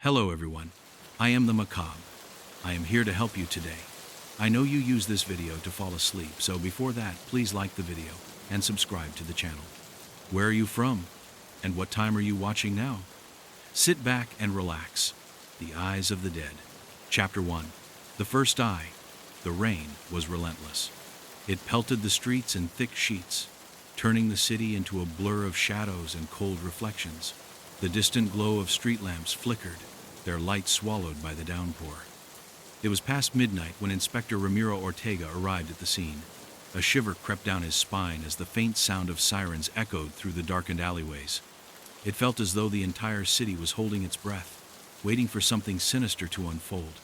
Hello everyone, I am the Macabre. I am here to help you today. I know you use this video to fall asleep, so before that, please like the video and subscribe to the channel. Where are you from? And what time are you watching now? Sit back and relax. The Eyes of the Dead. Chapter 1. The First Eye. The rain was relentless. It pelted the streets in thick sheets, turning the city into a blur of shadows and cold reflections. The distant glow of street lamps flickered, their light swallowed by the downpour. It was past midnight when Inspector Ramiro Ortega arrived at the scene. A shiver crept down his spine as the faint sound of sirens echoed through the darkened alleyways. It felt as though the entire city was holding its breath, waiting for something sinister to unfold.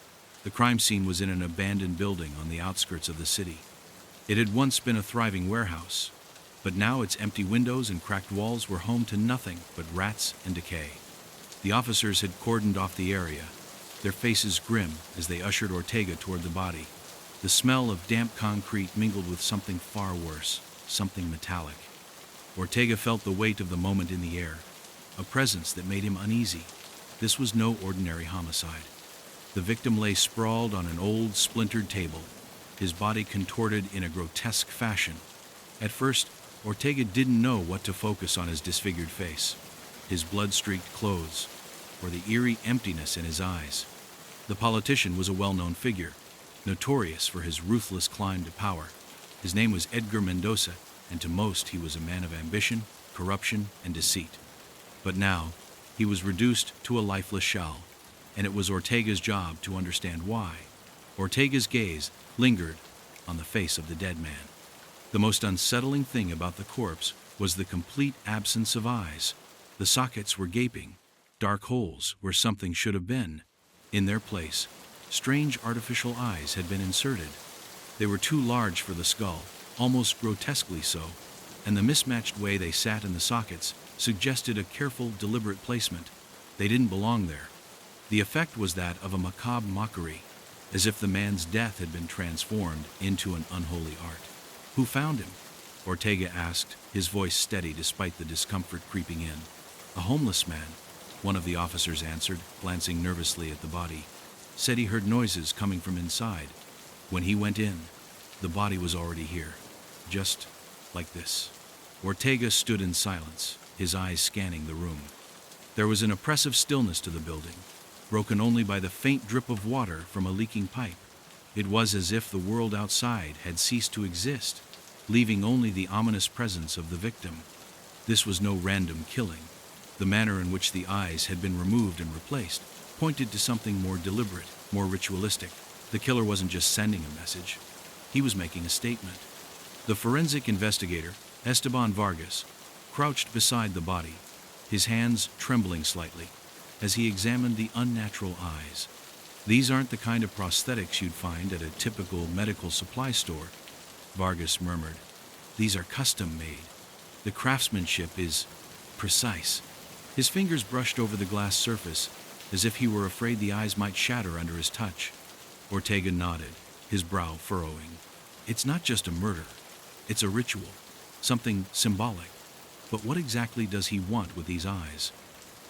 The crime scene was in an abandoned building on the outskirts of the city. It had once been a thriving warehouse, but now its empty windows and cracked walls were home to nothing but rats and decay. The officers had cordoned off the area, their faces grim as they ushered Ortega toward the body. The smell of damp concrete mingled with something far worse, something metallic. Ortega felt the weight of the moment in the air, a presence that made him uneasy. This was no ordinary homicide. The victim lay sprawled on an old, splintered table, his body contorted in a grotesque fashion. At first, Ortega didn't know what to focus on his disfigured face, his blood-streaked clothes, or the eerie emptiness in his eyes. The politician was a well-known figure, notorious for his ruthless climb to power. His name was Edgar Mendoza, and to most he was a man of ambition, corruption, and deceit. But now, he was reduced to a lifeless shell, and it was Ortega's job to understand why. Ortega's gaze lingered on the face of the dead man. The most unsettling thing about the corpse was the complete absence of eyes. The sockets were gaping, dark holes where something should have been. In their place, strange artificial eyes had been inserted. They were too large for the skull, almost grotesquely so, and the mismatched way they sat in the sockets suggested a careful, deliberate placement. They didn't belong there. The effect was that of a macabre mockery, as if the man's death had been transformed into an unholy art. "Who found him?" Ortega asked, his voice steady despite the discomfort creeping in. "A homeless man," one of the officers answered, glancing nervously at the body. "Said he heard noises coming from inside. When he went in, the body was already here. Just like this." Ortega stood in silence, his eyes scanning the room. There was an oppressive stillness to the building, broken only by the faint drip of water from a leaking pipe. It was as if the world outside had ceased to exist, leaving only the ominous presence of the victim. This was no random killing. The manner in which the eyes had been removed and replaced pointed to something more deliberate, more ritualistic. The killer wasn't just sending a message. He was making a statement. The forensic investigator, Esteban Vargas, crouched beside the body, his hands trembling slightly as he examined the unnatural eyes. "These aren't the kind of prosthetics you'd find at a typical medical supply store," Vargas murmured. "These are custom-made. The craftsmanship is precise." His fingers brushed over the glass surface, as if he were afraid the eyes might shatter under his touch. Ortega nodded, his brow furrowing. "It's not just a murder. It's a ritual, something symbolic. But what exactly does he want with these eyes?"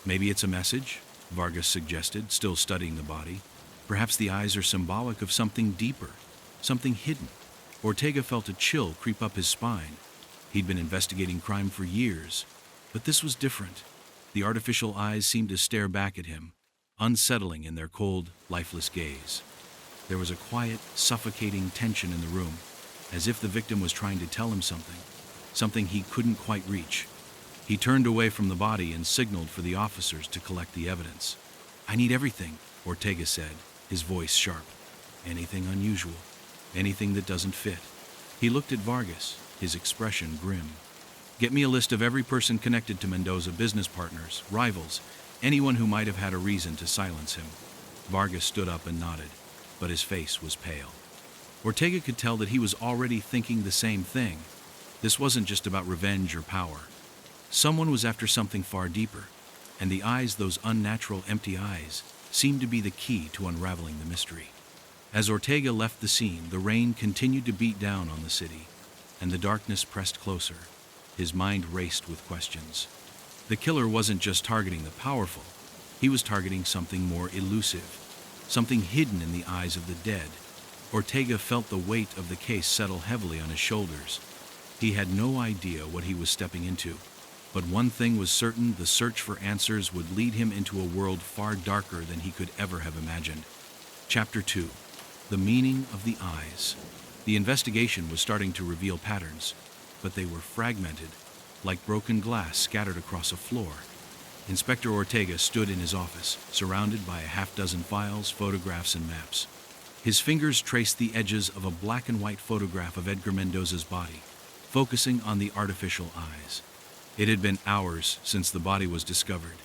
"Maybe it's a message," Vargas suggested, still studying the body. "Perhaps the eyes are symbolic of something deeper, something hidden." Ortega felt a chill creep up his spine. He'd been investigating crime for years, but this was different. The artificial eyes seemed to stare back at him, unsettling in their cold, lifeless gaze. There was a quiet, suffocating tension in the room, as if the victim was trying to tell him something he couldn't quite reach. He turned away from the body and signaled for the officers to collect the evidence. "I need everything," Ortega said, his voice sharp. "Anything unusual, anything that doesn't fit." He looked at Vargas, his expression grim. "Get me a list of every person connected to Mendoza, business partners, rivals, anyone who might have had a reason to silence him." Vargas stood up and nodded, but his face was pale. Ortega could tell that he was already thinking the same thing. This wasn't just about revenge or power. Someone was after something far deeper, and the eyes, those unnatural empty eyes, seemed to be the key to unraveling the mystery. As Ortega left the scene, the rain continued to beat down on the city, and the darkness pressed closer. His mind raced with questions. The killer wasn't just targeting the powerful. He was targeting something more elusive, something hidden in the eyes of the dead. Ortega felt the weight of the case settle heavily on his shoulders. He had no idea what he was stepping into, but one thing was certain: the search for answers would lead him into a world far darker than he could ever have imagined. Chapter 2. The Meaning of the Eyes. The investigation was starting to reveal patterns, but they were fragmented, like broken glass scattered across a floor. Inspector Ortega stood in his office, surrounded by a half-dozen files, photographs, and maps. His fingers traced the edges of a black and white photograph of Edgar Mendoza's body, focusing on the artificial eyes. It had been hours since the body was discovered,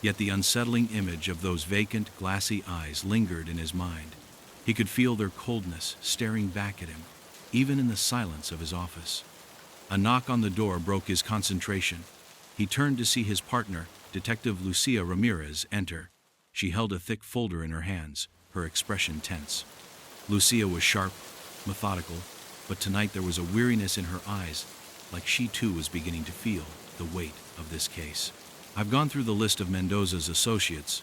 yet the unsettling image of those vacant, glassy eyes lingered in his mind. He could feel their coldness staring back at him, even in the silence of his office. A knock on the door broke his concentration. He turned to see his partner, Detective Lucia Ramirez, enter. She held a thick folder in her hands, her expression tense. Lucia was sharp, methodical, but tonight there was a weariness in her eyes, like she too was beginning to feel the weight of this case. "I've gone through the list of Mendoza's associates,"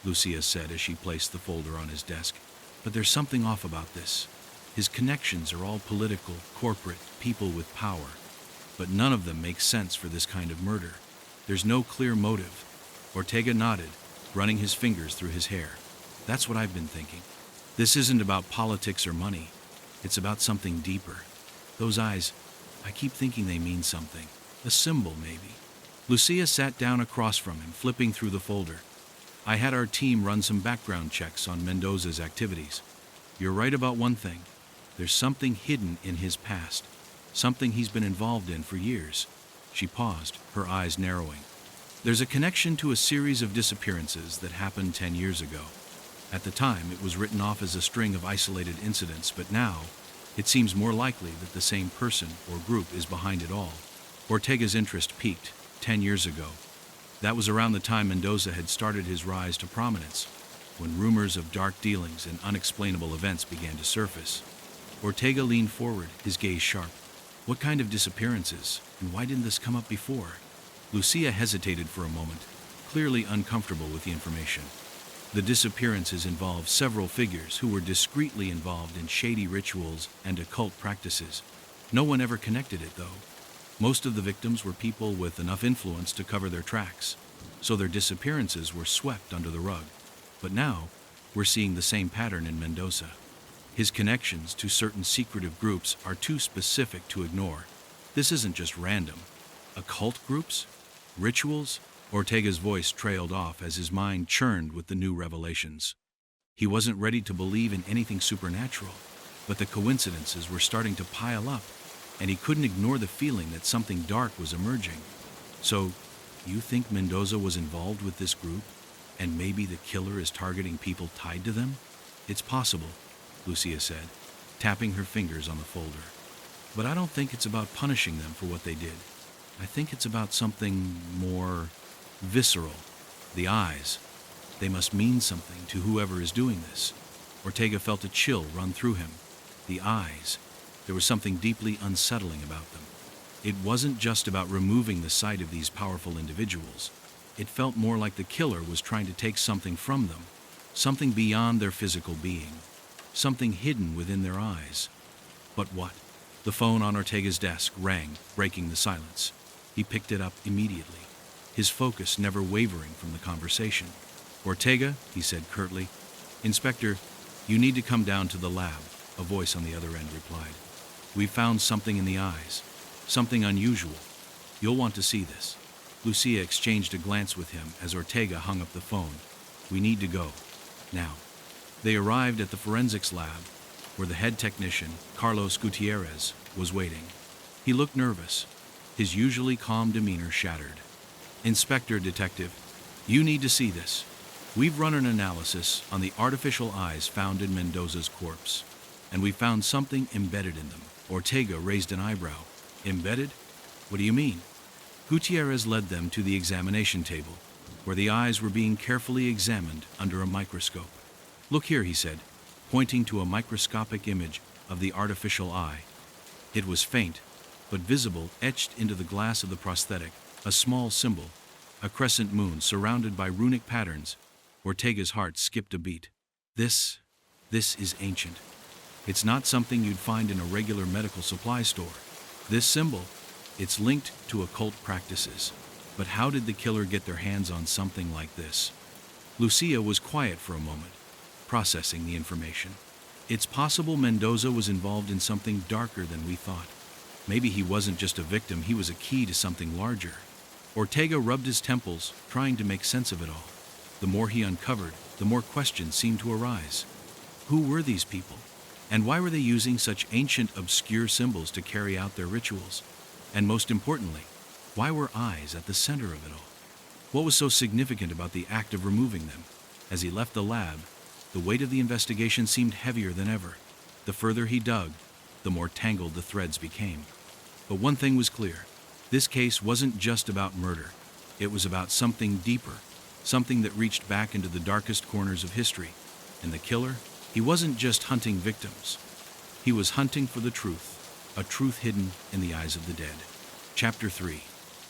Lucia said as she placed the folder on his desk. "But there's something off about this. His connections are all political, corporate, people with power. But none of them make sense for this kind of murder. There's no clear motive." Ortega nodded, running his fingers through his hair. "That's what I've been thinking. This isn't about politics or money. It's about something deeper. Those eyes, I keep thinking they mean something. A symbol, maybe." Lucia sat down across from him, flipping through the folder. "I had our team run some background checks on Mendoza's activities. You're right about one thing. There's something hidden in his past, something he's been involved in for years." She paused, her eyes narrowing. "There's a connection to a series of disappearances that happened 10 years ago. At the time, it was written off as a string of isolated incidents, but now, it seems more likely that the same person or group is behind it all." Ortega's interest peaked 10 years ago. That was around the time Mendoza had started his rise to prominence, when rumors of dark dealings and unexplainable events began to surface. Ortega leaned forward, his gaze sharp. "What kind of disappearances, and why didn't this come up before?" Lucia hesitated for a moment, clearly uncomfortable with the information. "The disappearances involved several figures who were discreetly involved in shady rituals and occult practices. No one ever connected it, though. Most of the victims were people with enough influence to cover their tracks, so their disappearances were swept under the rug. But now, we're seeing the same pattern in Mendoza. His connections to certain secretive groups are too specific to ignore. This isn't just random. Occult groups? Rituals?" Ortega's voice trailed off as his mind churned with the new revelations. He wasn't ready to believe in anything supernatural, but the coincidences were starting to pile up, and he couldn't ignore the feeling that something dark was emerging. "So, you think Mendoza was involved with this group, and maybe the killer is targeting people tied to them?" "It's possible," Lucia said, tapping her fingers on the folder. "But I don't think it's about punishing them for what they did. I think it's about something more visceral. The eyes. They must mean something to whoever is doing this." Ortega felt a chill run through him. The eyes. There was something deeply unsettling about them. It wasn't just about removing the sight of these powerful individuals. It felt more like the killer was trying to take something from them, something beyond their physical being, something hidden within their eyes. But what? The phone on Ortega's desk rang, breaking the silence. He picked it up immediately, his focus never wavering from the conversation. "Ortega," he said curtly. "Inspector, you need to come down to the lab," a voice on the other end replied. "We found something in the eyes, something unusual. You'll want to see this." Lucia exchanged a glance with him as Ortega hung up the phone. "We need to go. Now." They arrived at the forensics lab, where the head technician, Carlos Gutierrez, was waiting. He looked nervous, his usually calm demeanor shattered. "Inspector, Detective, you need to see this. We've run an analysis on the artificial eyes found in Mendoza's corpse, and we found something embedded in them." Ortega raised an eyebrow. "Embedded? What do you mean?" Gutierrez led them to the examination table, where the eyes were being carefully examined under a microscope. "Look here," he said, pointing to a microscopic image of the artificial eye. It was faint, but visible, etched into the glass of the prosthetic, a small symbol, a crescent moon surrounded by runic patterns Ortega's heart skipped a beat. This is ancient. It's not something you'd find in a regular medical supply store. This symbol, it's linked to occult practices. But how did the killer get their hands on something like this? Lucia was quiet for a moment, processing the information. It's possible Mendoza was involved in something darker than we thought. Maybe he wasn't just a victim, he was a key to something larger. Ortega rubbed his temples, trying to make sense of it all. The more he uncovered, the more questions seemed to arise. Who were these people? And why were they using such ancient, obscure symbols to carry out their rituals? And most importantly, why were eyes at the center of it all? What was so significant about the act of removing them? As he left the lab, the weight of the investigation seemed heavier than ever. The further he dug, the more tangled the threads became. But one thing was clear. This case wasn't just about murder. It was about something deeper, something that reached back into the darkest corners of history. And the killer, he wasn't just hunting victims. He was hunting for the truth, a truth hidden in the eyes of the dead. Chapter 3.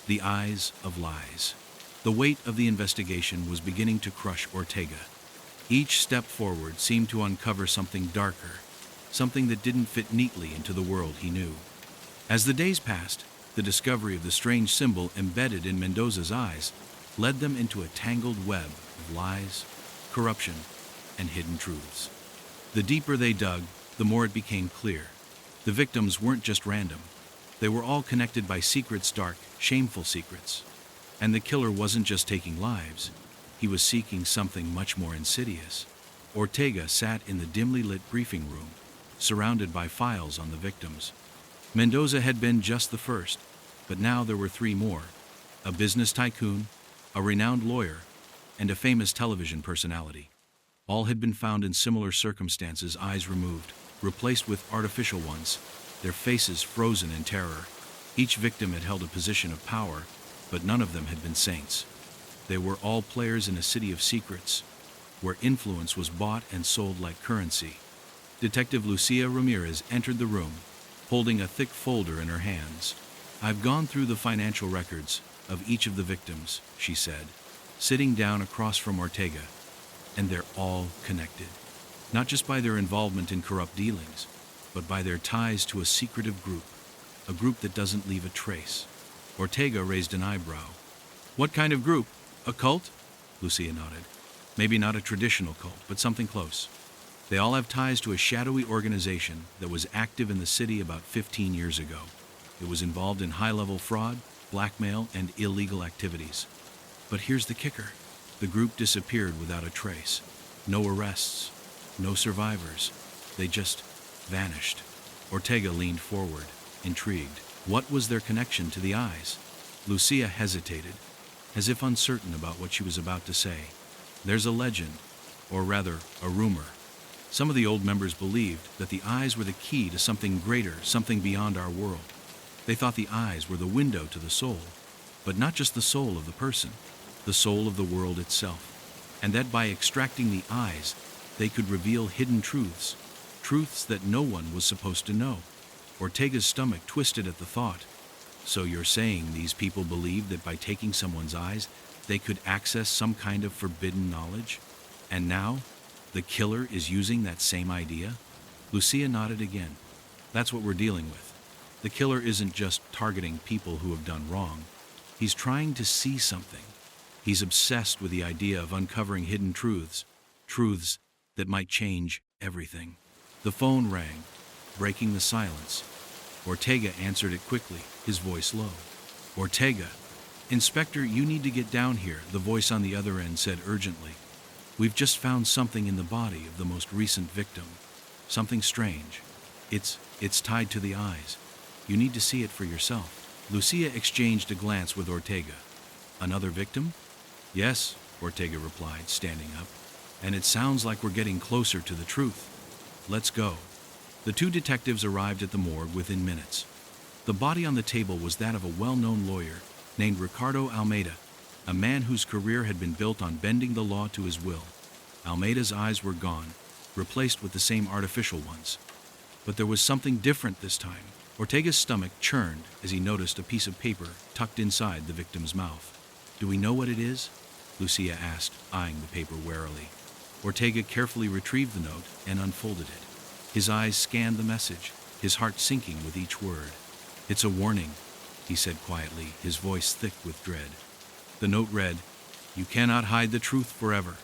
The Eyes of Lies. The weight of the investigation was beginning to crush Ortega. Each step forward seemed to uncover something darker, something that didn't fit neatly into the world he knew. As the days passed, the discovery of the strange symbol embedded in Mendoza's eyes led them into a tangled web of lies, corruption, and hidden truths. The deeper they dug, the more it became clear. The victims weren't just random. They were all connected by secrets, dark, shameful secrets. And the killer wasn't just taking lives. He was seeking something much more insidious. Ortega sat in the dimly lit briefing room, surrounded by files on the victims. Mendoza had been just the first, but now there were three more: a business tycoon, a renowned lawyer, and a famous television personality. All had been found in similar circumstances, eyes removed, replaced with artificial ones, their faces frozen in terror. Each victim had held a position of power, but none of them had been saints. They were all players in a city of secrets, where influence was bought and sold like currency. Detective Lucia Ramirez entered the room, holding a thick folder in her hands. "I've gone through the financial records of each of the victims," she said, sitting down across from Ortega, "and they're all connected. Not just by their involvement in corrupt dealings, but by their ties to a secretive group, a group that doesn't leave a trace." Ortega raised an eyebrow. "What kind of group? A cult?" Lucia nodded. "Maybe not a traditional cult, but something close. They all have ties to a shadowy organization that was active in the city about 15 years ago. It was involved in high-level fraud, blackmail, and illegal activities. But here's the kicker. The group disappeared without a trace. No arrests, no survivors. They just vanished." Ortega leaned forward, intrigued. What was their connection to the eyes? Lucia hesitated, as if uncertain about what she was about to say. "There's a legend, or rather, a rumor. Some of the old members believed that the eyes were the key to something greater, something beyond our world. They thought the eyes were the window to the soul, but not just the soul of the person, the soul of the world itself. And that by extracting the eyes, they could reveal hidden truths, truths that no one was supposed to know." Ortega's stomach twisted at the thought. "So you're saying these people believed that by taking someone's eyes, they could access some kind of forbidden knowledge? And now, the killer is using that same idea?" Lucia nodded again. "That's what we're dealing with. The killer isn't just targeting people who have done wrong. He's trying to see something. He's obsessed with the idea of uncovering hidden truths, truths that might change everything." The phone rang, breaking the silence. Ortega answered it quickly, his voice low. "Ortega, Inspector, you need to get down here," the voice on the other end said urgently. "We've just found something in the body of the most recent victim. Something strange. It's tied to the eyes. You need to see it for yourself." Lucia exchanged a glance with Ortega. "Another victim?" "Yes," Ortega replied, standing up. "And it sounds like we're getting closer to the truth. Let's go." The two detectives arrived at the morgue within minutes. The body on the table was that of a well-known lawyer named Ricardo Almeida, a man whose career had been built on bending the law to his will. Almeida's eyes were gone, replaced with the same artificial ones. But there was something different this time. Ortega's stomach churned as he noticed a piece of paper tucked inside the victim's mouth. "Do we know what it is?" Lucia asked, eyeing the paper warily. Ortega carefully retrieved the note and unfolded it. His eyes scanned the message, his heart sinking with each word. "It's a warning," he said quietly, his voice thick with dread. The note read, "You cannot hide the truth forever.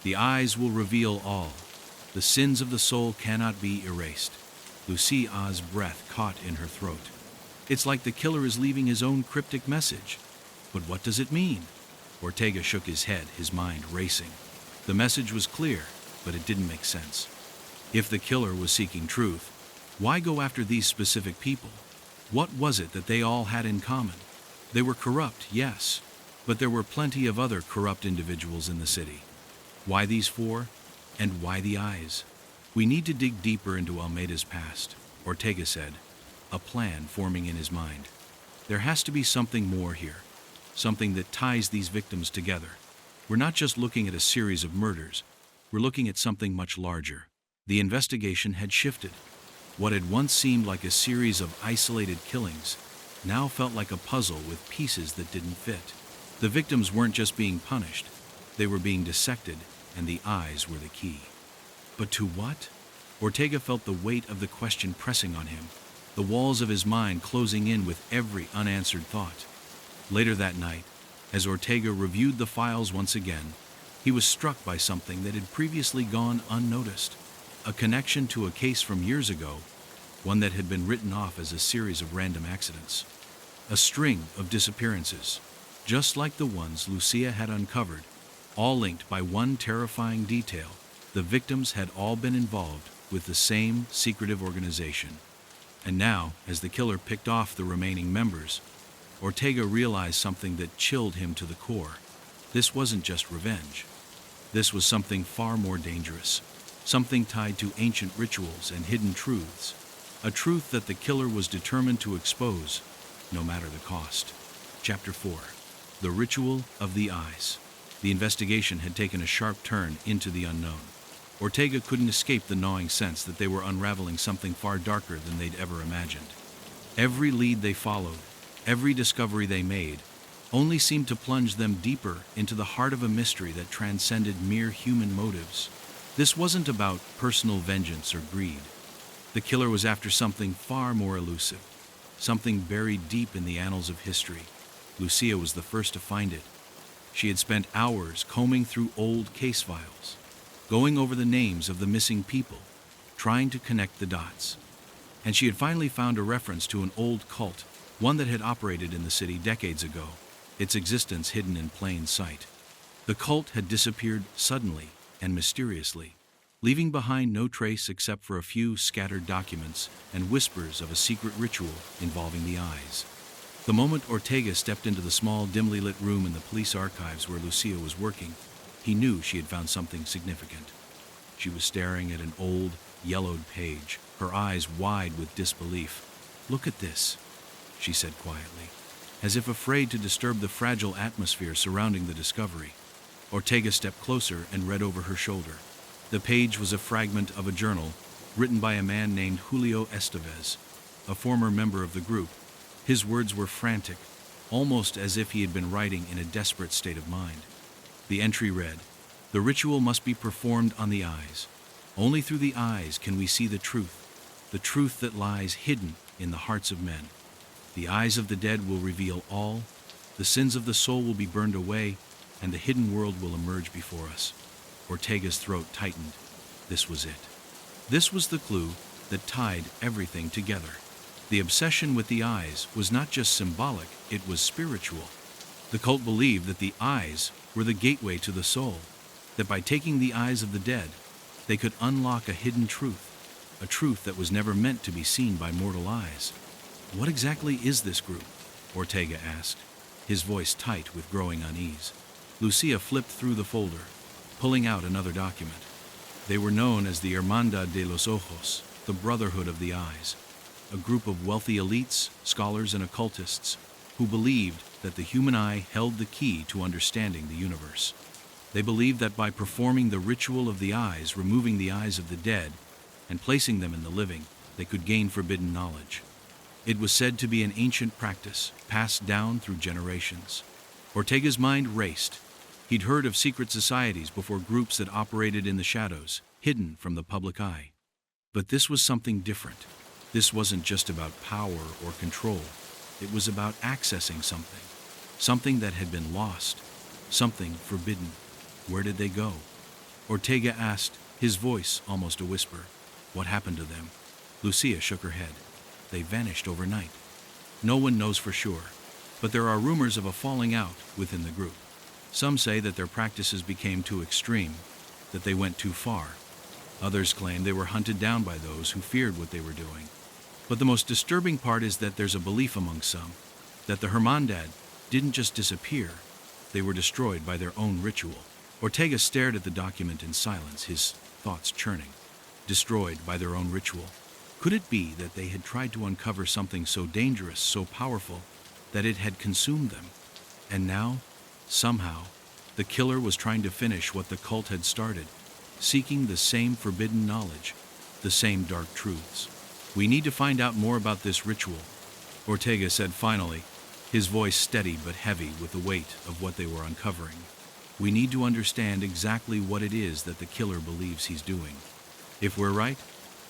The eyes will reveal all. The sins of the soul cannot be erased." Lucia's breath caught in her throat. It's like the killer is leaving his own cryptic message. But what does it mean? Ortega shook his head, his mind racing. The message was clear, but it didn't make sense. If the killer was seeking truth, why go after these specific people? What was it that they all had in common? They were corrupt, yes, but there were plenty of other corrupt individuals in the city. Why these four? And why the eyes? "We need to dig deeper into Almeida's past," Ortega said, a plan forming in his mind. "There has to be something more here, something that ties these victims together. We're not just looking at a series of murders, we're looking at something much larger." The investigation had shifted. What had once seemed like a series of isolated killings now felt like a puzzle with pieces that didn't fit. The victims weren't just being punished, they were being dissected, and the eyes were the key. But to what? Ortega felt the weight of the question pressing on him, the walls of his mind closing in with every unanswered thought. Later that night, as Ortega reviewed the files once again, he was struck by something that had previously gone unnoticed. A connection to a case from years ago, one that had been written off as a series of random accidents. A string of disappearances, just like the ones Lucia had uncovered, all linked by one terrifying detail. The victims had all been involved with the same secretive organization. And now, as the killer picked off the remaining members, Ortega realized something that chilled him to the core. This wasn't just revenge. This was something far more dangerous, something tied to ancient rituals and hidden truths, a truth that the killer was determined to expose, no matter the cost. Chapter 4. The Ritual of the Eyes. The investigation had taken a sharp turn into the unknown. Ortega couldn't escape the gnawing sense that they were unraveling something far darker than they'd ever imagined. Every lead they followed, every discovery they made, only seemed to plunge them deeper into the heart of a mystery that transcended mere human motives. This wasn't about personal vengeance or greed. The killer was after something far more elusive, something buried deep in the annals of history. Lucia was the first to find it. She had spent hours combing through old case files, going over the names of the missing people, trying to connect the dots. And she had finally found a reference to an old cult, one that had operated in the city decades ago, its existence hidden in plain sight. The cult had disappeared suddenly and mysteriously, leaving behind no trace except for a few scattered documents and whispers of a secret ritual involving the eyes. The moment Ortega stepped into the small, dimly lit room in the police archives where Lucia was working, he knew she had found something significant. She was staring at an old, yellowed page, her eyes wide with disbelief. "Look at this," she said quietly, as if afraid to disturb the fragile atmosphere surrounding the discovery. Ortega stepped closer and read over her shoulder. The page was a fragment of a journal written by a man named Julio Estevez, a former member of the group. His words were frantic, almost as if he had been writing in a desperate state of mind. The entry read, "The ritual must be performed on the eyes. Only through the eyes can we see the truth that lies hidden in the hearts of men. The eyes of the dead will reveal all, the sins of the soul will be burned away, and the hidden world will emerge before us." Ortega's throat tightened. This was it. This was the clue that tied everything together. The obsession with the eyes was not just symbolic, it was spiritual. The cult believed that the eyes were the gateway to the soul, that by taking the eyes of the dead, they could unlock a hidden truth, a truth that was never meant to be seen by mortal eyes. "What exactly is this group?" Ortega asked, his voice tight with growing unease. Lucia flipped through the folder, pulling out another document. They were known as the Hermandad de los Ojos, the Brotherhood of the Eyes, a group of wealthy elites, scholars, and occultists who believed that the human eye held the key to understanding the universe. They believed that by performing the ritual of the eyes, removing the eyes of the dead, and placing them in the living, they could gain forbidden knowledge. It was said to be an ancient practice, passed down through generations. Ortega's mind raced. He'd heard of secret societies before, groups that operated in the shadows, hidden from the public eye. But this was something different. This wasn't just about power or control. It was about accessing something. Something that had been lost. Something forbidden. Where did they go? Ortega asked, his voice almost a whisper. What happened to them? Lucia shook her head. They vanished overnight. No one knows for sure, but there are rumors of a falling out within the group. Some say that their practices became too extreme, that they went too far. Others claim they were hunted down by those who feared what they were doing. But the most disturbing part is that there's a belief among some that the Hermandad didn't just disappear, they were destroyed by their own ritual. Ortega stared at the document in silence, his thoughts churning. Destroyed by their own ritual. Could it be that they had tried to uncover something so dangerous, so powerful, that it had consumed them? And now, somehow, the killer was trying to finish what the cult had started, seeking the same forbidden knowledge, the same dark truths. We need to find out more about this ritual, Ortega said finally, his voice steady but heavy with the weight of what they were uncovering. We need to understand exactly what it is that the killer believes he's doing. If we're right,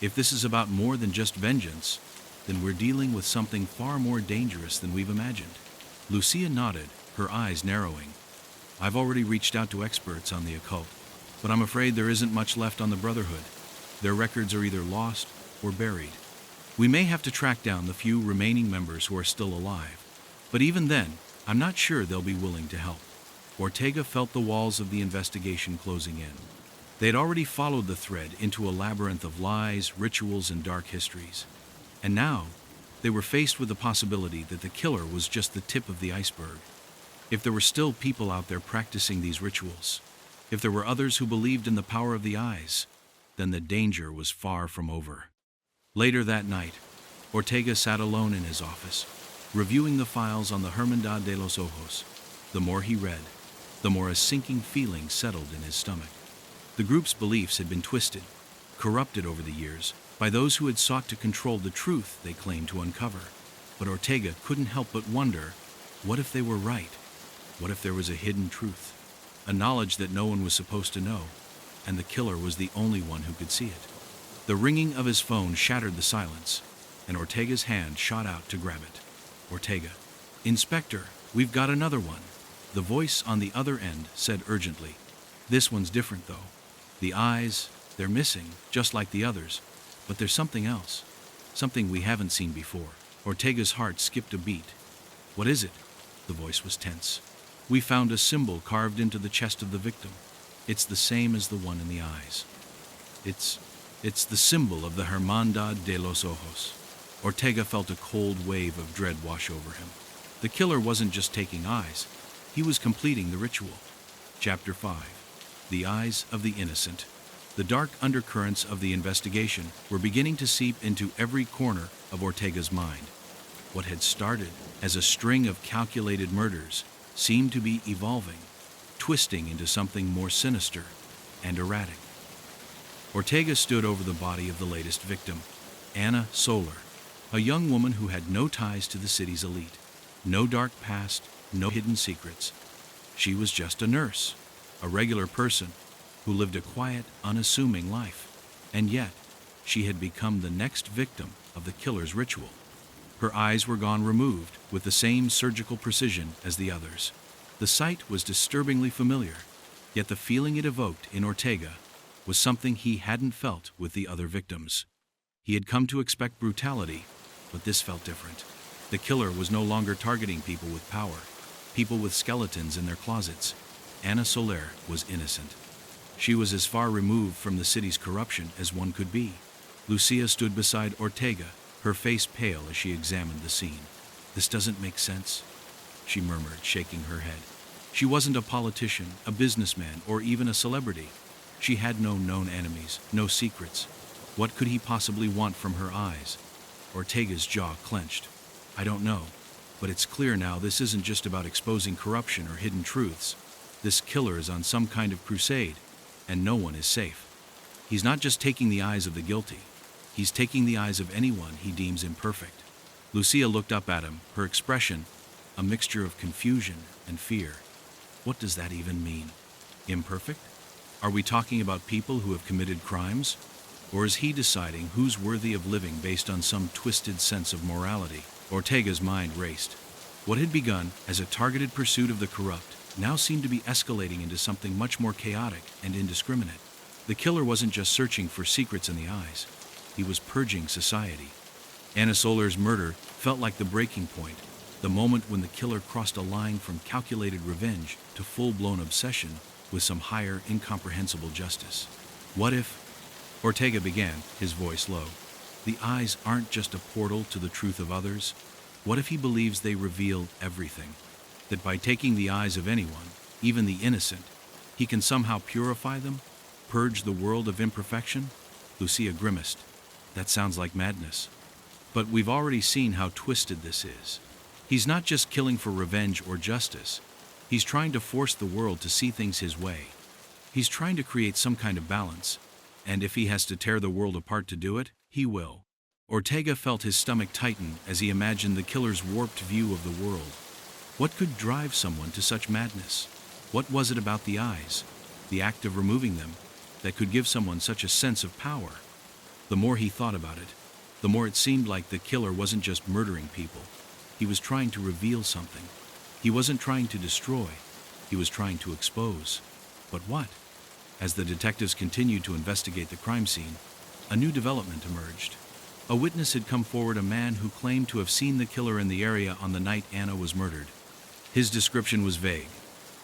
if this is about more than just vengeance, then we're dealing with something far more dangerous than we've imagined. Lucia nodded, her eyes narrowing. I've already reached out to experts on the occult, but I'm afraid there isn't much left on the Brotherhood. Their records are either lost or buried. We may have to track down the few remaining members who are still alive, but even then, I'm not sure they'll be willing to help. Ortega felt the walls of the investigation closing in. They had already followed the thread into a labyrinth of lies, rituals, and dark histories. And now, they were faced with the possibility that the killer was just the tip of the iceberg. If there were still people out there practicing these rituals, if there were others who believed in the power of the eyes, then the danger was far from over. Later that night, Ortega sat alone in his office, reviewing the files on the Hermandad de los Ojos. The more he read, the more a sinking feeling settled in his stomach. The group's beliefs had been twisted, corrupted over the years, by those who had sought to control the truth they claimed to uncover. But Ortega couldn't help but wonder, what if they were right? What if there was a hidden truth? A knowledge that no one was supposed to know, and the killer was the only one who could see it. The ringing of his phone shattered the silence, and Ortega's hand shot out to grab it. Ortega. Inspector, we've got another one. The voice on the other end said urgently. This one's different though. The eyes, they're missing, just like the others. But there's something else. Something we haven't seen before. Ortega's heart skipped a beat. What is it? The voice was tense. We found a symbol carved into the chest of the victim. It's the same as the one in the eyes. It's the symbol of the Hermandad de los Ojos. Ortega felt a cold wave of dread wash over him. The killer wasn't just taking eyes. He was completing the ritual. Chapter 5. The Eyes of the Innocent. The dark undercurrents of the investigation were beginning to seep into every corner of Ortega's mind. What had started as a string of calculated murders seemed to be evolving, twisting into something more sinister and erratic. Ortega stood over the body of the latest victim, Ana Soler, a young woman who had no ties to the city's elite, no dark past, no hidden secrets. She was just a nurse, a regular person who lived a quiet, unassuming life, and yet she had become the next victim of the killer's ritual. Her eyes were gone, removed with the same surgical precision as the others. The sight was disturbingly familiar, yet the feeling it evoked in Ortega was something he hadn't felt with the other victims. He had come to expect brutality, but this felt different. The killer was no longer targeting people with power, people with skeletons in their closets. Ana Soler was innocent. She was as far removed from the city's corruption as one could be. Lucia stood beside Ortega, her face pale as she examined the scene. This doesn't make sense, she murmured, shaking her head. She wasn't a politician, a businessman, or even a celebrity. She had no known enemies, no secrets. What could he possibly want from her eyes? Ortega's jaw clenched. I don't know, but it's clear now this isn't just about exposing corruption or hidden truths. This killer is on some kind of crusade, and no one is safe. He's not just taking the eyes of the guilty. He's taking the eyes of anyone he deems imperfect. Lucia looked up at him, her expression a mixture of confusion and fear. What does that even mean? Imperfect? Are we talking about people who have committed crimes? Or is he deciding who's worthy of living based on some twisted sense of morality? Ortega's mind raced. What had begun as a targeted pursuit of the corrupt now seemed to be escalating into something much more chaotic and indiscriminate. The killer wasn't just searching for secrets in the eyes. He was purging society. Anna Soler's murder felt like the breaking point, the moment when the killer crossed a line from calculated revenge to full-blown obsession with some higher, incomprehensible justice. What if, Ortega began, his voice low, the eyes aren't just a portal to the truth of others? What if he believes they reveal everything? That by taking the eyes of anyone, even the innocent, he can somehow purify them, purge the world of imperfection? Lucia grimaced. That sounds like madness. But we've already seen how twisted this is. He's not just killing for revenge or justice. He's trying to force the world to see things his way. He's trying to create some kind of balance, and if he has to tear the world apart to do it, he will. Ortega felt his stomach tighten as he imagined the killer's warped view of the world. What could drive someone to such madness? What was it about the eyes, the act of removing them, that could give someone such a sense of power? The more he thought about it, the more it seemed like the killer wasn't just murdering people. He was trying to reveal something. He wasn't trying to destroy. He was trying to expose. But what? As the detectives continued to investigate the crime scene, a new development emerged. A witness had come forward, a man who claimed to have seen the killer in the area on the night Anna was murdered. His description was vague,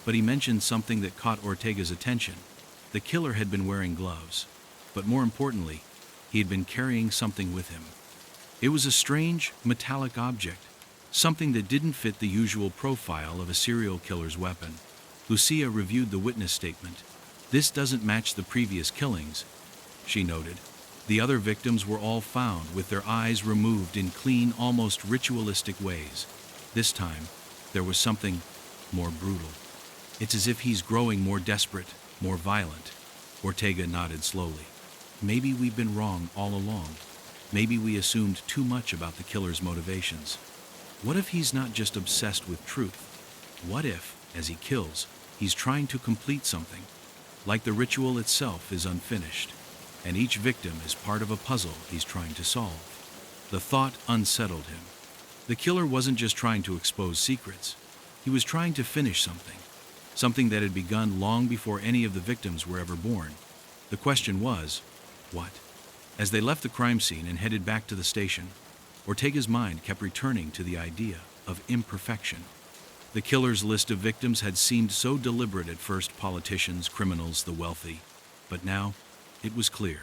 but he mentioned something that caught Ortega's attention. The killer had been wearing gloves, but more importantly, he had been carrying something with him. It was a strange, metallic object, something that didn't fit the usual profile of a serial killer's weapon. Lucia reviewed the witness statement. This doesn't match the previous killings, she noted. The other victims were all found with their eyes removed in clean, almost ritualistic ways. This time, there was something more brutal. It's as if he's growing more desperate, more violent. Ortega nodded slowly. Maybe we've been wrong all along. Maybe we assumed too much about the killer's motivations. What if he's not just obsessed with truth? What if, as he kills, he's trying to complete something? Like the ritual itself is unfinished, and each victim is part of a puzzle he's trying to solve. The thought unsettled him. The killer wasn't just trying to expose secrets. He was trying to finish something that had begun long before any of the victims were ever born. The question was, what? As they left the crime scene and headed back to the station, Ortega's mind kept returning to the idea of imperfection. The killer's list of victims had seemed so deliberate at first: politicians, criminals, the wealthy. But now, it was clear.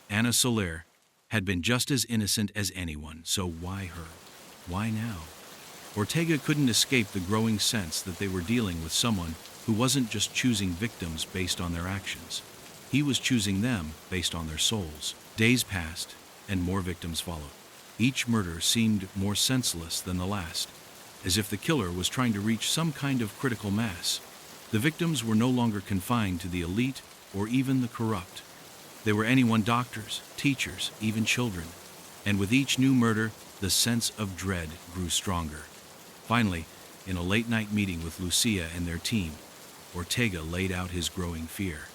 Anna Soler had been just as innocent as anyone, so why her? Why now? Ortega couldn't escape the growing sense that they were dealing with someone who wasn't just choosing victims based on their actions. He was choosing them based on their souls. Days passed, and more victims followed. Each murder seemed more senseless than the last, as if the killer was trying to reach some kind of critical mass. The victims were no longer confined to the elite or even the corrupt. They were anyone: doctors, teachers, even children. And with each new murder, the sense of dread grew stronger. Finally, in a late-night meeting with Lucia and their team, Ortega laid out his growing fear.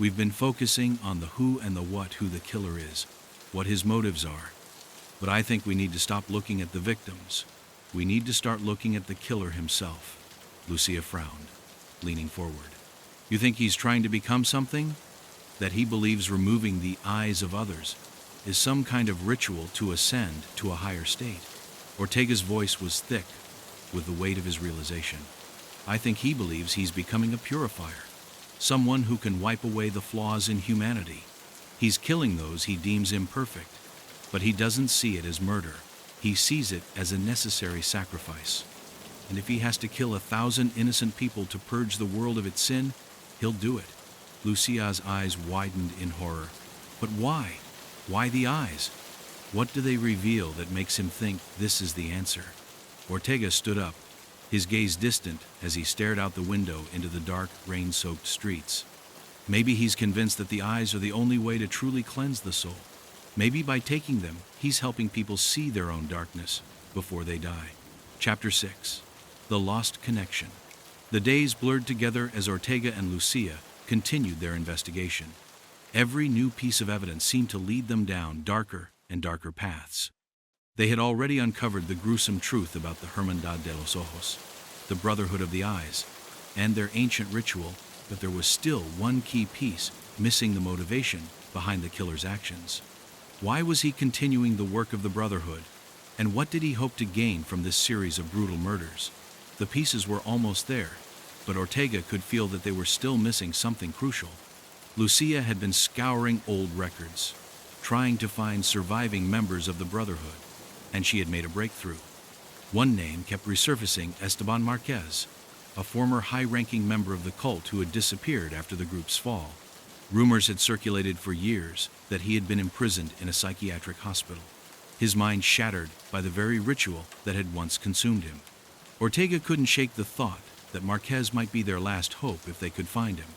We've been focusing on the who and the what, who the killer is, what his motives are. But I think we need to stop looking at the victims. We need to start looking at the killer himself. Lucia frowned, leaning forward. You think he's trying to become something? That he believes removing the eyes of others is some kind of ritual to ascend to a higher state? Ortega's voice was thick with the weight of his realization. I think he believes he's becoming a purifier, someone who can wipe away the flaws in humanity. He's killing those he deems imperfect, but he doesn't see it as murder. He sees it as a necessary sacrifice. And if he has to kill 1,000 innocent people to purge the world of its sin, he'll do it. Lucia's eyes widened in horror. But why? Why the eyes? What do they reveal that makes him think this is the answer? Ortega stood up, his gaze distant as he stared out the window into the dark, rain-soaked streets. Maybe he's convinced that the eyes are the only way to truly cleanse the soul. Maybe by taking them, he's helping people see their own darkness before they die. Chapter 6. The Lost Connection. The days blurred together as Ortega and Lucia continued their investigation. Every new piece of evidence seemed to lead them down darker and darker paths. They had already uncovered the gruesome truth about the Hermandad de los Ojos, the Brotherhood of the Eyes, and their ancient ritual, but there was still one key piece missing: the motivation behind the killer's actions. Why was he continuing the work of the Brotherhood, and what did he hope to gain from this series of brutal murders? The pieces were almost there, but Ortega could feel that they were still missing something crucial. Lucia had been scouring old records, trying to find surviving members of the Brotherhood, and she had made a breakthrough. One name kept resurfacing: Esteban Marquez, a former high-ranking member of the cult who had disappeared after the group's fall. Rumors had circulated for years that he had been imprisoned in a psychiatric hospital, his mind shattered by the very ritual that had once consumed him. Ortega couldn't shake the thought that Marquez might be their last hope if they could find him.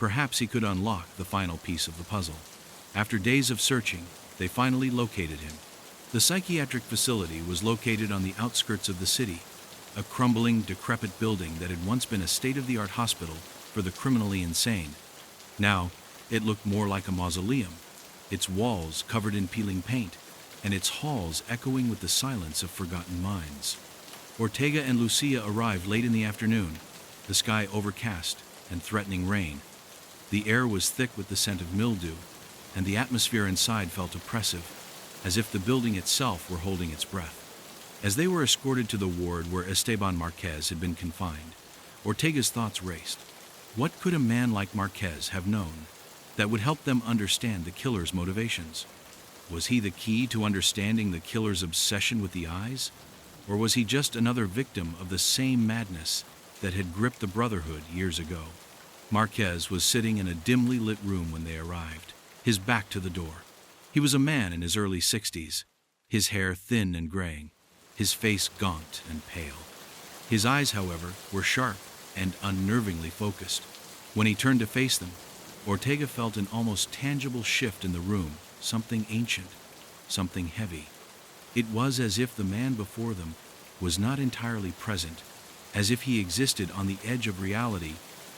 Perhaps he could unlock the final piece of the puzzle. After days of searching, they finally located him. The psychiatric facility was located on the outskirts of the city, a crumbling, decrepit building that had once been a state-of-the-art hospital for the criminally insane. Now, it looked more like a mausoleum, its walls covered in peeling paint, and its halls echoing with the silence of forgotten minds. Ortega and Lucia arrived late in the afternoon, the sky overcast and threatening rain. The air was thick with the scent of mildew, and the atmosphere inside felt oppressive, as if the building itself were holding its breath. As they were escorted to the ward where Esteban Marquez had been confined, Ortega's thoughts raced. What could a man like Marquez have known that would help them understand the killer's motivations? Was he the key to understanding the killer's obsession with the eyes? Or was he just another victim of the same madness that had gripped the Brotherhood years ago? Marquez was sitting in a dimly lit room when they arrived, his back to the door. He was a man in his early 60s, his hair thin and graying, his face gaunt and pale. His eyes, however, were sharp and unnervingly focused. When he turned to face them, Ortega felt an almost tangible shift in the room, something ancient, something heavy. It was as if the man before them was not entirely present, as if he existed on the edge of reality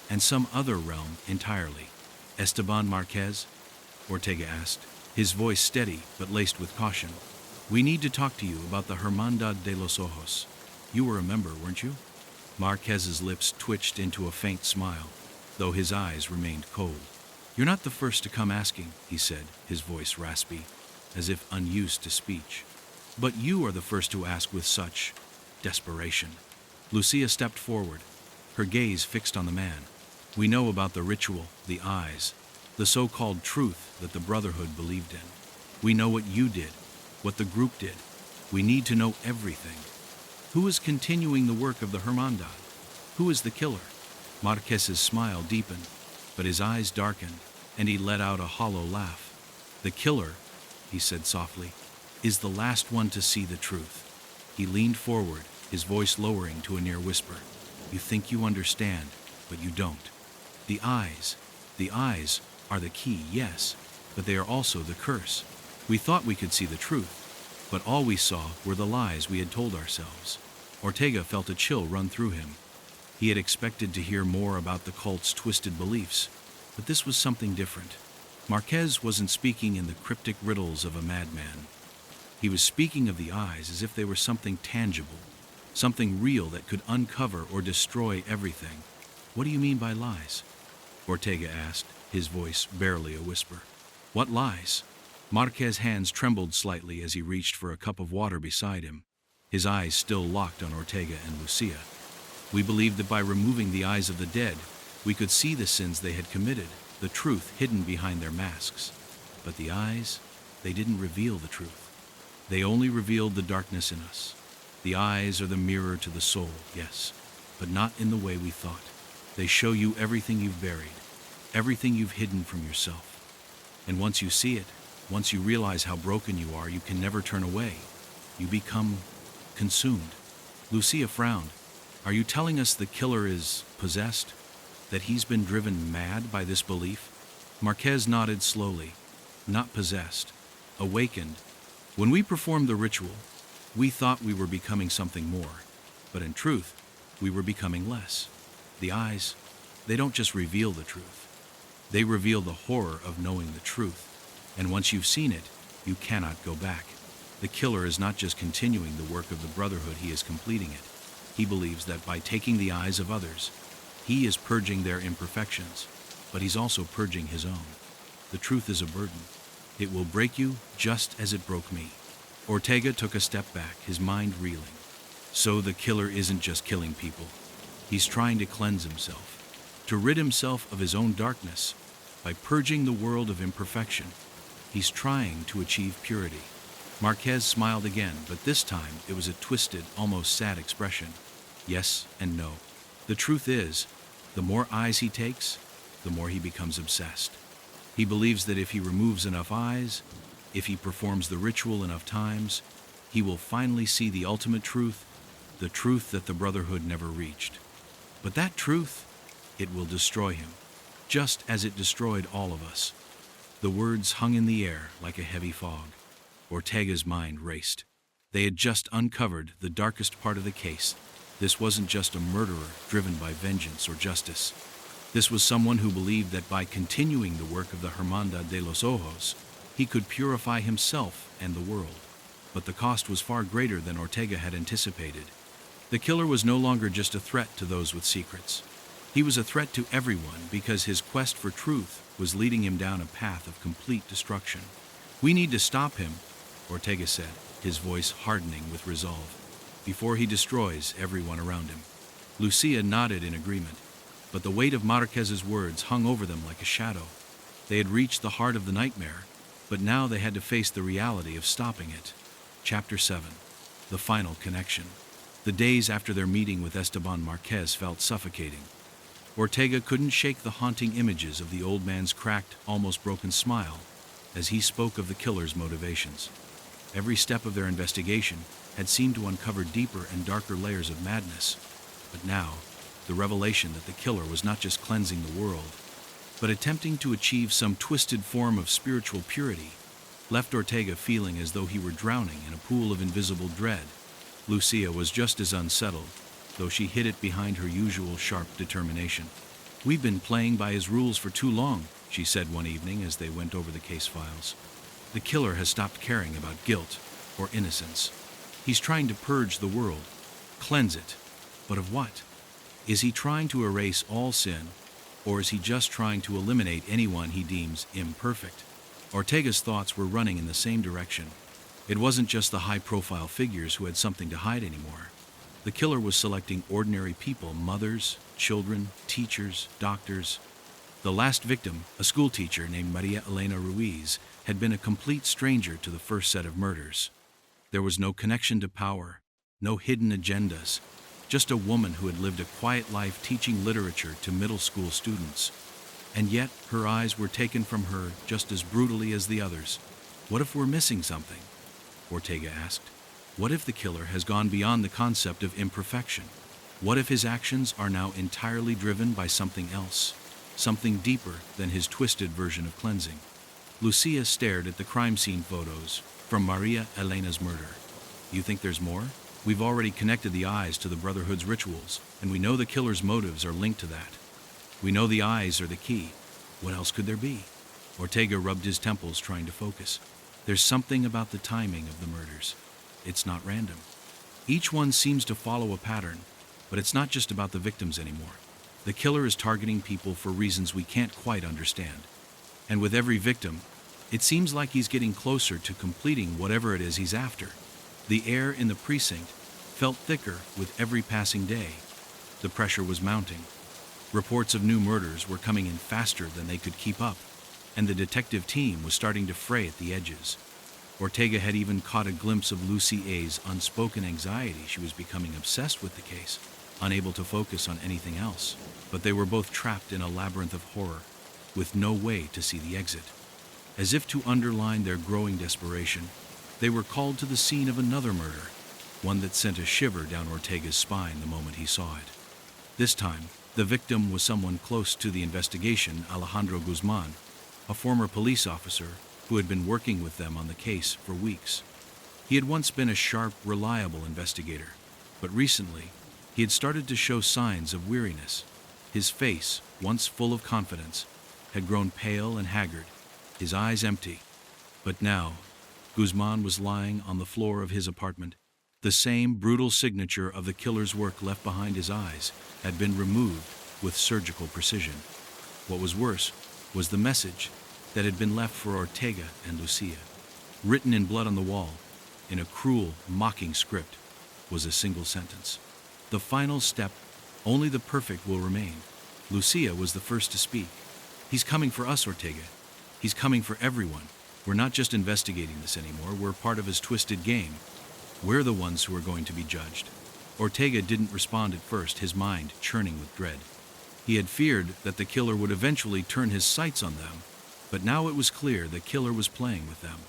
and some other realm entirely. "Esteban Marquez?" Ortega asked, his voice steady but laced with caution. "We need to talk to you about the Hermandad de los Ojos. You were a member, weren't you?" Marquez's lips twitched into a faint smile, though his eyes remained cold. "You're not the first to come asking," he said, his voice raspy, as if unused to speech. "But you are the first to ask with such desperation." Lucia stepped forward, her gaze fixed on the man. "We know about the ritual, the eyes, the so-called truth that the Brotherhood believed in. We know what you did, what the group did. We need to know everything. Who is continuing the work of the Hermandad? Who is the killer?" Marquez's smile deepened, but his eyes darkened, and he let out a hollow laugh. "The killer," he said softly, "is the last one to see the truth." He leaned forward, his voice lowering to a near whisper. "You think you understand, but you don't. The eyes are the key, yes, but they are also the curse. We thought we could see the truth, but all we saw were the lies we had told ourselves." Ortega felt a chill run through him. He had expected to hear more about the cult's twisted beliefs, but this was something different. Marquez wasn't speaking in the cryptic riddles of a madman. He was speaking of the eyes as if they were something tangible, something real that could uncover or destroy everything. "What do you mean by lies?" Ortega asked, his voice barely a whisper. "What lies?" Marquez's hands trembled slightly as he reached for a cup of water beside him, his eyes still locked on Ortega and Lucia. "We believed that by removing the eyes of the dead, we could see the sins they had committed, the truth hidden behind their masks. But the eyes, they didn't reveal the truth. They only revealed the darkness in us. The eyes are the mirror to the soul, yes, but not in the way we thought. They show you everything you've buried, everything you've hidden from yourself. And once you see it, once you realize how broken you are, you can never turn away. You become consumed." Lucia frowned. "Are you telling us the killer is possessed? That he's been driven mad by this belief?" Marquez nodded slowly. "Not possessed. Awakened. When we performed the ritual, we thought we were becoming something more, but in truth, we were becoming less. The eyes, they don't just reveal the truth. They reveal the horror of knowing the truth. And once you've seen it, you cannot go back. The killer is not just continuing the work of the Brotherhood, he is completing it. He believes that by taking the eyes of others, he is purging their imperfections, but he's also purging his own. The truth is a burden. It will break you just as it broke me. Ortega took a step back, his mind reeling. So the killer isn't just killing people. He's trying to cleanse himself, to rid himself of his own darkness. By purging the world of imperfection, he's trying to achieve purity. Marquez smiled again, but this time it was a twisted, almost sad expression. Yes and no. The truth is, the more eyes he takes, the more he becomes obsessed. He believes that if he removes enough eyes, if he performs the ritual enough times, he will finally see the ultimate truth, the truth that the Brotherhood never reached. But that truth, it will destroy him, just as it destroyed all of us. The words hung in the air like a heavy fog. Ortega's mind raced. They had just uncovered the darkest part of the case. This wasn't just a murderer driven by vengeance or justice. This was someone who believed that by continuing the work of the Hermandad de los Ojos, he could purify himself and the world. But the cost was far greater than Ortega had anticipated. The killer was no longer just a threat to those with secrets. He was a threat to everyone because his quest for truth was leading him down a path of complete destruction. "We need to stop him," Ortega said, his voice hardening with resolve, "before he destroys everyone around him." Lucia nodded in agreement, but the weight of Marquez's words hung over them like a shadow. They had reached the heart of the nightmare, but now they had to face the reality of stopping it. Chapter 7. The Final Connection. The days after their meeting with Esteban Marquez felt suffocating. Ortega couldn't shake the haunting images of the old man's cracked, almost broken smile as he spoke of the killer's motivations. Every step of their investigation had seemed to uncover deeper and darker layers of madness. But now, the revelation that the killer was not just cleansing the world, but attempting to achieve some twisted form of spiritual purity, left Ortega feeling as though he were drowning in a pool of invisible dread. Lucia was just as unsettled, though she hid it behind her usual sharp determination. "We've been playing by his rules for too long," she said one evening as they went over the case files. "The killer has stopped caring about guilt or innocence. He's trying to purge the world, cleanse it. But of what? Is he trying to erase all sin, or is he just trying to eliminate anyone he deems imperfect?" Ortega's thoughts were running in the same direction. It wasn't just the high-profile figures who had something to hide anymore. The killer was selecting ordinary people, mothers, children, teachers, doctors. The last victim, a schoolteacher named Maria Elena Ruiz, had been a complete stranger to the first set of murders. There was no connection to power, no hidden agendas, just a woman who had lived a quiet life teaching literature to middle school students. And yet, her eyes were taken from her just as brutally as the others. "What if we're missing something?" Ortega asked. "What if the killer has gone beyond the concept of imperfection? What if his actions are now entirely driven by something else, something deeper than his twisted version of cleansing?" Lucia stared at the crime scene photos from Maria Elena's murder. "You think there's more? We've already connected the eyes to the Brotherhood's rituals, and we know the killer's motives are linked to that. We know the eyes are the key. What else could there be?" Ortega rubbed his temples, trying to focus. "There's something about the timing of the murders. It's not random. Each one seems to follow a pattern, but it's not just about the victims anymore. The killer is targeting people for reasons we can't quite understand. And with every victim, it seems like he's getting closer to completing whatever it is he's after." The air in the precinct felt thicker with every passing day. The pressure was mounting. Reports of new murders were coming in faster than they could keep up, and the detective team was starting to fray at the edges. Ortega had even caught a glimpse of Lucy A's unspoken anxiety. She was becoming obsessed with the case, unable to focus on anything else. But they were both trapped in a labyrinth of horror, with no way to see the exit. As if to underline their growing desperation, they were called to the scene of another murder, one that sent a shiver down Ortega's spine the moment he saw it. This time, the victim was someone close to the investigation, Alejandro Guzman, a former police officer who had been working with them on the case for weeks. He had once been a sharp, reliable investigator, but recently, he had started to show signs of weariness. His face, once full of confidence, had grown pale and haggard, his eyes empty. But now, Guzman was lying on the floor of his apartment. The same brutal signature of the killer's work left behind his eyes had been removed with surgical precision. What was worse was the message that had been left for Ortega and Lucia. Written in blood on the wall, in a cruel, mocking script, was a single sentence. The final step, only the perfect will remain. Lucia was the first to speak. He's coming for us, Ortega. He's coming for everyone. We're not just investigating this anymore, we're part of his twisted game. We're the ones who are going to be judged. Ortega didn't respond at first, his mind churning with dread. He had feared that the killer would eventually turn his sights on them, but now it was clear the killer was playing with them.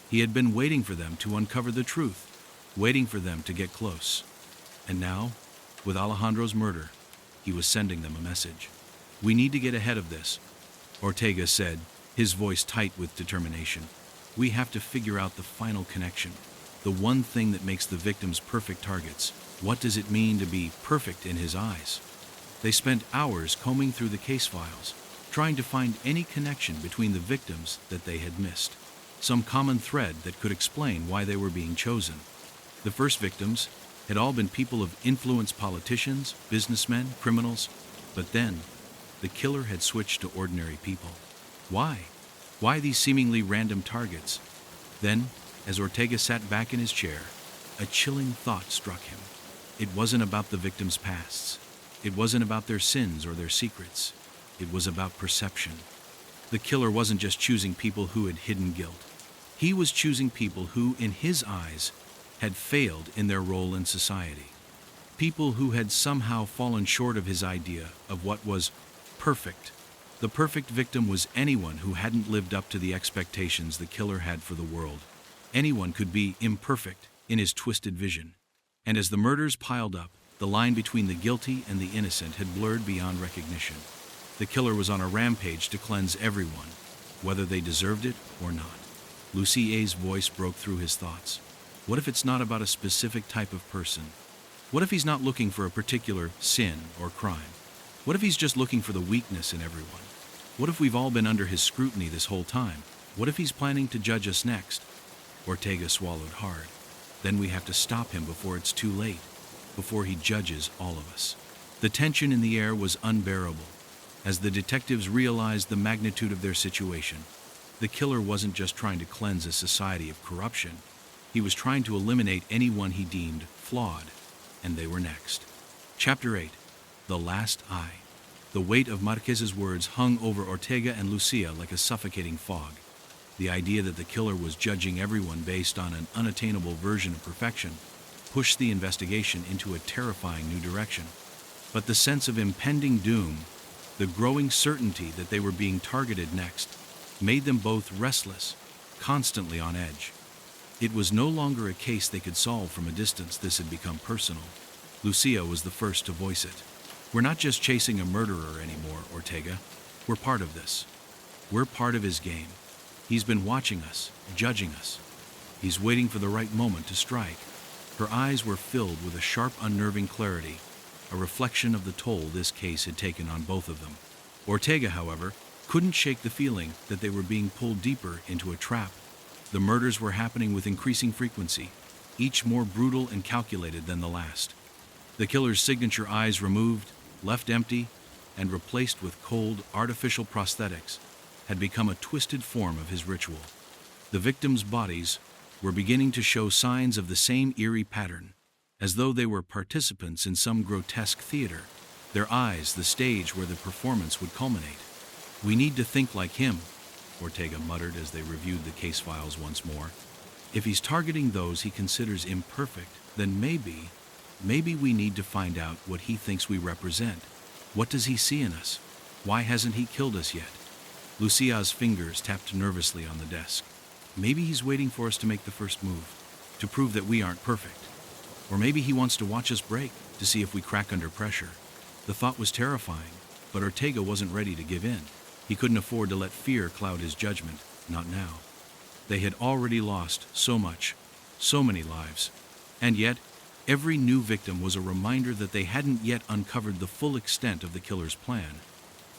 He had been waiting for them to uncover the truth, waiting for them to get close. And now, with Alejandro's murder, he was sending them a message. We need to get ahead of this, Ortega said, his voice tight with determination. We have to figure out the final connection, the one thing that makes the victims perfect targets. What does it mean to be perfect in his eyes? They spent hours combing through the case files, trying to find any connection between the victims that they had missed, some common thread that could explain why they were being chosen. The first victims had all been people of influence, politicians, businessmen, criminals, but then the killer had switched to ordinary people. Why? Why these seemingly random targets? Then, as Ortega sat back in his chair, a chilling thought struck him. It wasn't about the victims' pasts. It wasn't about their sins or their secrets. It was about perception. The killer wasn't just choosing people who had hidden guilt. He was choosing people who, in his eyes, had failed in their role in society. People who had somehow fallen short of his idea of what was perfect. The perfect victim was anyone who hadn't lived up to the expectations the killer had for the world. Anyone could be imperfect in his twisted vision. And as the murders piled up, the line between the guilty and the innocent had blurred beyond recognition. The killer was on a rampage to cleanse everyone, whether they deserved it or not. Lucier's voice broke through his thoughts. What if it's not about a specific type of person? What if he's not looking for a particular sin or crime? What if he's just looking for the weakness in everyone? What if we've all been under his scrutiny this whole time? What if he's planning to judge us next? Ortega swallowed hard. Then we have to stop him before it's too late, before he judges all of us. The tension in the air was unbearable. As the detectives realized the magnitude of their situation, the killer wasn't just trying to cleanse a society of corruption. He was trying to eliminate anyone he deemed flawed, and they were next. Chapter 8. The Last Eye. The weight of Marquez's words hung over Ortega and Lucia like a suffocating fog. The idea that the killer was judging everyone based on an unattainable version of perfection pushed the investigation into a terrifying new direction. But the sense of impending doom, the growing certainty that they were being targeted next, made them both restless, constantly on edge. It was no longer a case they could solve from a distance. This had become personal. Lucia was the first to voice it. We're not just chasing a murderer anymore, Ortega. We're part of this. We're part of his game. He's been watching us, judging us. He's waiting for the right moment to strike. Her eyes were filled with a sharp, unnerving clarity, a reflection of the toll this case had taken on both of them. Ortega, however, couldn't shake the feeling that they were being pulled deeper into a trap. The murders were happening with increasing frequency, each more brutal and calculated than the last. The killer's signature eyes removed, left empty, and replaced with cold, artificial prosthetics, had become a twisted form of his ritual. The victims' bodies were beginning to show signs of the same eerie pattern, as though they were participants in some grotesque theater, their eyes the stage where the performance would culminate. We need to think like him, Ortega muttered as they reviewed the case files once more. If he's targeting those he considers imperfect, then maybe we need to find out what he thinks we represent. What does he see in us? Why hasn't he killed us yet? Lucia's fingers tapped nervously on the desk. Maybe he's waiting for us to make the first move, to prove that we aren't perfect. Or maybe he wants to watch us break, to see if we crack under pressure. The thought was terrifying, but Ortega wasn't ready to give in. He couldn't afford to let fear cloud his judgment, not now. They had already lost so much, so many lives. And yet, Every new victim was a reminder that they hadn't yet uncovered the full extent of the killer's plan.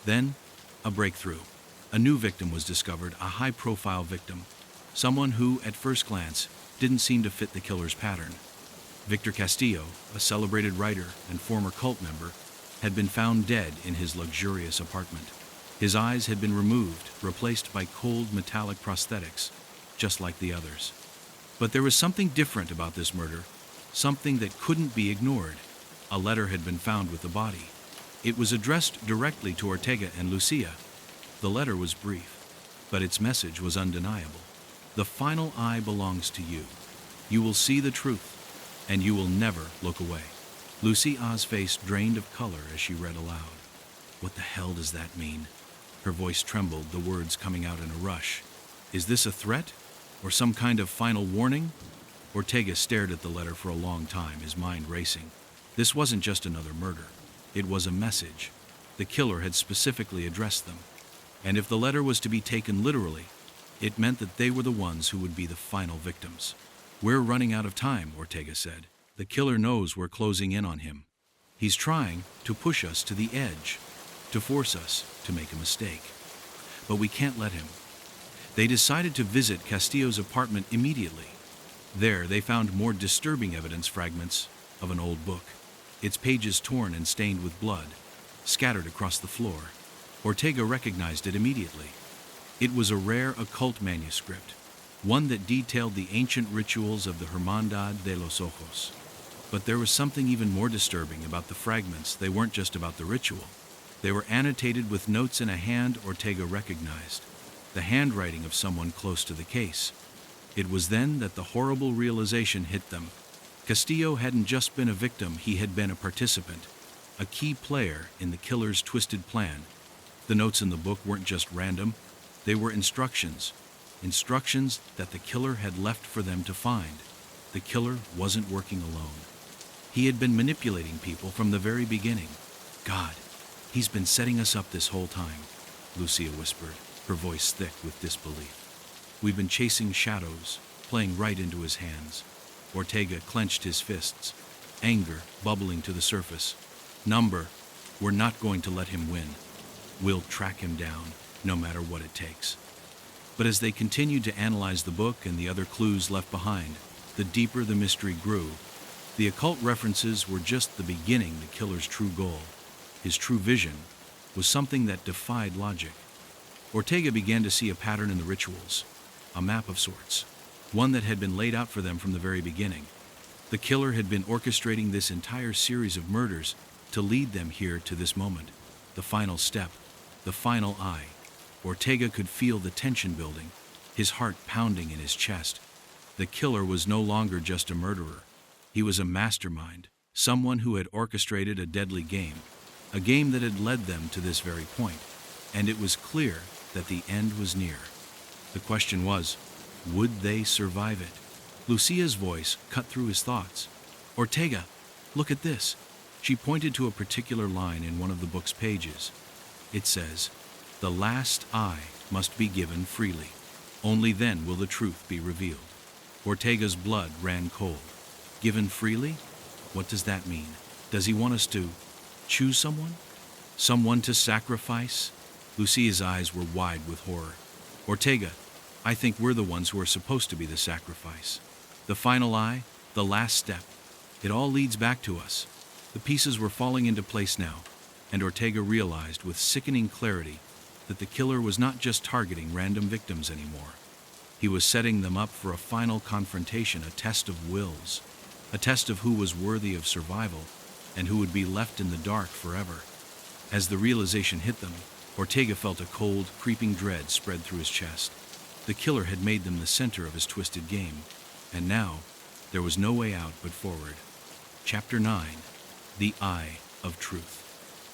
Then, a breakthrough. A new victim was discovered, a high-profile victim, someone who, at first glance, didn't seem to fit the killer's pattern. Victor Castillo, a celebrated writer and former cult member, had been found dead in his luxurious apartment. His eyes had been removed, replaced by cold metallic prosthetics, just like the others. But there was something different about this murder, something that couldn't be ignored. A letter had been found with the body. It was addressed directly to Ortega and Lucia. The letter was brief, but its message was undeniable. The final eye belongs to you. You will see the truth, and you will never look away. Lucia's face drained of color as she read aloud. What the hell does that mean? Her voice trembled, the words coming out in a rush. Is this a threat? Or some kind of final warning? Ortega stared at the letter for a long time, his mind racing. This wasn't just another murder. It was a message. The killer had specifically addressed them. And if the letter was to be taken literally, it meant that they were the ones who would be the final victims. We're running out of time, Ortega said. The killer knows we're closing in on him. He's trying to push us to the edge, to force us to make a mistake. But we can't let him. They decided to visit Castillo's apartment immediately. There, they found more disturbing evidence, fragments of an old book, its pages torn and stained with blood, scattered across the floor. Ortega recognized it immediately. It was a rare occult manuscript, one that detailed the ancient rituals of the Hermandad de los Ojos. But there was something even more disturbing about the fragments. They weren't just about the ritual. They were annotated with notes in a hand Ortega recognized, the handwriting of someone close to the case. It was then that the horrible realization hit them. Castillo hadn't just been a victim, he had been a participant, a key player in the killer's twisted plan. The notes in the book weren't just random, they were instructions that the killer had left for them to find. The killer wasn't working alone. He had been manipulating people from the very beginning. God, he's been setting us up this whole time, Lucia whispered, her voice thick with disbelief. We've been chasing shadows, playing right into his hands. Ortega clenched his fists, anger bubbling to the surface. Number, we're not going to let him win. We'll track him down, no matter what it takes. But as they continued to analyze the book and the other clues left behind, the deeper the mystery grew. The occult references were just the beginning. The killer's true goal, his true vision, was something that defied logic. Ortega began to see a pattern in the rituals, a map of sorts, one that had been laid out for them from the very beginning. The killer had been orchestrating this entire series of murders to lead them here to this moment, the final step, the final eye. Ortega could feel the tension building, his heart pounding in his chest. The killer was no longer just a murderer. He was a mastermind, someone who had orchestrated a deadly game, a game that had led them to this very point. And it was clear that the end was near. The question was, would they survive it? Lucia's voice cut through his thoughts. Ortega, look at this. She pointed to a particular line in one of the book's pages. It says, "The last eye must be given freely. Only then will the truth be revealed." Ortega's blood ran cold. Given freely? What does that mean? Does he want us to choose someone? Someone to sacrifice? Lucia's eyes were wide with horror. Ortega, I think we're the ones who are supposed to be the sacrifice. The final eye, the last step. It all leads back to us. The pieces were falling into place now, and Ortega realized with sickening clarity that the killer was not just targeting random victims anymore. He was setting them up for a final confrontation, a test of wills, a test of who was worthy of survival and who would be left in the dark forever. As the realization hit them, Ortega felt a cold, creeping dread spread through his chest. The killer had made them the center of his twisted game, and now there was no way out but forward. Chapter 9. The Eye of Truth.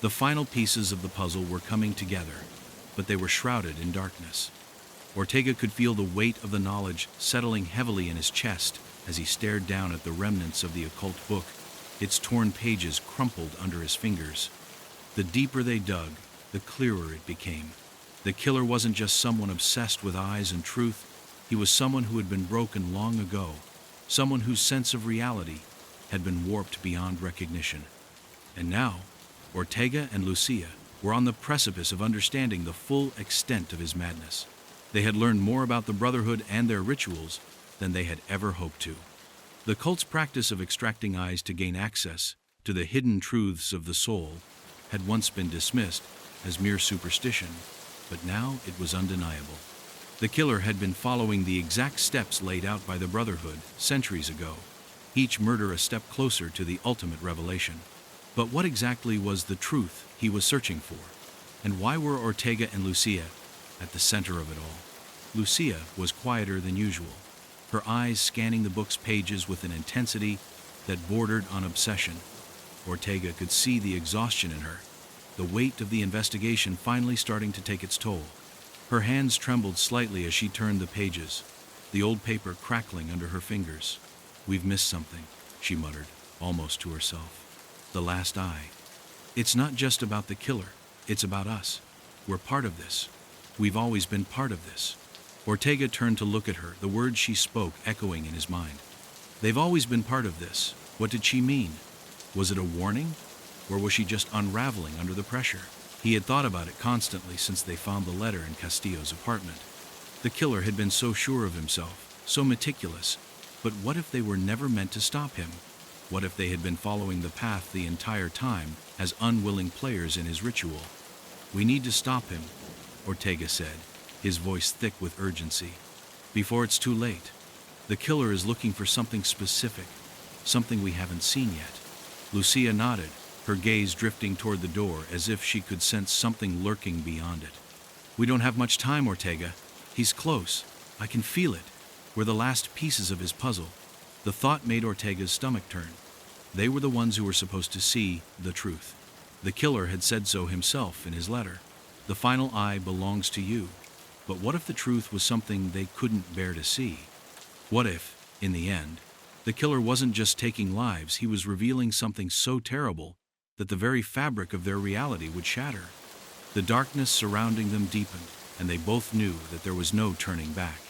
The final pieces of the puzzle were coming together, but they were shrouded in darkness. Ortega could feel the weight of the knowledge settling heavily in his chest as he stared down at the remnants of the occult book, its torn pages crumpled under his fingers. The deeper they dug, the clearer it became. The killer wasn't just someone obsessed with eyes and truth, he was someone who had been broken long ago, someone whose sense of reality had been warped beyond recognition. And now, Ortega and Lucia were on the precipice of understanding the full extent of his madness. They had learned more about the Brotherhood and their rituals than they had ever hoped to. The cult's practice of extracting eyes to gain access to the hidden truths of the soul had once been dismissed as mere superstition, but now it was undeniable. The killer had been following the exact steps laid out by the Brotherhood centuries ago, each murder a step closer to the ultimate revelation. But what exactly was the truth he was searching for? And why were Ortega and Lucia at the center of it all? Lucia was quieter than usual, her eyes scanning the book's pages with an intensity that bordered on obsession. Ortega could see the exhaustion in her, the weight of the investigation finally starting to take its toll. Her hands trembled slightly as she turned the pages, the old paper crackling under her fingers. "We've missed something," she muttered, almost to herself. "The last eye. It's not just about the killer, it's about us. We're part of this. We've always been part of this." Ortega turned to look at her, the words she spoke echoing in his mind. They've always been part of this. What did she mean? Was it a warning? Or was she just unraveling under the pressure? He had thought about it constantly since they found the letter in Castillo's apartment. The killer had been so sure of himself, so meticulous. But what if they were never meant to stop him? What if they had been following the path the entire time as unwilling players in his ritual? "We need to stop him," Ortega said, his voice thick with urgency. "Before it's too late. The killer is looking for something specific, something we haven't seen yet." Lucia nodded, her gaze drifting toward the door as if she could sense something lurking beyond it. "We don't have much time, Ortega. He's close. I can feel it. We're the last pieces of his puzzle." The thought made Ortega's stomach turn. They were the ones who were supposed to see the truth. The killer had said so himself in his letter. "The final eye belongs to you." But what if the truth was something they couldn't bear to see? What if, in the end, the killer wasn't just taking lives, he was revealing something so terrible that the very fabric of their reality would shatter? The darkness surrounding them deepened, and they both knew that there was no turning back.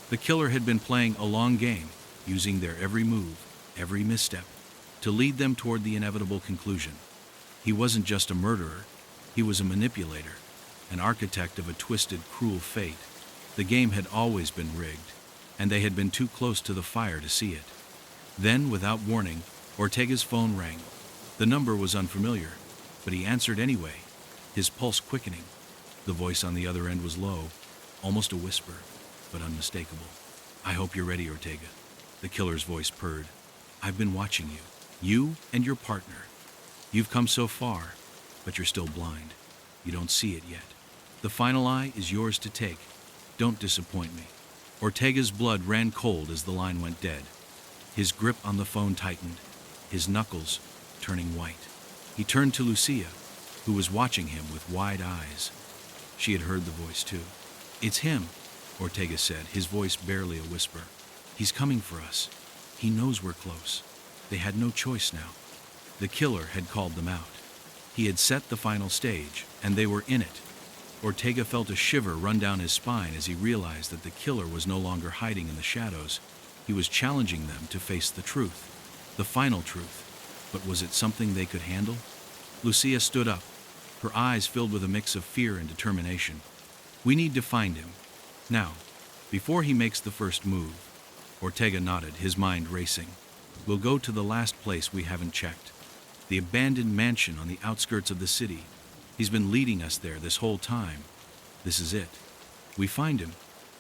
The killer had been playing a long game, using their every move, every misstep, to lead them toward the inevitable conclusion. He wasn't just a murderer, he was a manipulator, an architect of a twisted, cruel fate. The game had always been rigged, and they had been too close to the fire to see it. Then, without warning, Ortega's phone rang. The number was unfamiliar, but he answered anyway, his pulse quickening. The voice on the other end was low, almost a whisper, but unmistakable. "I hope you're ready, Ortega," the killer's voice purred. "I've been watching you, you and your partner. You've come so far, but you're still blind. You don't see it yet. The final eye is yours to take. Don't disappoint me." Ortega's blood ran cold as the line went dead. His grip on the phone tightened, his knuckles turning white. He turned to Lucia, who was watching him with wide eyes. She had heard the voice too. "It's him," Ortega said, his voice barely a whisper. "He's coming for us. He knows we're close." They had no choice now. The killer had called them out. He had set the final stage, and they were in it. Ortega felt a shiver run down his spine as he realized that the killer was no longer hiding in the shadows. He was challenging them to face the truth, the final truth. But was it something they could handle? Lucia stood up, her eyes filled with a mix of fear and determination. "We need to find him. Now, before he makes the first move." Ortega nodded, his mind racing. "We'll go to the last place we haven't checked. The abandoned mansion on the outskirts of the city. He's been leading us there this whole time. This is it. We find him,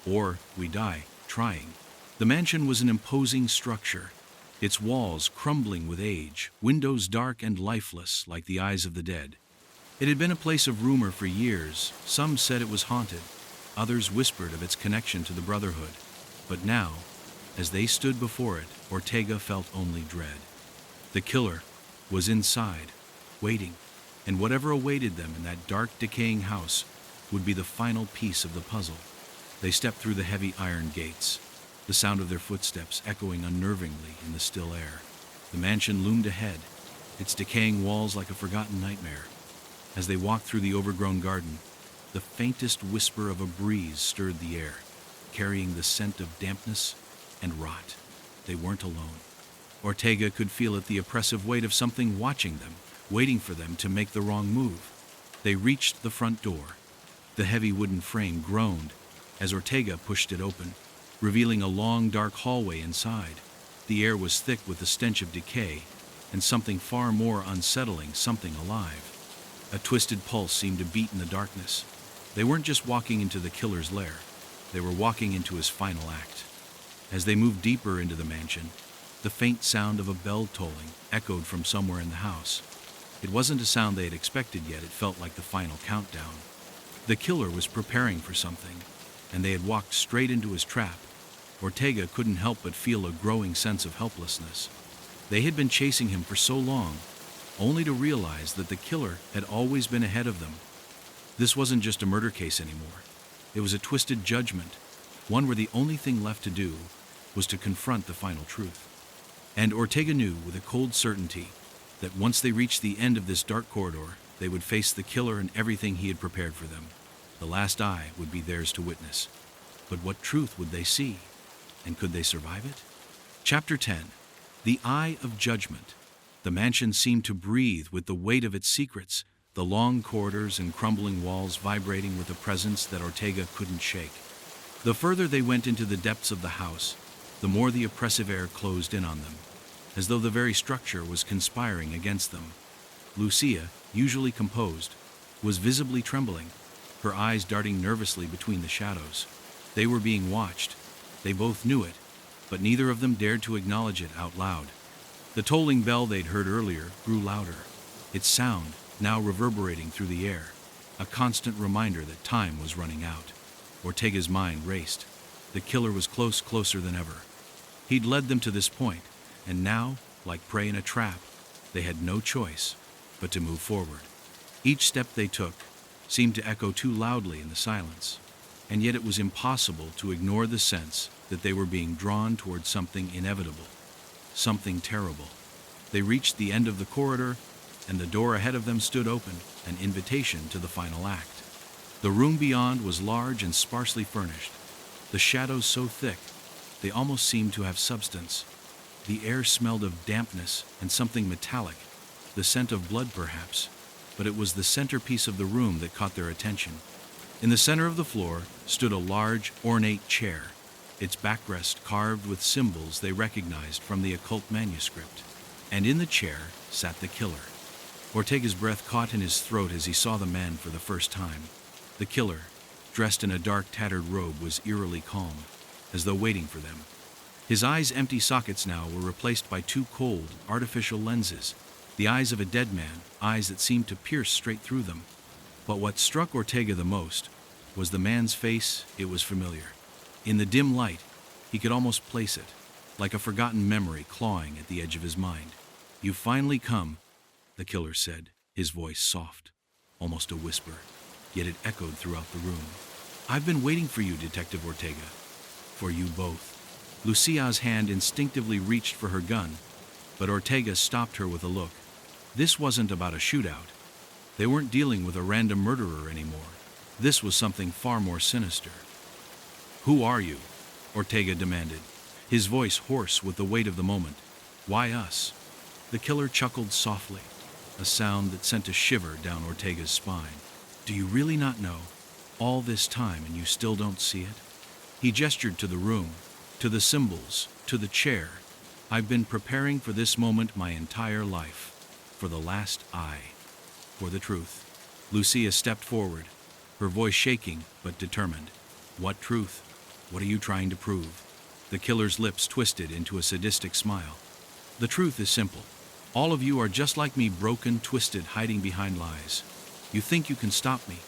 or we die trying." The mansion was an imposing structure, its walls crumbling with age, windows dark and lifeless like the eyes of the dead. It had been a place of rumor for years. Some said it was haunted, others whispered of its connection to the Brotherhood. But now, as they stood before it, Ortega felt only dread. The killer was inside, waiting, and whatever awaited them in that dark, decaying house would be the final piece of the puzzle. They stepped through the heavy iron gates, the sound of their footsteps echoing unnervingly in the still air. The mansion loomed ahead, its decaying walls like a forgotten nightmare. As they walked through the overgrown garden, the faintest whisper of a breeze stirred the air, carrying the scent of dampness and rot. They weren't alone. Ortega could feel it, the oppressive weight of something watching them, waiting for them to make the wrong move. They reached the front door. The heavy wooden frame groaned as Ortega pushed it open, revealing a long, dark hallway inside. The air was thick with the stench of decay and something far more unsettling, something alive. A twisted pulse seemed to beat in the darkness. They weren't just walking into the killer's lair. They were walking into his final act. As they moved deeper into the mansion, the faint sound of a bell tolling echoed from somewhere in the house. It wasn't a sound they had expected yet. It felt like the final countdown. The killer was preparing for something, and they had walked straight into his trap. Ortega couldn't help but feel a growing sense of helplessness. They had been chasing him for so long, only to realize that the killer had always been ahead of them. This wasn't just a murder case anymore. It was a twisted judgment, one where the only thing left to do was to confront the final truth. And Ortega knew with a cold certainty that once they reached the end of this dark corridor, they would face the killer and everything he had prepared for them. The last eye would be theirs to witness. But what truth would they see? And could they survive it? Chapter 10. The Eye of Judgment. The mansion seemed to breathe with the weight of its secrets, the long corridors and crumbling walls vibrating with a presence that Ortega couldn't shake. The further they went into the depths of the house, the more the oppressive air closed in on them, as though the very structure was conspiring against them. Lucia, usually composed, was visibly trembling, her eyes darting nervously between the shadows. They were being watched. They both knew it, but neither of them dared to acknowledge it out loud. The tolling bell they'd heard earlier grew louder, its sound now reverberating through the air, a constant reminder that time was running out. Ortega's mind raced. The killer was closer than ever. He'd led them to this point, and now, like prey in a trap, they had no choice but to move forward. Each step they took seemed to echo too loudly in the silence, and yet it was impossible to ignore the sense that they were being drawn towards something inevitable, something terrible. They reached the end of the corridor, and the door ahead of them stood open, an invitation to the final act. The room beyond was large and sparsely furnished, the shadows so thick they almost seemed to have substance. The air smelled of dampness and something metallic, the scent of blood perhaps, but it was the centerpiece of the room that caught their attention. In the center of the floor stood a large, ornate chair, its backrest carved with symbols they recognized from the occult manuscript. And in the chair sat the killer. Ortega's breath caught in his throat as he saw the man for the first time. The killer, dressed in a dark, tattered robe, was eerily calm, as though waiting for them. His eyes' empty sockets now were replaced by two cold, artificial lenses, the eyes of a dead man, eyes that seemed to pierce straight through them. But what struck Ortega the most was the man's face. It was familiar. In the dim light, he could almost place it, like a forgotten memory clawing at the edge of his mind. "You've finally come," the killer said, his voice soft, almost a whisper, yet it echoed throughout the room. "I've been waiting for you, Detective Ortega. For you both." Lucia's hand instinctively reached for her gun, but Ortega stopped her with a look. This wasn't about a shootout. They weren't dealing with a random murderer anymore. This was something far more sinister. "Who are you?" Ortega demanded, his voice hoarse with the weight of the moment. "Why us?" The killer chuckled softly, a sound that sent a shiver down Ortega's spine. "Do you really not know? All this time and you still don't see it?" He gestured to the room, to the symbols, to the chair. "I've been preparing for this moment my entire life. For the last eye. For the truth." Lucia stepped forward, her voice shaking but determined. "What truth? What are you trying to prove?" The killer's lips twisted into a sadistic smile. "The truth is simple. All of you are just like me, broken, twisted, hiding behind lies. You think you can stop me,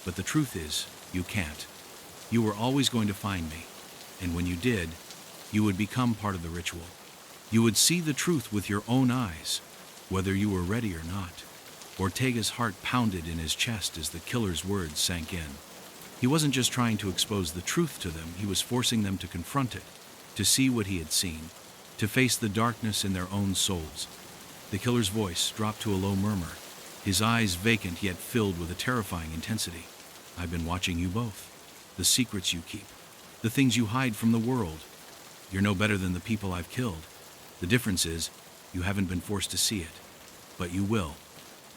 but the truth is, you can't. You were always going to find me, and when you did, you would become part of the ritual. You would see the truth with your own eyes, whether you were ready or not." Ortega's heart pounded in his chest as the killer's words sank in. He wasn't just trying to expose the truth to them, he was forcing them to confront it, to see what he had seen, to face the darkness in their own souls. The killer's voice dropped to a low murmur, his eyes vacant yet filled with a terrifying intensity. "I've been watching you both. The secrets you keep, the things you hide from the world. You're no better than the people I've killed. The difference is, you haven't been forced to see it. But you will.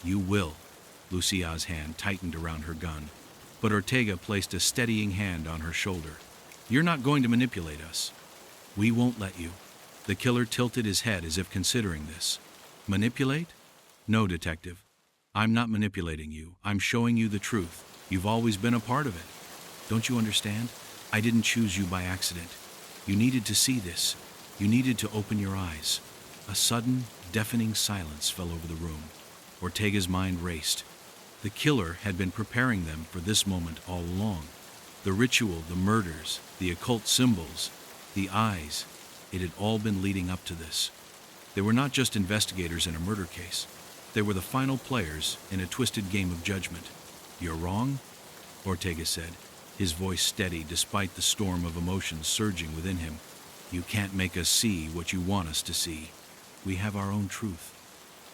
You will. Lucia's hand tightened around her gun, but Ortega placed a steadying hand on her shoulder. You're not going to manipulate us. We won't let you. The killer tilted his head as if considering this. Manipulate? No, detective. I'm not manipulating you. I'm showing you the truth. You've always been a part of it. Don't you understand? I didn't choose you by accident. You needed to see this. You needed to open your eyes. A sudden, deafening silence fell over the room. Ortega's mind raced. The killer had been preparing them for this moment all along. The ritual, the murders, the occult symbols, the eyes, it had all been leading up to this. They were not just investigators in a murder case. They were the final players in a twisted game of judgment. You're wrong? Ortega said, his voice steady despite the storm of emotions surging within him. You can't make us see what you want us to see. We have our own truth.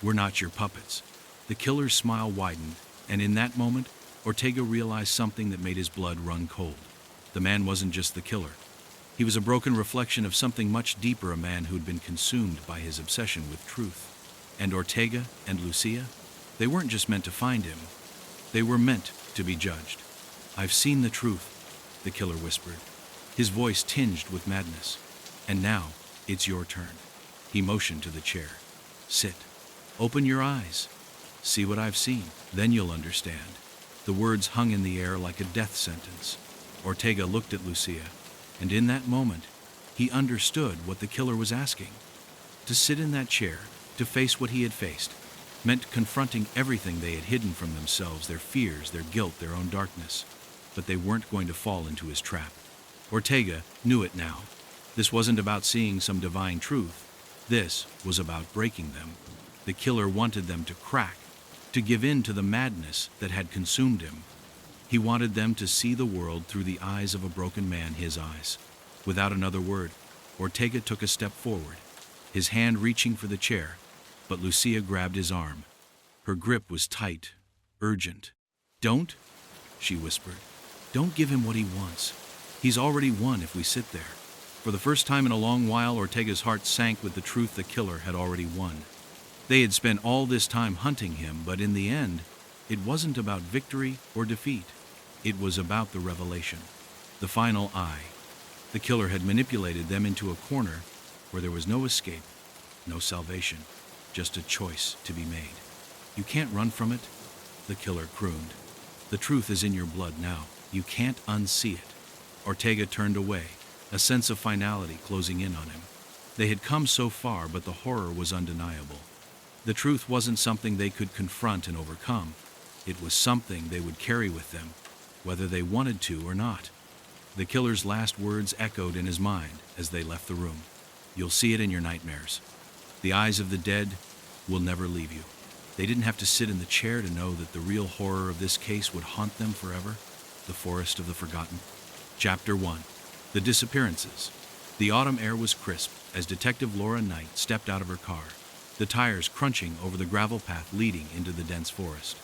We're not your puppets. The killer's smile widened, and in that moment, Ortega realized something that made his blood run cold. The man wasn't just the killer. He was a broken reflection of something much deeper, a man who'd been consumed by his obsession with truth. And Ortega and Lucia, they weren't just meant to find him. They were meant to be judged. I've seen the truth, the killer whispered, his voice tinged with madness. And now, it's your turn. He motioned to the chair. Sit. Open your eyes. See what I've seen. Then you'll understand. The words hung in the air like a death sentence. Ortega looked at Lucia, and in that moment, he understood what the killer was asking. To sit in that chair, to face what he had faced, meant confronting everything they had hidden from themselves, their fears, their guilt, their own darkness. But they weren't going to fall into his trap. Ortega knew it now. This wasn't about seeing some divine truth. This was about breaking them. The killer wanted them to crack, to give in to the madness that had consumed him. He wanted them to see the world through the eyes of a broken man, his eyes. Without another word, Ortega took a step forward, his hand reaching for the chair, but Lucia grabbed his arm. Her grip was tight, urgent. Don't, she whispered. Don't give him what he wants. He's already won if we sit there. For the first time in a long while, Ortega's heart sank with the truth the killer had already won. They had spent all this time hunting him, but in the end, it wasn't about victory or defeat. It was about the revelation, the final eye. The killer had manipulated them into a corner where there was no escape, no salvation, just a choice to be made. You can't run from it, the killer crooned. The truth is in your blood now. You can't unsee it. Ortega turned away, a sense of finality closing in on him. They had come so far, but the horror was undeniable. The truth wasn't something they could confront and overcome. It was something they would carry with them, whether they wanted to or not. The killer's last words echoed in his mind as they left the room. You'll see it in your nightmares. The eyes of the dead will never leave you. They didn't have to sit in the chair to know that the real horror of this case would haunt them forever. The Forest of the Forgotten. Chapter 1. The Disappearances. The autumn air was crisp as Detective Laura Knight stepped out of her car, the tires crunching over the gravel path leading into the dense forest.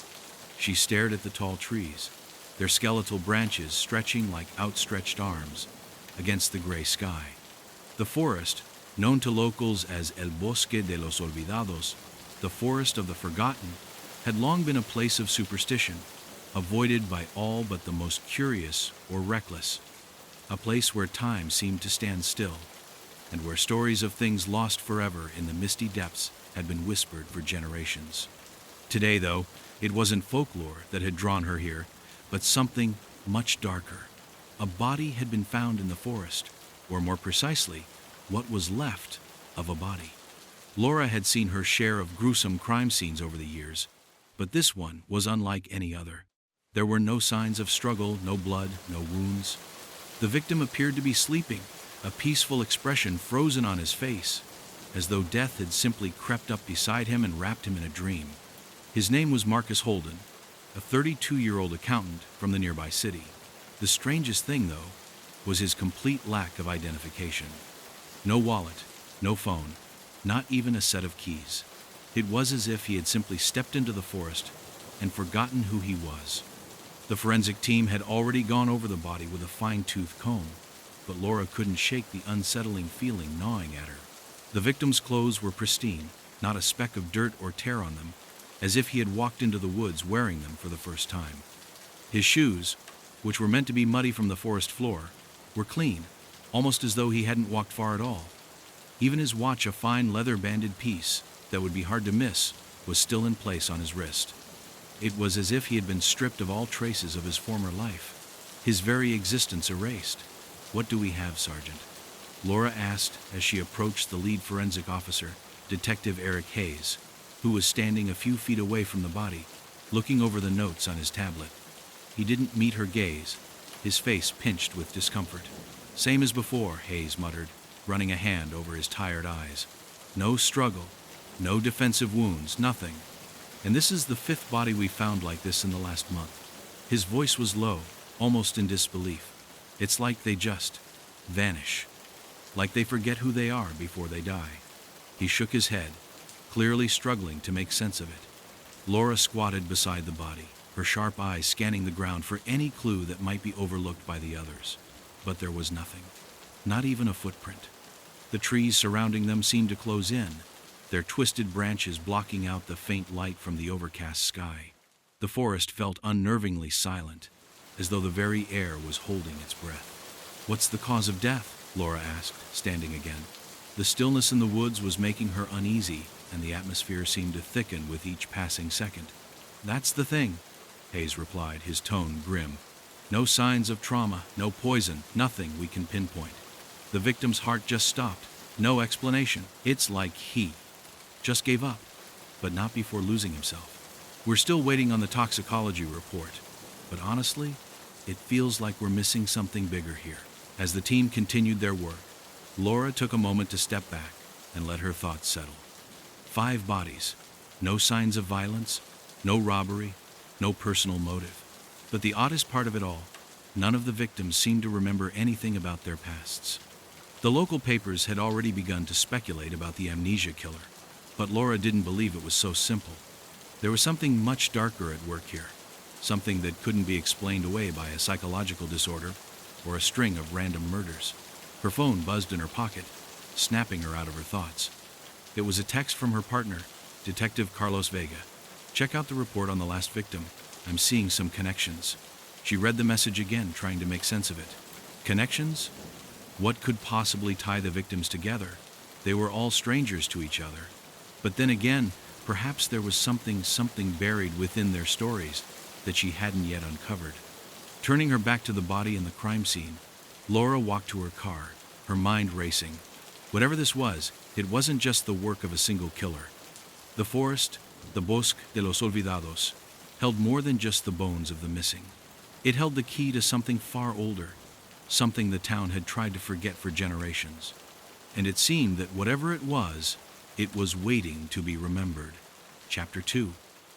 She stared at the tall trees, their skeletal branches stretching like outstretched arms against the gray sky. The forest, known to locals as El Bosque de los Olvidados, the Forest of the Forgotten, had long been a place of superstition, avoided by all but the most curious or reckless. A place where time seemed to stand still, and where stories of things lost forever in the misty depths had been whispered for generations. Today, though, it wasn't folklore that had drawn her here, but something much darker. A body had been found in the forest, or more precisely, what was left of a body. Laura had seen her share of gruesome crime scenes over the years, but this one was unlike any other. There were no signs of struggle, no blood, no wounds. The victim appeared to be sleeping, a peaceful expression frozen on his face, as though death had simply crept up beside him and wrapped him in a dream. His name was Marcus Holden, a 32-year-old accountant from the nearby city. The strangest thing, though, was his complete lack of identification. No wallet, no phone, not even a set of keys. It was as if he had simply stepped into the forest and forgotten who he was. The forensic team had already gone over the body with a fine-tooth comb, but Laura couldn't shake the unsettling feeling gnawing at her. The victim's clothes were pristine, not a speck of dirt or tear on them, as if he had walked into the woods wearing them for the first time. His shoes, which were meant to be muddy from the forest floor, were clean, almost as though he hadn't walked far at all. Even his watch, a fine leather-banded piece that would be hard to miss, was still in place on his wrist. It was as if he had been stripped of all traces of his former life, his very existence erased. "What do we have, Sergeant?" Laura asked as she approached the lead forensic officer, Detective Eric Hayes, who was standing a few feet away from the body, looking over the notes on his tablet. He didn't meet her gaze, his face pinched with discomfort. "Same as before," Hayes muttered, running a hand over his tired eyes. "No struggle, no defensive wounds, nothing. And this is the fifth body we found like this in the last month." His voice was low, almost in disbelief. "It's like they just vanish. Like they forget who they are before they die." He shook his head, clearly struggling to make sense of it. Laura squatted beside the body, her sharp eyes scanning the ground for any clue that might be overlooked by the others. But there was nothing. Not even a footprint. The trees surrounding them seemed to close in, their twisted branches blocking out the faint light from the overcast sky. The forest felt unnervingly silent, as though the very air was holding its breath. "What's the cause of death?" Laura asked, standing again. The stillness in the woods was making her uneasy, and the atmosphere seemed to thicken with each passing second. "That's the thing," Hayes replied, his tone grim. "No signs of trauma, no poison, nothing we can pinpoint. The victim's heart just stopped. No explanation. It's like he just gave up, but not before losing himself. We're still waiting on the toxicology report, but honestly, it feels like we're missing something bigger here." As the team continued their work, Laura took a moment to step back and let her thoughts settle. 5 bodies, no signs of violence, no robbery, no personal motive. But the oddest part of it all, none of the victims seemed to remember anything about their pasts. The local papers had already begun to speculate about the amnesia killer, but Laura didn't believe it was so simple. There was something much darker at work here, something that couldn't be explained away by a psychological disorder or a string of random murders. Her phone buzzed in her pocket, snapping her out of her thoughts. It was a text from her partner, Detective Carlos Vega. "Check out the report on the last victim. I'm seeing some connections." She read the message again, trying to make sense of it. Connections? What could possibly tie the victims together? They were all strangers to each other. But then again, perhaps there was something buried within their stories that she hadn't yet uncovered. Turning her back to the body and the crime scene, Laura walked to her car, her mind racing. Whatever this was, it wasn't just the work of a single killer. The forest, the Bosque de los Olvidados, held more than just the bones of the missing. It held the key to something far older, something the town had tried to forget for generations. And it seemed that whatever it was waiting to be remembered. Chapter 2.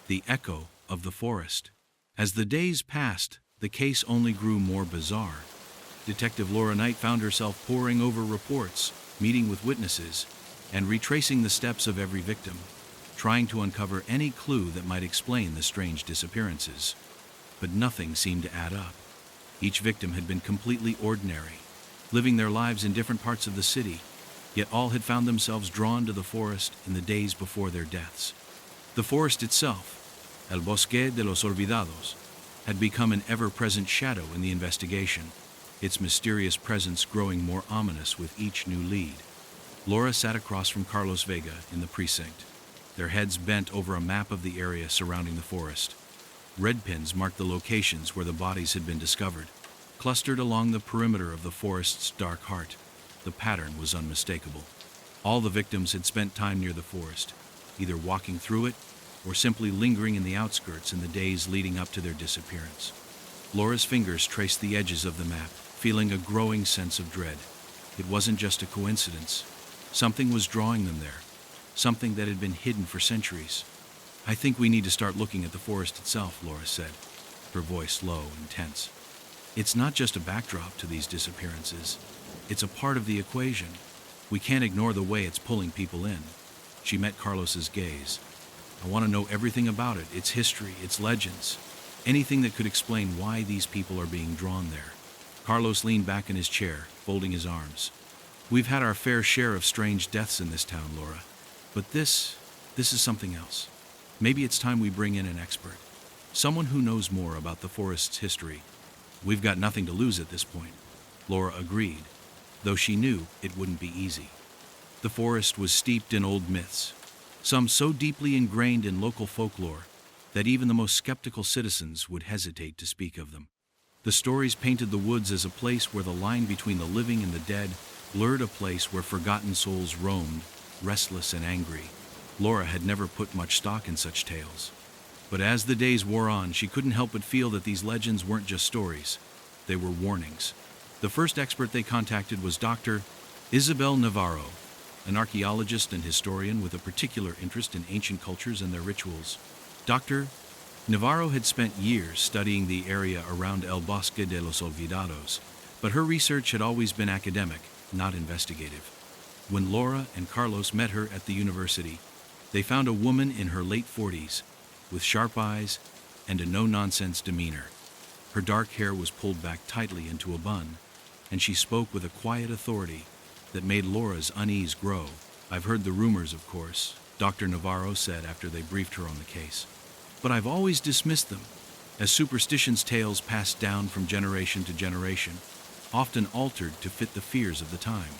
The Echo of the Forest. As the days passed, the case only grew more bizarre. Detective Laura Knight found herself poring over reports, meeting with witnesses, and retracing the steps of every victim, trying to uncover any clue that might explain the strange disappearances. But nothing seemed to add up. Each victim had been completely ordinary, living their lives in different parts of the city, yet all had found themselves drawn to the forest in the days before their deaths. The forest itself, El Bosque de los Olvidados, had become an ever-present shadow in the investigation, its mysterious presence growing more ominous with each new lead. Laura sat across from Carlos Vega in the precinct, their heads bent over a map of the area surrounding the forest. Red pins marked the locations where the bodies had been discovered, clustered along the perimeter of the forest's dark heart. The pattern was unmistakable. All the victims had spent time near the forest, either walking through it or simply lingering in the outskirts in the days leading up to their disappearance. Laura's fingers traced the edges of the map, feeling a growing sense of dread. It wasn't just a coincidence. Something was drawing them there, something that had been hidden for centuries. "I think we need to start looking at the forest itself," Laura said, her voice low and tense. "It's not just a backdrop to these disappearances. It's a part of the equation. We can't ignore the way it's pulling people in." She met Carlos's gaze. "I want to know everything about it, its history, its legends, anything that could explain why these people are being drawn there." Carlos leaned back in his chair, folding his arms. We've had our fair share of strange deaths in this town, Laura. But this is something else. Maybe it's time we bring in an expert. Someone who knows more about the forest's history. We've got nothing to lose at this point. Laura agreed, though she knew it wouldn't be easy. The forest was steeped in old myths, some so deeply ingrained in local folklore that even the most skeptical citizens would hesitate to speak of them. The stories painted the woods as a place where the line between the living and the dead blurred, a place where forgotten souls roamed, restless and angry. Laura had never put much stock in such tales. But as the days wore on, she couldn't help but feel that these legends weren't just stories. They were warnings. The first expert they contacted was Dr. Isabel Navarro, an archaeologist and historian with a particular interest in ancient cultures and their rituals. Dr. Navarro had spent years studying the area around El Bosque de los Olvidados, but her research had always been academic, not investigative. When Laura and Carlos met her at the university, they found a woman in her late 40s, with sharp eyes and a no-nonsense demeanor. Her dark hair was pulled back tightly into a bun, and she spoke with a quiet authority that made Laura's unease grow. "I've heard the rumors, of course," Dr. Navarro said after they briefed her on the case. "But I've always dismissed them as superstitions, tales passed down from generation to generation, often altered to fit the fears of the time.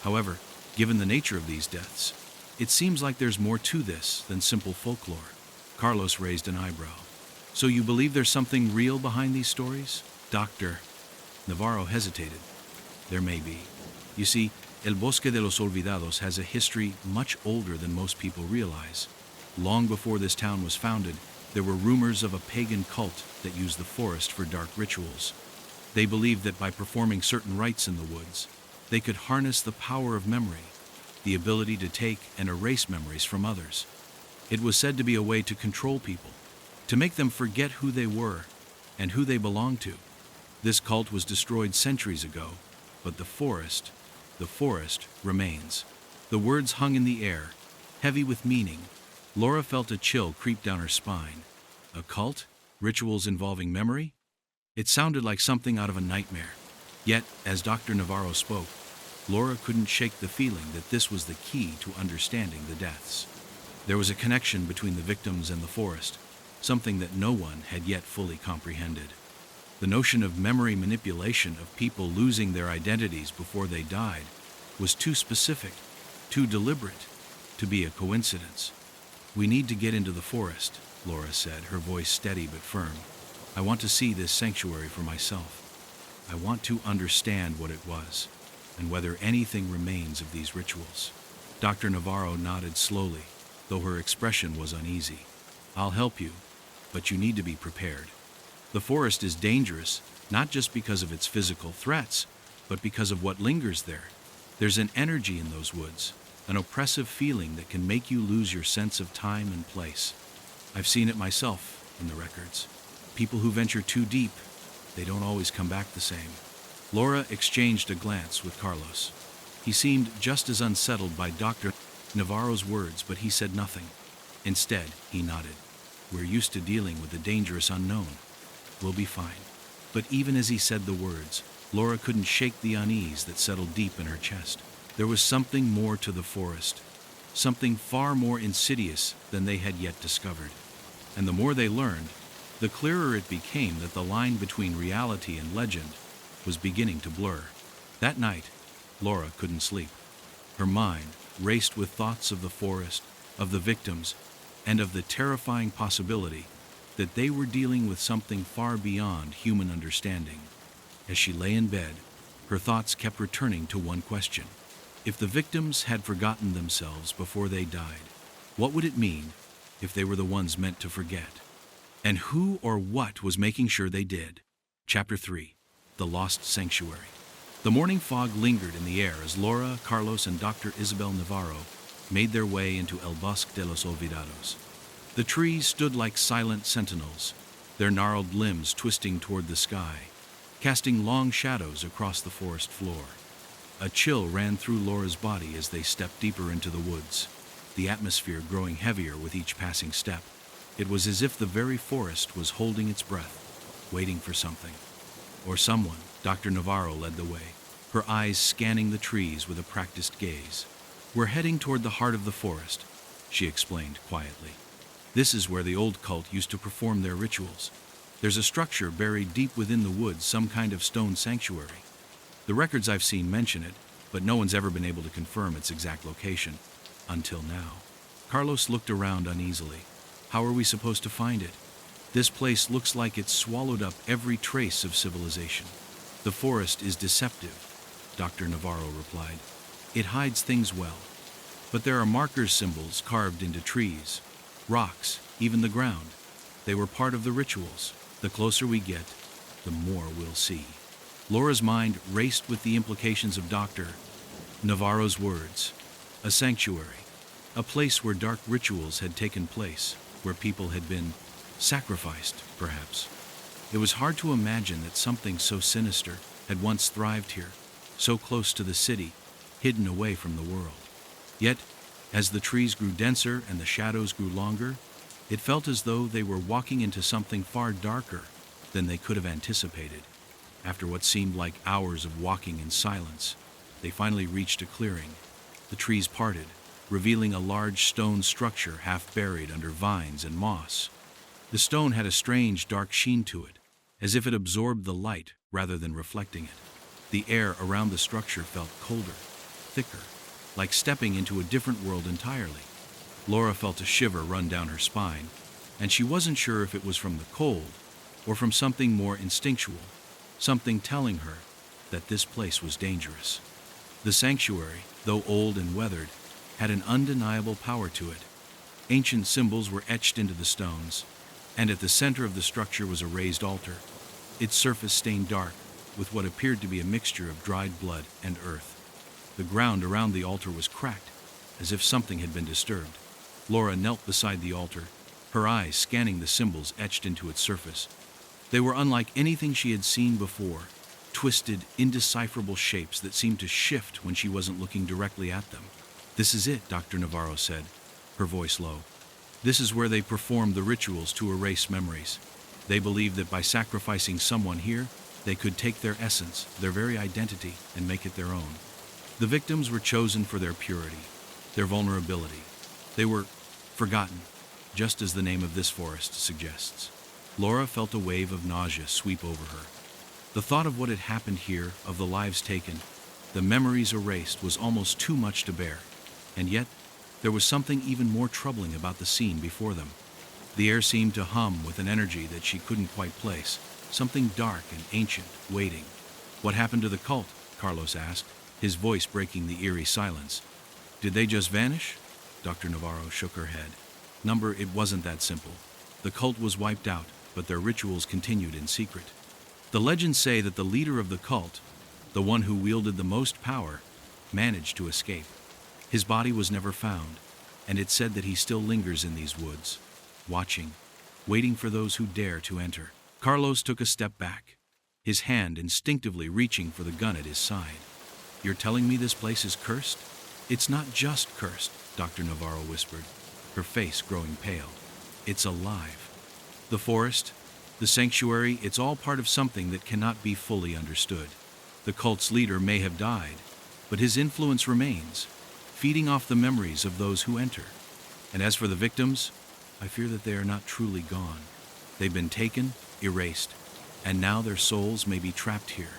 However, given the nature of these deaths, it seems like there's more to this than simple folklore." Carlos raised an eyebrow. "So you believe there's something real behind these stories?" Dr. Navarro hesitated. "There may be. You see, El Bosque de los Olvidados has a history much older than most people realize. Long before this town was founded, there were rumors of a pagan cult that used the forest for dark rituals. They believed that by performing certain rites in the woods, they could harness the power of memory, the ability to take and erase memories from others. It was said to be a way to control people, to make them forget who they were and who they belonged to. This cult was destroyed centuries ago, but the forest remains." The words hung in the air, heavy with meaning. Laura felt a chill creep down her spine. A cult? Rituals involving memory? It sounded like something out of a nightmare. Yet, as Dr. Navarro spoke, Laura couldn't shake the feeling that this was the key to understanding the deaths. There was a connection between the victims and the forest, something that no one had yet fully comprehended. The notion of memory manipulation, of people losing their identities before they died, was too specific, too deliberate, to be a coincidence. "We need to get into the forest," Laura said, her voice steady but firm. "I want to see this sanctuary for myself. I want to understand what it was, and whether anything remains of these rituals." Dr. Navarro nodded slowly, though her expression was uneasy. "I'll help you, but you need to be prepared. The forest is dangerous, not just because of its physical threats, but because of what lingers there. There's an energy in those woods, an oppressive feeling that can make you lose your sense of time and place. I've seen it myself in the records. People who venture too deep, they don't always come back the same." Laura exchanged a glance with Carlos. He seemed just as unsettled by Dr. Navarro's words, but he said nothing. Instead, he nodded. "We're used to dealing with the dangerous unknown. We'll be fine." But even as he said the words, Laura couldn't shake the unease that settled deep in her chest. There was something more to the forest, something far more insidious than they had yet discovered. And the more they learned, the clearer it became that the line between reality and legend was beginning to blur. That night, Laura couldn't sleep. Her mind raced with thoughts of the forest, of the victims, and of the terrifying possibility that they were dealing with something far beyond human understanding. As she lay in bed, her thoughts kept returning to one question. If the victims had forgotten themselves before they died, what would it mean if they were the ones meant to forget? And who or what was making sure they did? Chapter 3. The Lost Sanctuary. The morning fog lingered in the air as Laura, Carlos, and Dr. Isabel Navarro made their way into El Bosque de los Olvidados. The trees stood like silent sentinels, their gnarled limbs twisting toward the sky, casting long shadows across the forest floor. A chill ran through Laura's body as they stepped deeper into the woods, the atmosphere growing heavier with each passing step. It was as if the very forest was holding its breath, waiting for something. Or someone. Dr. Navarro led the way, her eyes scanning the trees with a practiced gaze. "We're heading toward the heart of the forest," she explained quietly. "This is where the old cult used to perform their rituals. There's a structure buried deep within the woods, some kind of stone sanctuary. The records I've seen mention it, but no one's ever been able to confirm its exact location. Until now." Carlos looked around uneasily. "How are we supposed to find it? This place looks like it's swallowed up every trace of civilization." "The forest is deceptive," Dr. Navarro replied. "It hides things well. But there are marker symbols carved into trees, rocks, even the ground. They were part of the rituals. The closer we get, the more we'll see." Laura's mind raced with the implications of Dr. Navarro's words. A sanctuary, a place where dark rituals had taken place, where people had been sacrificed, perhaps. It was hard to imagine that something so sinister had once thrived here, so close to the city, hidden away from the world. Yet, as the trees grew denser and the shadows grew longer, it felt as though they were walking into something far darker than they could have anticipated. After what seemed like hours of walking in silence, they finally reached a clearing. The trees parted, revealing a large stone structure half buried under vines and moss. The stone had a strange dark sheen to it, as if it absorbed the light rather than reflecting it. The air around the structure felt colder, thicker, like stepping into a different world entirely. Laura felt a shiver run down her spine, and she wasn't sure if it was from the cold or from something more instinctual, something telling her that this place was dangerous. The sanctuary, though old and weathered, had an undeniable power to it. Ancient symbols were etched into the stones, and at the center of the structure was a raised altar, its surface stained dark with what appeared to be a mixture of dried blood and earth. The ground around the altar was cracked, as if something had been disturbed. Laura knelt beside the altar, her eyes scanning the symbols etched into its surface. They were unlike anything she had seen before, twisted, indecipherable shapes that seemed to shift when she wasn't looking directly at them. "This is it," Dr. Navarro said, her voice low. "This is where they performed the rituals to erase memories. They believed that by sacrificing someone here, they could take their essence, their very identity, and make it their own. The victims were chosen for their purity, their vulnerability. They were forgotten, just as the name of this forest suggests." Laura felt a wave of nausea sweep over her. The thought of what had happened here, of the lives taken, the memories erased, was almost too much to bear. And yet, there was something even more troubling about the scene before them. The air seemed to hum with an energy that she couldn't quite place, something dark and ancient, waiting. "What happened to the cult?" Carlos asked, his voice breaking the eerie silence. "Did they just vanish?" Dr. Navarro shook her head. It wasn't that simple. The cult was wiped out, but their rituals continued in secret. The legends say that the leader of the cult, the one who wielded the most power, managed to escape. His body was never found, and it's said that he still lingers in these woods, watching, waiting for those who dare to enter. Carlos took a step back, his hand instinctively reaching for the gun at his side. "You're telling me this place is cursed?" "It's not just cursed," Dr. Navarro whispered, her face growing pale. "It's alive. The forest, the sanctuary, it's all part of something that cannot be fully understood. The cult's leader may have died, but his influence remains, feeding off the memories of those who enter. And as for the victims, I fear that they are not truly gone. They've been taken, erased, and now their souls may be trapped here."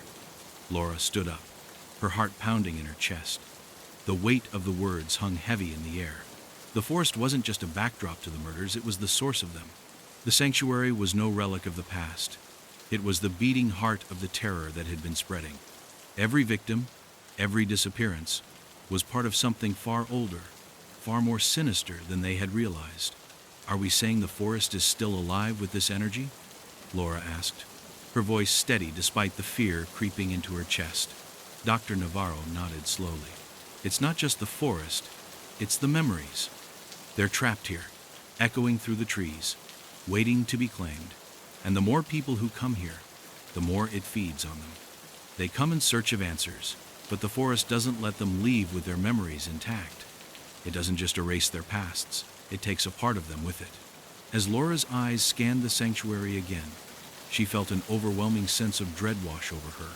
Laura stood up, her heart pounding in her chest. The weight of the words hung heavy in the air. The forest wasn't just a backdrop to the murders, it was the source of them. The sanctuary was no relic of the past. It was the beating heart of the terror that had been spreading. Every victim, every disappearance, was part of something far older, far more sinister than they had realized. "Are we saying the forest is still alive with this energy?" Laura asked, her voice steady despite the fear creeping into her chest. Dr. Navarro nodded slowly. "It's not just the forest, it's the memories. They're trapped here, echoing through the trees, waiting to be claimed. And the more people who come here, the more it feeds on them. They come in search of answers, but the forest doesn't let them leave with their memories intact. It doesn't just erase their pasts, it takes a part of them with it." As Laura's eyes scanned the sanctuary again, she felt an overwhelming sense of dread wash over her.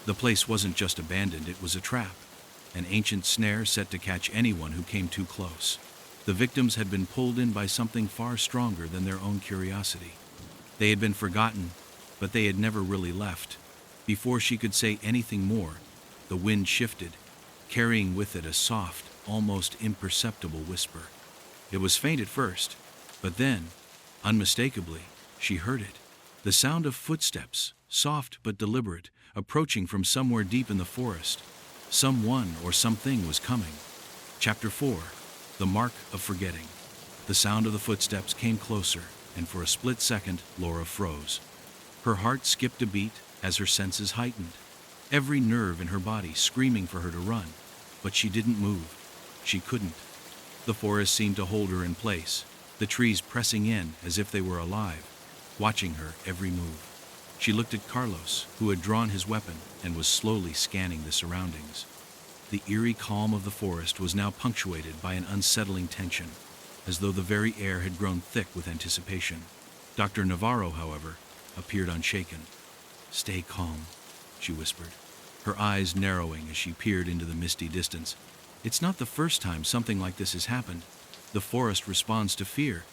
The place wasn't just abandoned, it was a trap, an ancient snare set to catch anyone who came too close. The victims had been pulled in by something far stronger than their own curiosity. They had been forgotten, but they had never really left. Before she could say anything more, the wind shifted, carrying with it a soft, almost imperceptible whisper. It was faint at first, but then, unmistakably, she heard it. The sound of footsteps, soft but deliberate, approaching from somewhere deep in the forest. Someone or something was coming. Chapter 4. The Mark of Forgetting. The sound of the footsteps came closer, and for a split second, Laura froze. Her heart skipped a beat as her senses heightened, every nerve in her body screaming for her to run. But she didn't move. She couldn't. The forest seemed to hold her in place, the trees pressing in as if they were alive, watching her every move. She looked at Carlos, who had drawn his weapon and was slowly scanning the surroundings. The eerie calm of the forest was now punctuated by an unsettling tension, as though the very air had grown thick with anticipation. Dr. Navarro, however, appeared unshaken. "Stay calm," she whispered, her eyes narrowing as she peered into the misty distance. "It's not the first time something like this has happened. The forest responds to fear.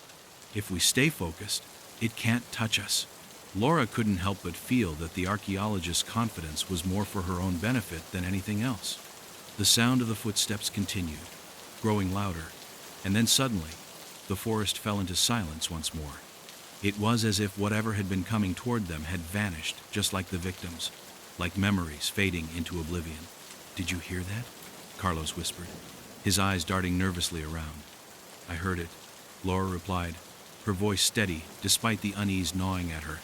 If we stay focused, it can't touch us." Laura couldn't help but feel that the archaeologist's confidence was more for her own benefit than anything else. The sound of the footsteps continued, growing louder, and then suddenly, the forest fell into silence once more. It was as if whatever had been coming toward them had vanished, just like the victims, like memories fading into oblivion. "Did you hear that?" Carlos whispered, his eyes darting nervously around. "I heard it," Laura replied, her voice steady despite the unease gnawing at her.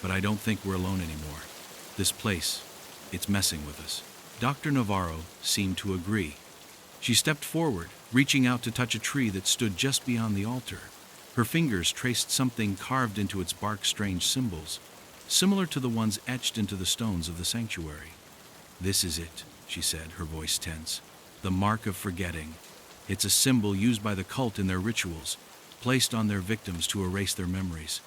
"But I don't think we're alone anymore. This place, it's messing with us." Dr. Navarro seemed to agree. She stepped forward, reaching out to touch a tree that stood just beyond the altar. Her fingers traced something carved into its bark, strange symbols, similar to the ones etched into the stones of the sanctuary. "This is it," she said, her voice tense. "The Mark of Forgetting. It's a symbol used by the cult in their rituals, placed on their victims to erase their memories.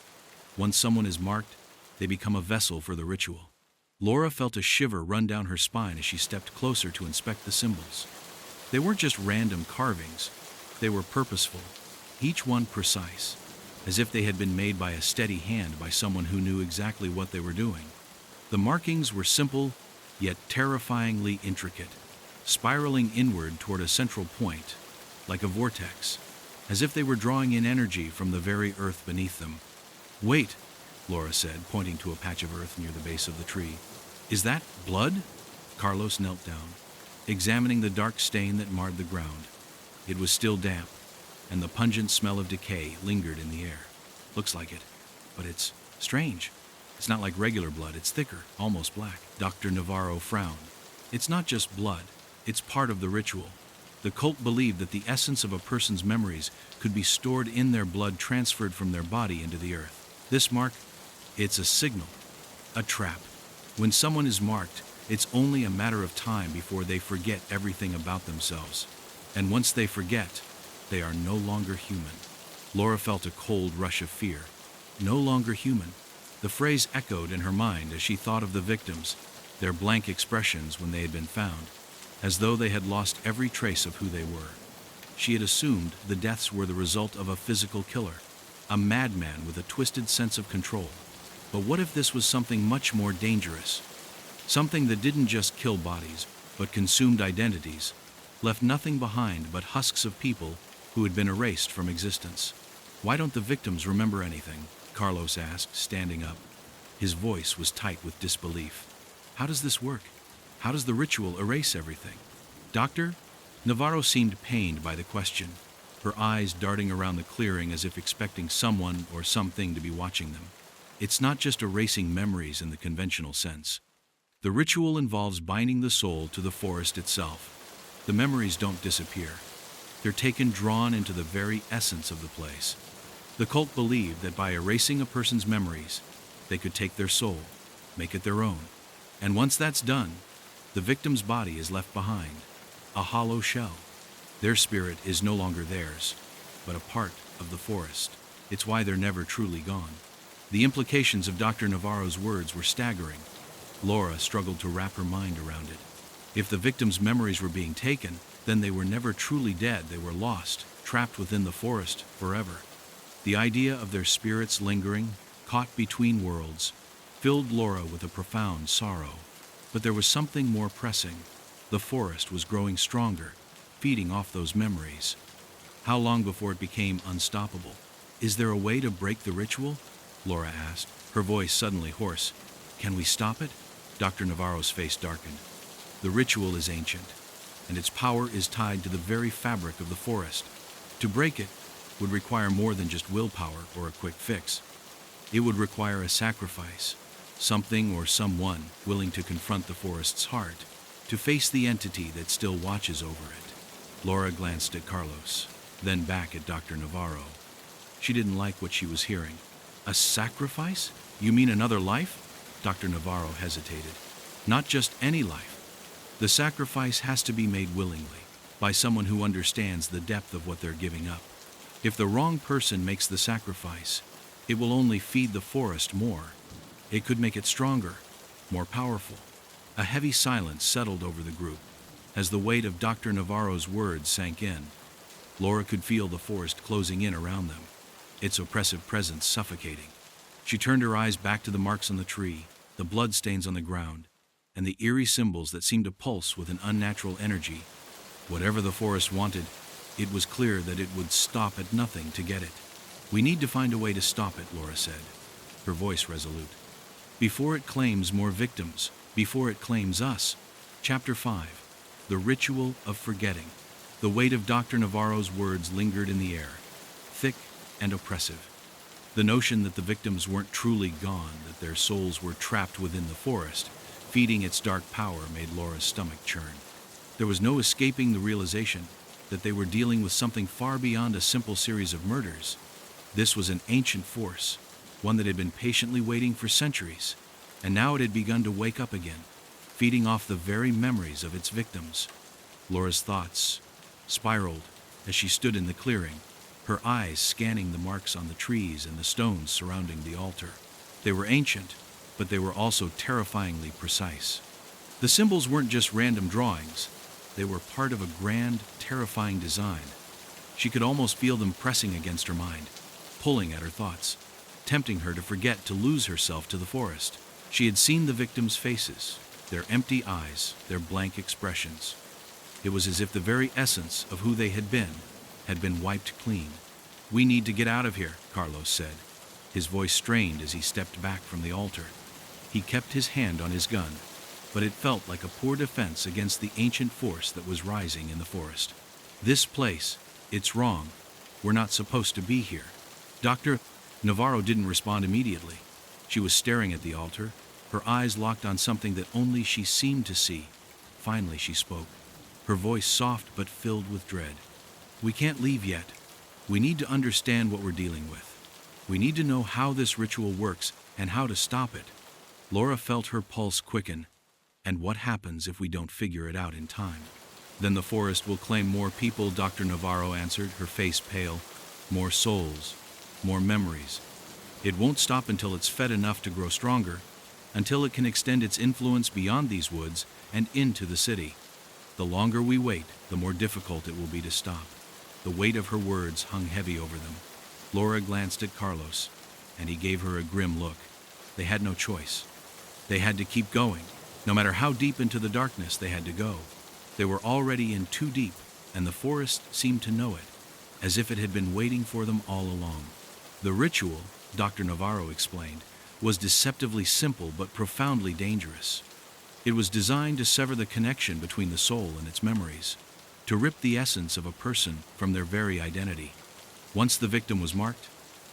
Once someone is marked, they become a vessel for the ritual." Laura felt a shiver run down her spine as she stepped closer to inspect the symbols. They weren't just random carvings, they were purposeful, each one precise, as if they had been made by a steady hand by someone who knew exactly what they were doing. The markings were simple, yet terrifyingly intricate, spiraling inward toward a central point, like a vortex, as if they were drawing in energy from the very earth beneath them. "Wait," Laura said, pointing to a patch of earth near the base of the tree. "Is that blood?" Carlos knelt down, examining the dark stain that marred the ground. It was still damp, and the pungent smell of decay lingered in the air. "Looks like it, but it's strange. It's not like regular blood, it's thicker, almost black." Dr. Navarro frowned. "It's not just blood, it's part of the ritual. The cult believed that the essence of a person's memories could be stored in their blood, transferred from their body into the earth. This mark, it's a signal, a trap. When someone is marked, it's only a matter of time before they forget everything about themselves. And once they forget, they are no longer human." Laura felt a cold rush of fear. No longer human. The phrase echoed in her mind as she thought of the victims, their blank expressions when they had been found, as though they had lost every trace of who they were. She had assumed the deaths were the result of a physical killer, a madman with a twisted sense of control. But what if this was something much more dangerous? Something that didn't just kill bodies, but consumed identities, left nothing behind but husks of people who had been erased from existence. "Why don't the victims remember anything?" Carlos asked, standing up. His voice was tight with disbelief. "How does this work? How does the ritual erase everything?" "Doctor?" Navarro seemed pained by the question, her eyes darting around the clearing as if expecting someone or something to be watching them. "It's not just erasing memories in the conventional sense. The ritual involves binding the soul to the forest itself. The memories don't disappear. They're taken, drawn into the very essence of the place. The cult believed that by erasing a person's memories, they could take their soul, make it their own. And once that's done, the victim's body is left behind, a hollow shell. Their spirit is no longer theirs, but a part of the forest. It's why they're never truly gone." The implications of Dr. Navarro's words were staggering. Laura struggled to wrap her mind around it. If the victims' memories were being taken, then they were never truly dead. They were lost, trapped within the forest forever. The idea of their spirits lingering, caught between worlds, filled Laura with a profound sorrow. But there was something more pressing. The forest was growing stronger, feeding off those memories. How long before it became unstoppable? Is there a way to break the ritual? Laura asked, her voice suddenly hoarse. Can we stop it? Dr. Navarro's face darkened. The ritual is ancient, and its power is tied to the very fabric of the forest. To break it would require more than just willpower or a quick fix. It would require a sacrifice, something or someone willing to confront the forest's heart, to face the entity that still watches over it. Laura glanced at Carlos, then back at Dr. Navarro. She didn't like what she was hearing. A sacrifice? You mean another life? Dr. Navarro hesitated. Not just any life. The sacrifice has to be made willingly, by someone who understands the depth of what they're giving up. If the wrong person makes the sacrifice, it will only feed the forest more. It could make it stronger, more powerful. A heavy silence settled over the group. As the weight of Dr. Navarro's words sank in, Laura could feel the forest closing in around them, its oppressive presence suffocating. She turned her eyes back to the marks on the tree, the bloodstains on the ground, and the eerie symbols that seemed to pulse with an unnatural energy. Whatever the forest wanted, it was clear that it would stop at nothing to get it. We need to find a way to stop it, Laura said, her voice resolute. Before it claims more victims, before it claims us. Chapter 5. The Ritual of Forgetting. The weight of Dr. Navarro's words lingered in the air, thick and oppressive. The notion that the victims weren't truly gone, that their souls were trapped within the forest, feeding its dark power, made Laura's stomach churn. There was no escaping the realization that they were dealing with something far beyond a simple series of murders. This was an ancient force, one that had been patiently waiting for centuries, and now it had begun to wake up again, feeding off the very memories of its victims. Laura's thoughts spiraled as she stood in the clearing, her eyes scanning the marks on the trees and the stones surrounding the altar. They were ancient, but they were also terrifyingly precise. The symbols weren't just random drawings. They were part of a grand, terrifying design. She could almost feel them pressing against her mind, pulling at her thoughts, tempting her to forget, to lose herself to the forest. She had seen the victims' faces, their empty eyes, their blank expressions. It was as if the very essence of who they had been wiped clean. We need to get out of here, Carlos said, his voice strained as he stepped back from the altar. He kept his hand on his gun, but it felt like a poor defense against the ancient force that was rising in the forest. This place, it's wrong. We're not supposed to be here. Dr. Navarro didn't respond immediately. She was staring at the altar, her eyes locked on something that only she seemed to see. Finally she spoke, her voice soft but filled with dread. We can't leave yet. We need to understand what we're dealing with. We need to know how this ritual works and how to stop it. Laura felt her pulse quicken. And what happens if we don't figure it out in time? Then the forest will claim more people, Dr. Navarro answered, her face pale. More souls, more memories. It won't stop until it's fed enough to grow stronger, until it can extend its influence beyond these woods and into the city. The longer we wait, the more difficult it will be to stop. The weight of her words hung heavy over them. Laura glanced at Carlos, and he gave her a grim look. They had no choice. They had to keep going. No matter how deep into the darkness they had to go. They were already in too deep, and the forest seemed to know it, as if it had been waiting for them all along. The ritual, Dr. Navarro explained, was deceptively simple but profoundly dangerous. It was designed to sever the connection between the soul and its memories, to rip the essence of a person from their very identity. Once the victim was marked,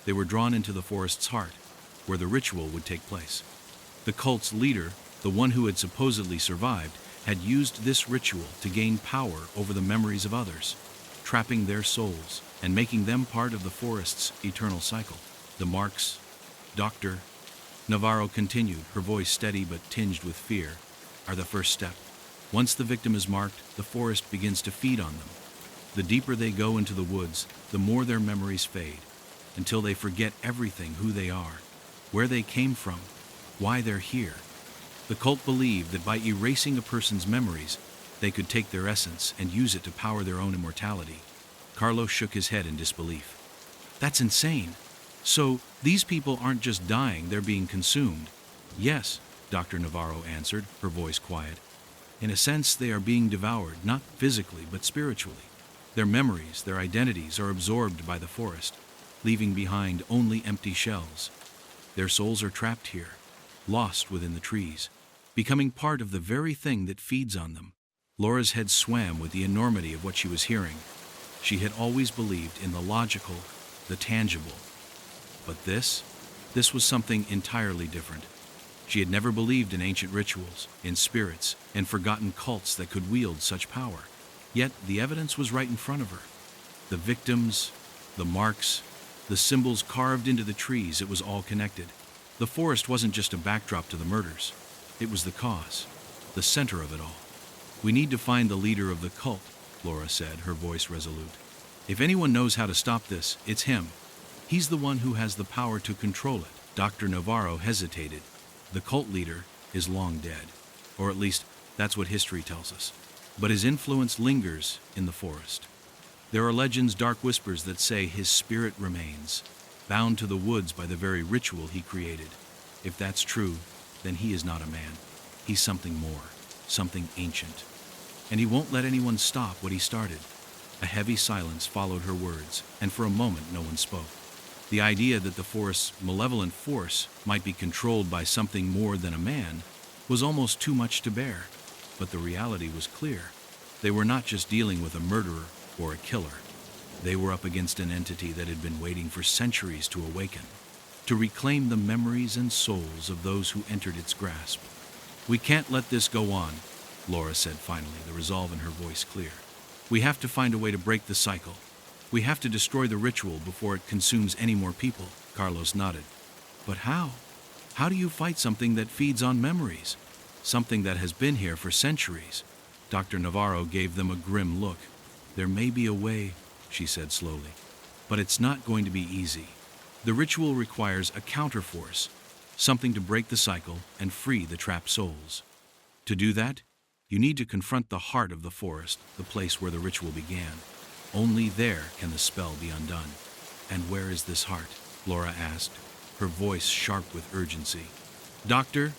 they were drawn into the forest's heart, where the ritual would take place. The cult's leader, the one who had supposedly survived, had used this ritual to gain power over the memories of others, trapping their souls and making them part of the forest's eternal cycle. The marks, Dr. Navarro continued, her voice steady but tinged with fear, are the first step. Once the victim is marked, the forest begins to feed on them. The deeper they go into the woods, the more their memories fade, until they forget everything, who they are, where they came from, why they're here. The cult believed that by erasing a person's memories, they could take their essence and use it to power their own immortality. Carlos shook his head in disbelief. That's insane. So, these people aren't just dying, they're being consumed. Yes, Dr. Navarro answered, her voice quiet. In a sense, they are being devoured, not physically, but spiritually. Their memories, their identities are absorbed by the forest, leaving behind only empty shells. Their souls are trapped here, lost within the trees, becoming part of the very thing that feeds on them. Laura's head swam with the enormity of what she was hearing. She had always believed in the logical, the tangible. But this was something entirely different. She had never believed in ancient rituals, in spirits, and forgotten cults that could wield such power. Yet the evidence was right in front of her. The victims, the marks, the symbols carved into the trees, it was all connected. The forest wasn't just a backdrop to the murders. It was the cause, the center of it all. We need to find the leader of the cult, Laura said, her voice resolute. If anyone knows how to stop this, it's him. He's the one who has the power to control it. Dr. Navarro hesitated. The cult leader is long dead, or at least that's what history tells us. But his influence lingers in the forest. There are legends, dark whispers that say his spirit remains, bound to the woods by the very ritual he created. If that's true, then he is not a man. He's something more, something ancient. And he won't let anyone stop what he started. A heavy silence followed her words, and for a moment no one spoke. The idea that the forest's malevolent force might be controlled by something more than a man was almost too much to bear. But the reality was clear. They were not just dealing with a murderer or a killer. They were up against an entity that had been waiting for centuries to awaken, to reclaim the memories and souls of those who entered its grasp. We can't let this go on, Laura said finally, the resolve in her voice clear. We have to find a way to break the cycle. We have to destroy the ritual before it consumes any more people. Carlos nodded. But how? How do you fight something that feeds on memories? Something that has been here for centuries? Dr. Navarro gave them a grim look. There may be a way, she said slowly, but it's not going to be easy. The ritual requires a counterforce, something to break the cycle and free the trapped souls. To do that, you need to confront the heart of the forest, the place where the ritual began. Only there can the spell be undone. And where is this heart? Laura asked, her voice sharp with urgency. Doctor?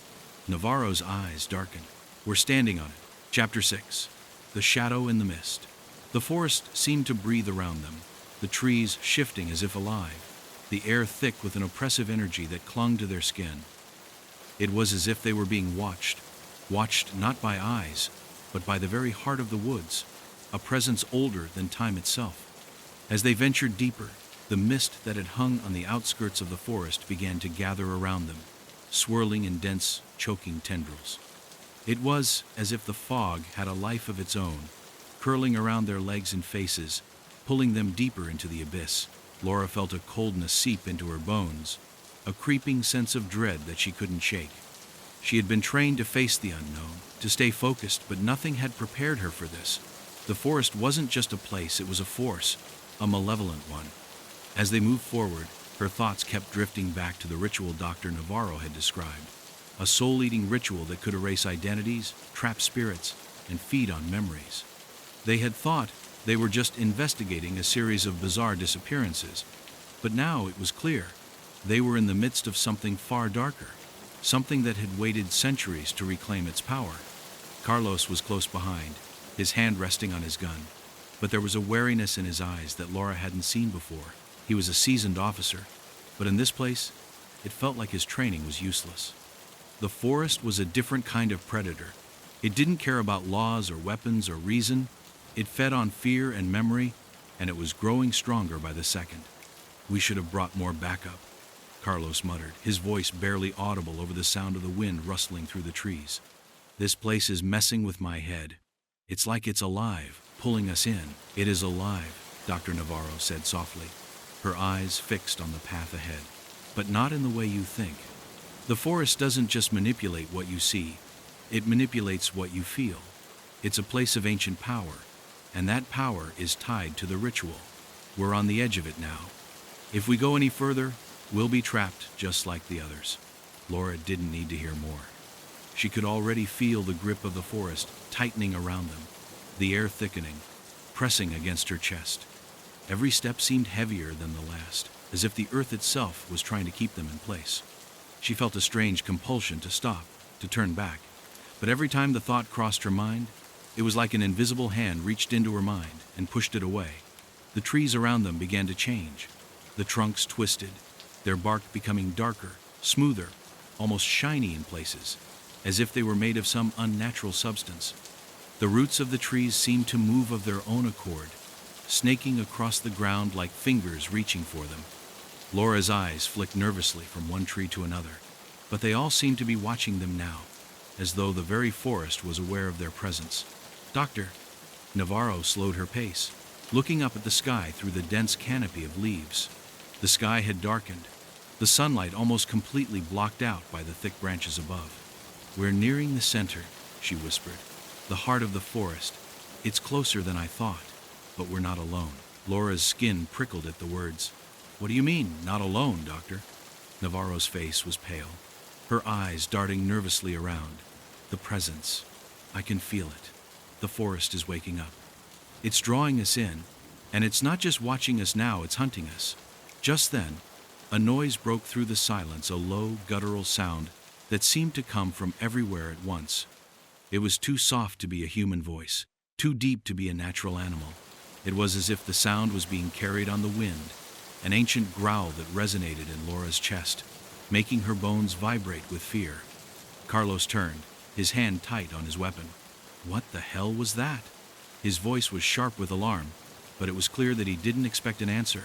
Navarro's eyes darkened. We're standing on it. Chapter 6. The Shadow in the Mist. The forest seemed to breathe around them, the trees shifting as if alive, the air thick with an oppressive energy that clung to their skin. It was as if they were being watched not by eyes, but by the very heart of the woods, a presence older than time itself. As they ventured deeper, the mist that had hung on the outskirts of the forest began to gather around them, swirling in dense, choking tendrils. It was as if the fog had a life of its own, curling around their legs and faces, pulling them deeper into the abyss. Laura felt a coldness seep into her bones, a creeping sense of dread that she couldn't shake. She had been trained to face the unknown, to stay focused, but nothing had prepared her for this. The forest wasn't just a place, it was a force, a malevolent one. As they moved forward, her thoughts kept drifting back to the ritual Dr. Navarro had described, a soul-eating ritual that could erase identities, trap spirits, and feed on memories. They had thought they were just investigating a series of bizarre disappearances, but now it was clear they were in the midst of something far darker, something that had waited centuries to reclaim its power. Carlos was close behind, his hand resting on his gun, but there was a wariness in his eyes that Laura hadn't seen before. He was a seasoned officer, but in this place, it felt like his training was useless. The forest was a different kind of predator. It didn't care about laws or weapons or reason. It fed on fear and memory, and it was growing stronger by the second. We should have brought more backup, Carlos muttered, his voice barely audible over the sound of the wind rustling through the trees. This place is messing with my head. It's like it's alive, pulling us in. It is alive, Dr. Navarro said softly, her eyes fixed on the path ahead. But not in the way you think. The forest doesn't just manipulate what you see, it manipulates what you feel. It's a place of ancient power, and that power is tied to the ritual. We're on the edge of it now. If we go any further, we'll be trapped just like the others. Laura didn't need to hear more. She could already feel the grip of the forest tightening around them, the air thickening, pressing against her chest. Every step seemed heavier than the last, as if the earth itself was trying to keep them in place. She felt a strange compulsion to stop, to turn back, but every time the thought crossed her mind, it was like an invisible hand reached into her mind and pushed it away. The trees around them began to change. The trunks twisted, their bark becoming darker, smoother, almost shiny in places, as if they were made of some unnatural substance. The roots of the trees seemed to move of their own accord, snaking across the ground like fingers reaching for them. Laura's eyes flicked nervously from one tree to another, but they all seemed to be watching them now, as though the very forest was aware of their presence. "Doctor," Navarro slowed her pace, looking up at the sky through the dense canopy of leaves. The sky had darkened, the sunlight almost completely blocked out by the thick branches above. "We're nearing the center," she whispered. "The heart of the forest. It's closer than I thought, but we're not alone." Laura's skin prickled at the words. "What do you mean, not alone, Doctor?" Navarro's face was pale, her eyes darting nervously around. "The presence. I can feel it. The forest is waking up. It's drawing us in, and it's not just watching us now, it's hunting us." Just then, a noise broke through the silence, a low, guttural sound that seemed to come from everywhere at once. It was too soft to be a human voice, too deep to be a natural animal. It was as if the sound was being carried on the wind, an ancient growl that resonated in Laura's chest, making her bones vibrate with fear. Carlos turned, his hand tight on his weapon. What the hell was that? His voice was sharp with alarm, but it was clear that he didn't expect an answer.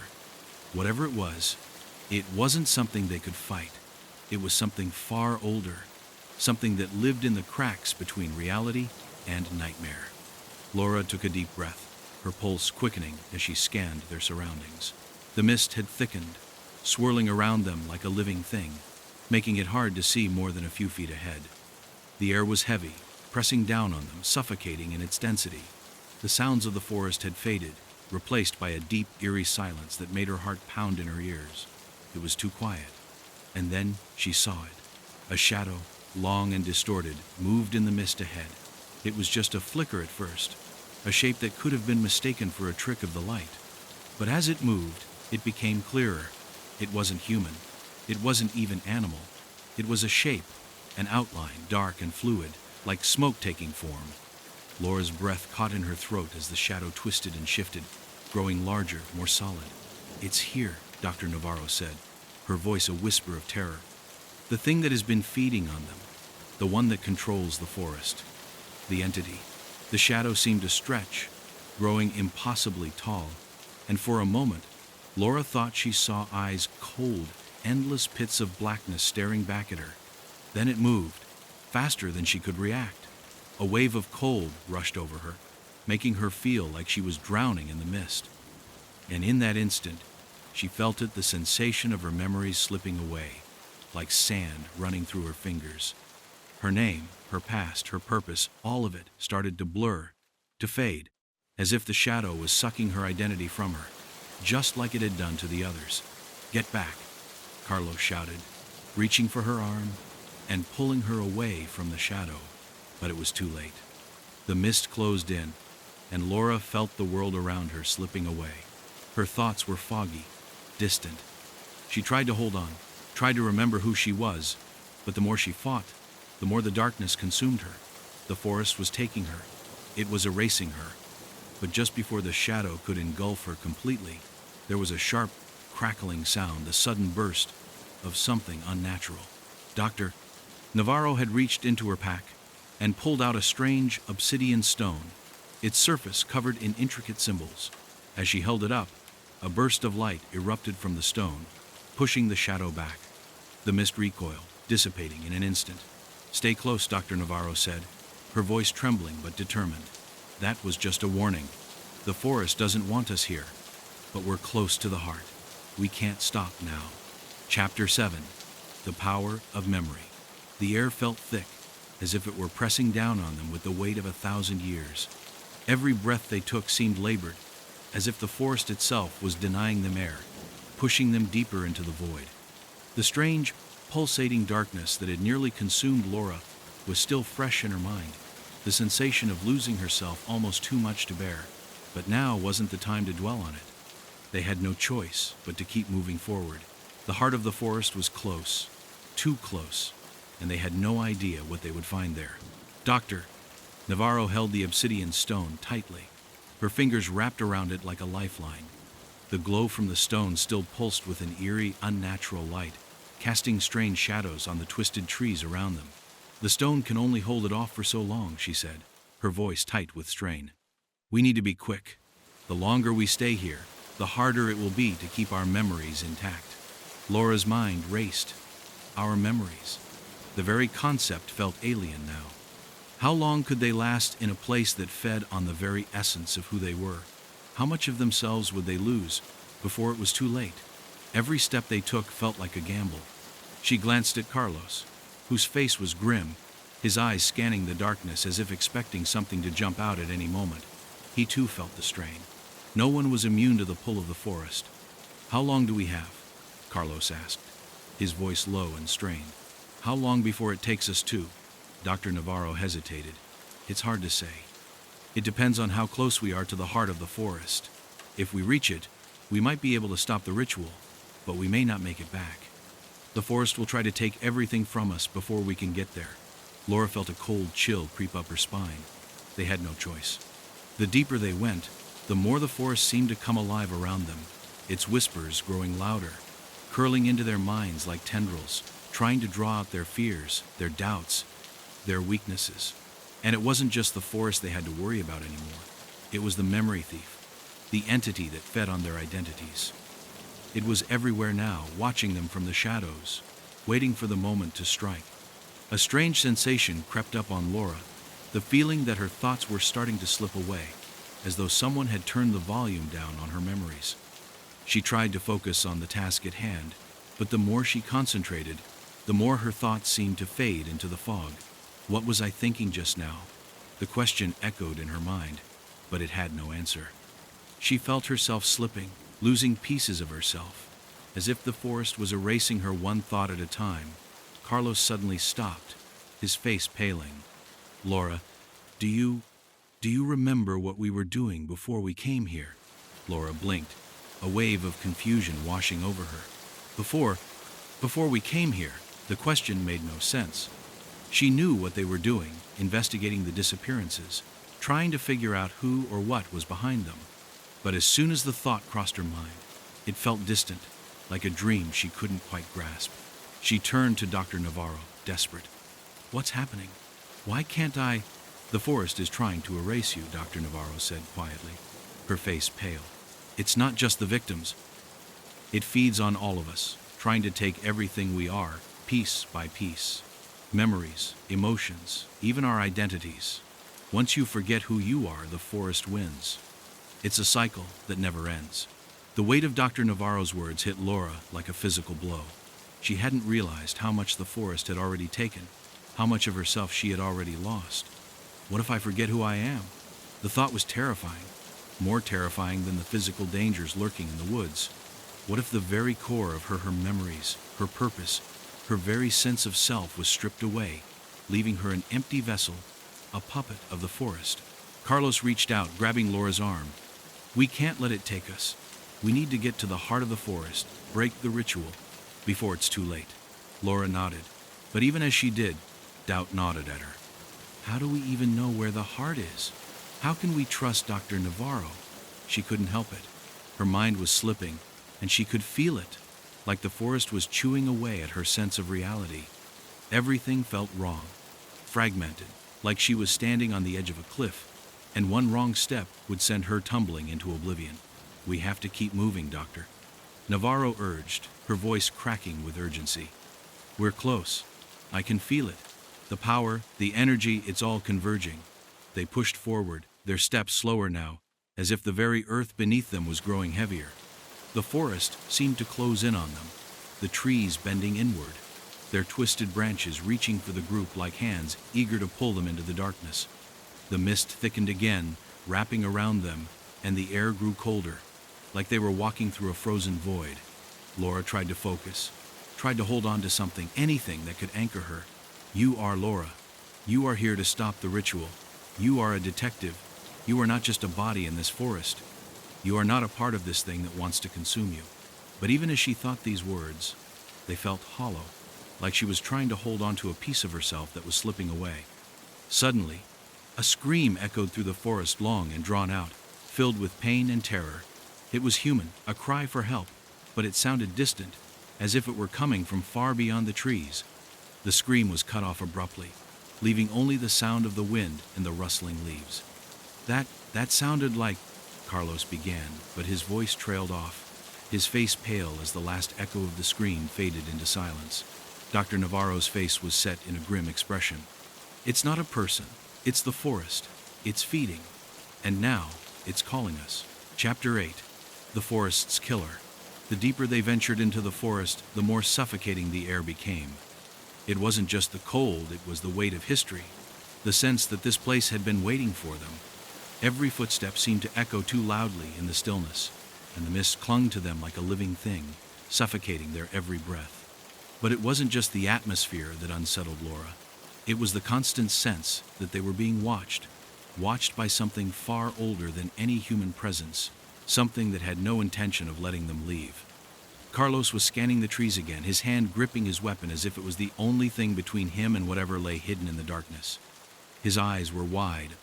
Whatever it wasn't something they could fight. It was something far older, something that lived in the cracks between reality and nightmare. Laura took a deep breath, her pulse quickening as she scanned their surroundings. The mist had thickened, swirling around them like a living thing, making it hard to see more than a few feet ahead. The air was heavy, pressing down on them, suffocating in its density. The sounds of the forest had faded, replaced by a deep, eerie silence that made her heart pound in her ears. It was too quiet. And then she saw it. A shadow, long and distorted, moved in the mist ahead. It was just a flicker at first, a shape that could have been mistaken for a trick of the light. But as it moved, it became clearer. It wasn't human. It wasn't even animal. It was a shape, an outline, dark and fluid, like smoke taking form. Laura's breath caught in her throat as the shadow twisted and shifted, growing larger, more solid. "It's here," Dr. Navarro said, her voice a whisper of terror. "The thing that has been feeding on them, the one that controls the forest." The entity. The shadow seemed to stretch, growing impossibly tall, and for a moment, Laura thought she saw eyes cold, endless pits of blackness staring back at her. Then it moved, faster than she could react. A wave of cold rushed over her, making her feel like she was drowning in the mist. And in that instant, she felt it, the sensation of her memories slipping away, like sand running through her fingers. Her name, her past, her purpose, all of it started to blur, to fade, as if the shadow was sucking her identity from her, just like it had done to the others. "Get back," Carlos shouted, reaching for her arm and pulling her away from the shadow. But it was too late. The mist closed in, and Laura felt the world around her slipping away. Her thoughts were foggy, distant. She tried to hold on, tried to remember who she was, but the more she fought, the more the darkness consumed her. The forest was taking her. It was erasing her. But just before the shadow could engulf her completely, there was a sharp, crackling sound, a sudden burst of something unnatural. Doctor Navarro had reached into her pack and pulled out a strange obsidian stone, its surface covered in intricate symbols. As she held it up, a burst of light erupted from the stone, pushing the shadow back. The mist recoiled, dissipating in an instant. "Stay close," Dr. Navarro said, her voice trembling but determined. "That was just a warning. The forest doesn't want us here, but we're close to the heart. We can't stop now." Chapter 7. The Power of Memory. The air felt thick, as if it were pressing down on them with the weight of 1,000 years. Every breath they took seemed labored, as if the forest itself was denying them air, pushing them deeper into the void. The strange, pulsating darkness that had nearly consumed Laura was still fresh in her mind, the sensation of losing herself almost too much to bear. But now wasn't the time to dwell on it. They had no choice but to keep moving forward. The heart of the forest was close, too close, and they had no idea what they would find there. Doctor, Navarro held the obsidian stone tightly, her fingers wrapped around it like a lifeline. The glow from the stone still pulsed with an eerie, unnatural light, casting strange shadows on the twisted trees around them. The stone can only hold it off for so long, she said, her voice tight with strain. We need to be quick. The longer we stay here, the harder it will be to keep our memories intact. Laura's mind raced. Our memories. The very concept felt alien now. How long could they last in a place that fed on the very essence of who they were? How much of themselves would they lose before it was too late? Every step they took felt like a gamble. She glanced at Carlos, whose face was grim, his eyes scanning the darkness as if expecting something to jump out at any moment. He too felt the strain. No one was immune to the pull of the forest. How long do we have? Carlos asked, his voice low and strained. How long before it takes us to? Dr. Navarro hesitated. It's hard to say. It depends on how close we are to the heart of the forest. If we reach it, we might be able to stop the ritual, but we may not make it back. The forest will try to take everything from us before we can get there. Laura felt a cold chill creep up her spine. They had no choice. The deeper they went, the more the forest seemed to come alive around them, its whispers growing louder, curling into their minds like tendrils, trying to draw out their fears, their doubts, their weaknesses. And it wasn't just the forest they had to worry about anymore. It was the memory thief, the entity that fed on their identities. It was everywhere now, watching them from the shadows, waiting for the moment to strike. A strange sensation crept up on Laura, the feeling that her thoughts were starting to slip away, as though someone had turned the volume down on her memories. She tried to focus on the task at hand, but the more she concentrated, the more her thoughts seemed to fade into the fog. What was I thinking just now? The question echoed in her mind, but it had no answer. She felt herself slipping, losing pieces of herself, as if the forest was erasing her one thought at a time. Carlos suddenly stopped, his face paling. Laura, do you remember what we were doing before we came here? Laura blinked, a wave of confusion washing over her. Before we came here, the question made no sense. She knew what they were doing, investigating the disappearances, trying to figure out who or what was behind them. But as soon as the thought crossed her mind, it felt distant, like a dream she couldn't quite grasp. She turned to Dr. Navarro, desperate. What's happening? Why can't I? The forest is trying to erase you, Dr. Navarro said quietly, her face pale. It's not just the victims. It feeds on all of us, trying to take everything we are, piece by piece. Memories, emotions, even our identities. Once you forget who you are, the forest wins. It's a cycle that never ends. The weight of Dr. Navarro's words hit Laura like a physical blow. She hadn't realized how much the forest had already taken, how much of herself she had already lost. What if I forget who I am? The thought was terrifying, more terrifying than the physical dangers lurking in the woods. What if the very core of her memories, her purpose, her very sense of self was stripped away, leaving her an empty vessel, a puppet of the forest? Carlos reached out, grabbing Laura's arm. We can't let it take us. We need to get to the heart of the forest, break the ritual, before it's too late. Laura nodded, but even as she did, doubt gnawed at her. How do we even know where the heart is? How can we trust Dr. Navarro? She couldn't help it. Her mind was slipping, and she could feel it, like the forest was chewing away at her sense of reality. Everything felt wrong, fragmented, like she was standing on the edge of a cliff, and one wrong step would send her tumbling into oblivion. We have to keep moving, Doctor, Navarro urged, her voice cracking with urgency. We're close. I can feel it. The power, the energy, it's all converging. They pushed forward, their steps slower now, as if the very earth beneath them was growing heavier. The forest seemed to close in on them, the trees bending inward, their twisted branches reaching for the group like hands eager to pull them into the darkness. The mist thickened again, wrapping around them, and the air grew colder, like they were walking through a frozen void. Laura tried to focus, tried to hold on to something, anything that could anchor her. You are Laura. You are here to stop the ritual. You are a detective. You are not just a body in this forest. You are not a part of this thing that wants to consume you." But even as she thought these words, they felt hollow, like she was trying to hold on to a piece of herself that was slipping away. Suddenly, a scream echoed through the forest, long and drawn out, filled with pain and terror. It was human, a cry for help, but it sounded distant, as if it were coming from far beyond the trees. The scream was cut off abruptly, leaving only the sound of the wind and the rustling leaves. That sounded like," Carlos began, but his voice trailed off, his face pale as the last echo of the scream faded into silence. Dr. Navarro's face was set in a grim expression. "It's not a person. It's the forest. It's feeding. And now, it's calling us." Chapter 8. The Forest's Killer. The deeper they ventured into the forest, the more suffocating the air became. It wasn't just the cold, it was the weight of history, the sense that this place had been waiting for them. Every footstep seemed to echo too loudly in the stillness, and the mist clung to them like a living thing, suffocating their every breath. But it wasn't just the atmosphere that unsettled Laura. It was the constant sense that they were being watched by something far older than any human presence, something that had no intention of letting them leave. Carlos was scanning the trees again, his hand gripping his weapon as if it was the only thing between him and whatever lay hidden in the darkness. His eyes were wide,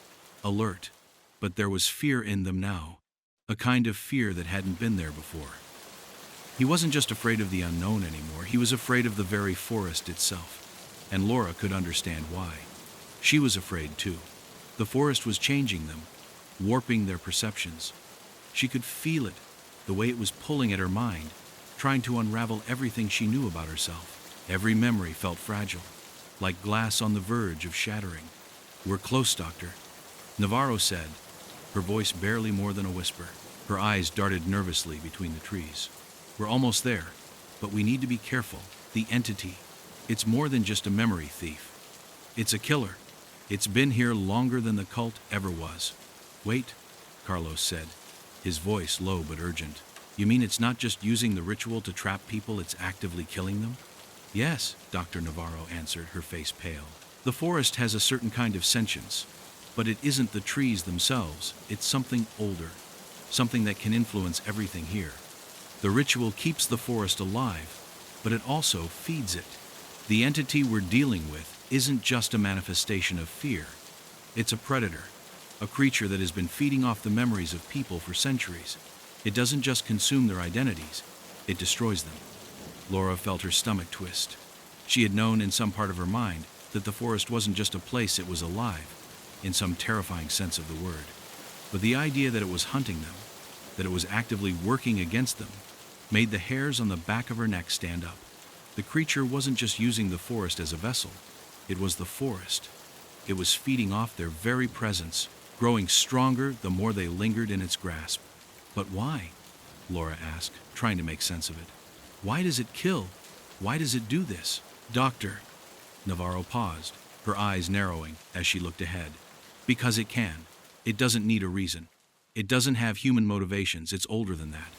alert, but there was fear in them now, a kind of fear that hadn't been there before. He wasn't just afraid of the unknown anymore, he was afraid of the very forest itself. And Laura could understand why. She was afraid too. The forest was changing them, warping their perceptions. She could feel it, the way it was pulling at her mind, trying to unravel everything she knew about herself. Every memory felt fragile, like glass on the verge of shattering. "We're close, Doctor," Navarro said, her voice barely more than a whisper. Her eyes darted nervously between the trees. "We're almost there, but we need to be careful. The entity, it's more than just a memory thief. It's a killer. It's been here longer than the cult ever was." "Wait," Carlos said, his voice low but urgent. "You mean it's not just using the ritual to trap people, it's actively killing them?" "Yes," Dr. Navarro answered, her face pale. "The forest has a certain kind of sentience, but it isn't the trees themselves, it's something older, something that can influence everything here. The ritual keeps the forest alive, but it also feeds it. The entity we're dealing with isn't just a manifestation of fear. It's a predator, a creature that has been feeding off the memories of people for centuries. It doesn't just consume their identities, it destroys them." Laura felt her stomach twist. She had known in some part of her mind that the forest wasn't just a place, it was alive, in some terrifying sense of the word. But the idea that it was hunting them, that it was actively working against them, made the hairs on the back of her neck stand up. The creature wasn't just using the forest as a vessel, it was the forest. It was feeding off their very presence, growing stronger the more they lingered in its grasp. "But why?" Laura asked, trying to make sense of it. "Why does it kill? Why does it do this?" "Doctor," Navarro paused, her eyes narrowing as she looked ahead. "Because it can. It doesn't need a reason. It doesn't have human motivations, it's older than that.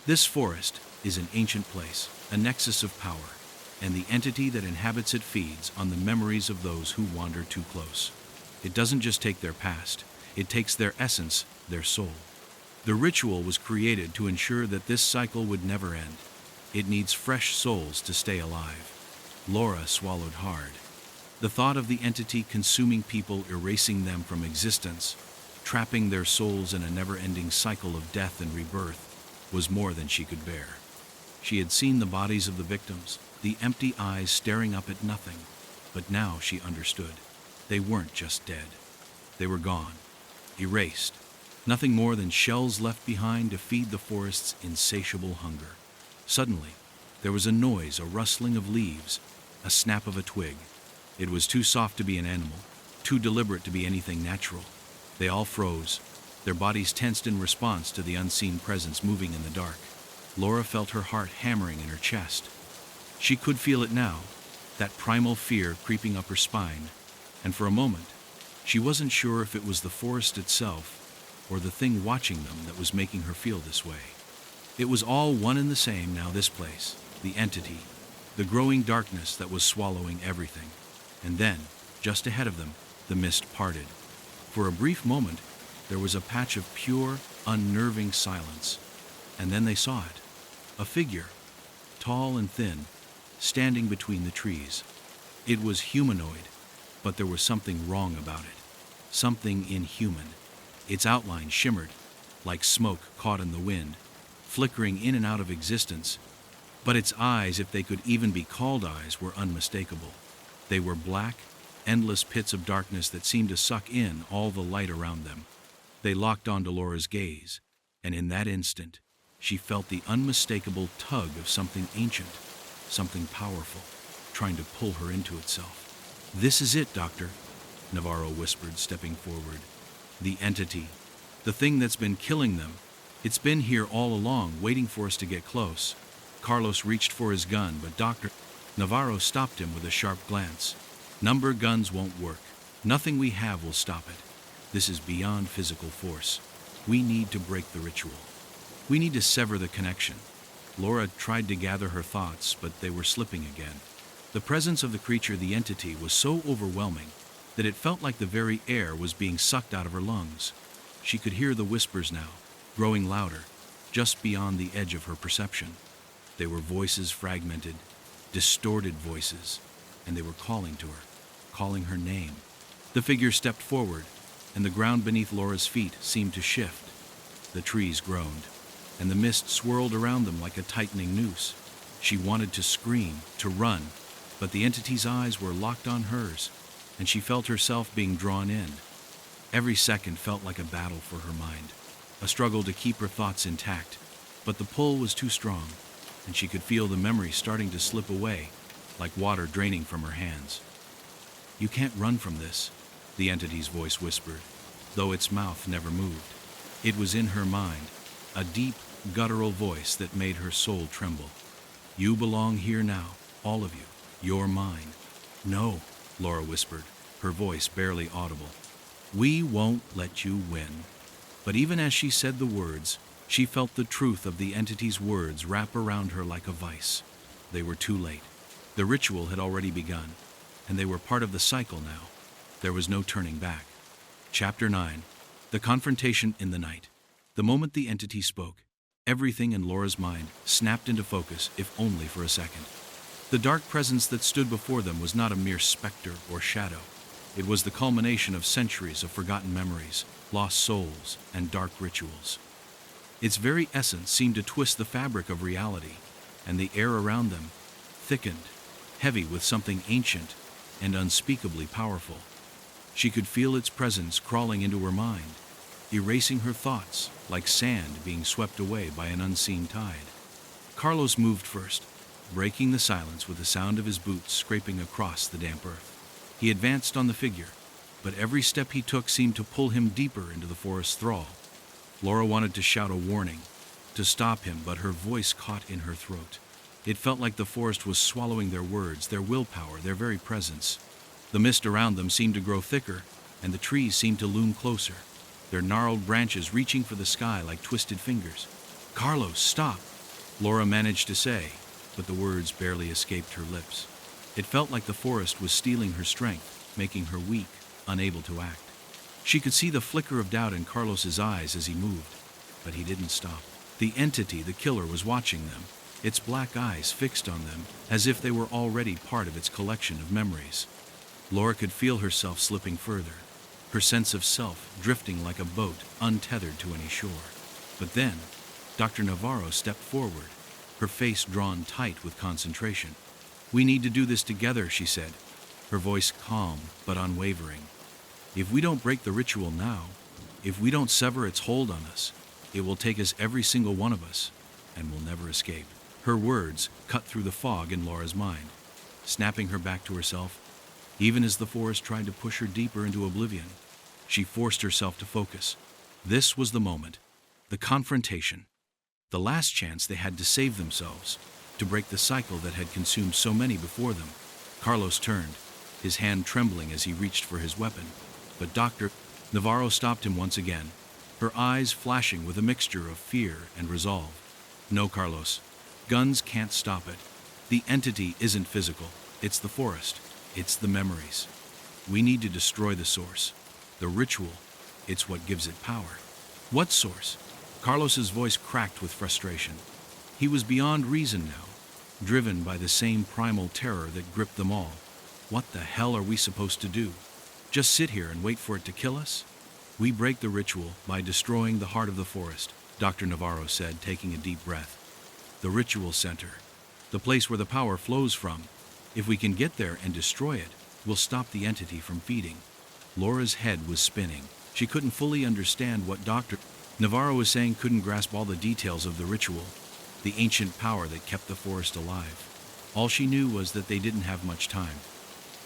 This forest is an ancient place, a nexus of power, and the entity that inhabits it feeds on the memories of those who wander too close. It doesn't just take their past, it takes their essence, their soul. The ritual was created to ensure that this cycle would never end. It needs fresh souls to stay alive." Laura swallowed hard. The thought of the entity consuming people, erasing them from existence, trapping their souls in a never-ending cycle of death and rebirth, was more than she could bear. She had seen the bodies of the victims, the empty eyes staring up at nothing, but now she understood. They weren't just dead. They were gone, erased, nothing more than shells left behind to feed the forest's insatiable hunger. Suddenly, there was a noise, a rustling of leaves, a snap of a twig. It was too soft to be an animal, too deliberate to be anything natural. They all froze, their bodies tensed in response to the unseen presence moving in the dark. Laura felt her heart hammering in her chest. She could feel it now, that primal fear creeping up her spine, and for a moment, she wasn't sure if it was the forest itself or the thing watching them that was making her feel this way. It was all one and the same now, this place, the entity, the growing darkness that was swallowing everything. And then, Just ahead of them, the mist parted. For a brief moment, there was a patch of pure, unnerving silence. And then they saw it. A figure, tall and thin, standing between the trees. It was humanoid, but there was something wrong about it. Something inhuman. Its outline shimmered, like smoke caught in the wind, flickering in and out of existence. But its eyes, if they could even be called eyes, were unmistakable. They were black, endless pits of darkness that seemed to suck in all the light around them. They locked onto Laura's gaze, and in that instant, she felt the unmistakable tug of something ancient, something powerful, trying to pull her into itself. "This is it, Doctor," Navarro whispered, stepping forward. "The entity. The thing that's been killing them. It's been here all along, waiting for us to get close." Carlos reached for his gun, but Dr. Navarro stopped him with a sharp glance. "Number guns won't work. Nothing we have will stop it. This is beyond physical force. We need to break the ritual. We need to sever the connection." Laura tried to gather her thoughts, but they were slipping again. The presence of the creature, the entity, was so overwhelming that it felt like the very air was being sucked out of her lungs. She could hear the whispers now, growing louder, just beyond the edge of her perception. They were voices fragmented, distorted voices, and they were calling to her, calling her name. The figure stepped forward, and the ground beneath Laura's feet seemed to shift. The trees groaned, and the mist swirled around them like a tightening noose. She wanted to scream, to run, but the entity's eyes were locked on hers, and she felt herself being drawn in. Every second felt like a battle for her mind, a struggle to keep her thoughts intact, but the pull was too strong, and she could feel the memory starting to slip away, like water draining from her hands. "You can't run from this," the entity's voice whispered, though its mouth never moved. It was in her mind, a deep, guttural voice that made her soul tremble. "You belong here now, all of you. You're mine." "No," Laura whispered, her voice barely audible. "We won't let you win." But even as she said the words, she felt the truth of the entity's words wrap around her like a vice. They were too late. The ritual had already begun, and they were part of the cycle now. There was no turning back. Chapter 9. The Confrontation in the Night. The moment the entity spoke, everything in Laura's mind snapped into focus, if only for a second. The dark presence that stood before them was not a mere specter or shadow. It was the culmination of centuries of forgotten memories, lost souls, and dark rituals. Its very essence seemed to twist the fabric of reality, and the air around them thickened, heavy with something ancient and unspeakably powerful. She could feel its presence crawling into her mind, erasing her thoughts like sand being swept away by an unseen tide. Carlos moved first, breaking the silence with the sound of his boots scraping across the damp earth. He advanced on the figure, but every step he took seemed to pull him deeper into the forest's thrall. Laura wanted to shout a warning, to stop him, but her voice caught in her throat. It felt like the forest was swallowing their words, their willpower, their very presence. The mist around them seemed to grow thicker, and the trees seemed to loom closer, their gnarled branches reaching for the sky like twisted fingers. "Carlos, stop!" Laura managed to say, but the words barely escaped her lips. It felt like the forest was stealing her strength, making her weak, unable to act. She could see the flicker of doubt in Carlos's eyes as he moved, but he didn't stop. The entity, the killer, was watching them, its black eyes fixed on them, as if they were already part of its collection of memories. Laura could feel herself slipping further, her sense of self drifting like a boat untethered to any shore. But then, Dr. Navarro stepped forward, her face drawn tight with concentration. "We need to do this together," she said, her voice calm but unwavering. "If we don't break the ritual now, if we don't sever its hold on us, it will take us, every single one of us, and we'll never escape." Her words cut through the fog in Laura's mind, snapping her back to herself. Even as the forest tried to push her deeper into oblivion, she forced herself to focus. This was the moment, the confrontation, the last chance they had to save themselves, to break the cycle that had consumed so many before them. Carlos turned, his hand trembling as he reached for his weapon, but Dr. Navarro stopped him once again, her eyes flashing with a mixture of fear and resolve. "No, Carlos. Guns can't stop it. The entity isn't physical. It's the forest. It's the memories. We need to destroy the source. The ritual, it's what gives it power. What source? Carlos's voice cracked with frustration. He was beyond reason now, driven by the same primal terror that gripped them all. What the hell are we supposed to do? Just sit here and wait for it to kill us? We break the ritual by destroying the heart of the forest, Dr. Navarro said, taking a deep breath. The ritual center, the place where the power flows from. If we can get there and destroy it, we'll stop the entity from feeding. Laura's head was spinning. She couldn't fully understand what Dr. Navarro was saying, couldn't grasp all the details of the ritual, the ancient power that kept the forest alive. All she knew was that they didn't have much time.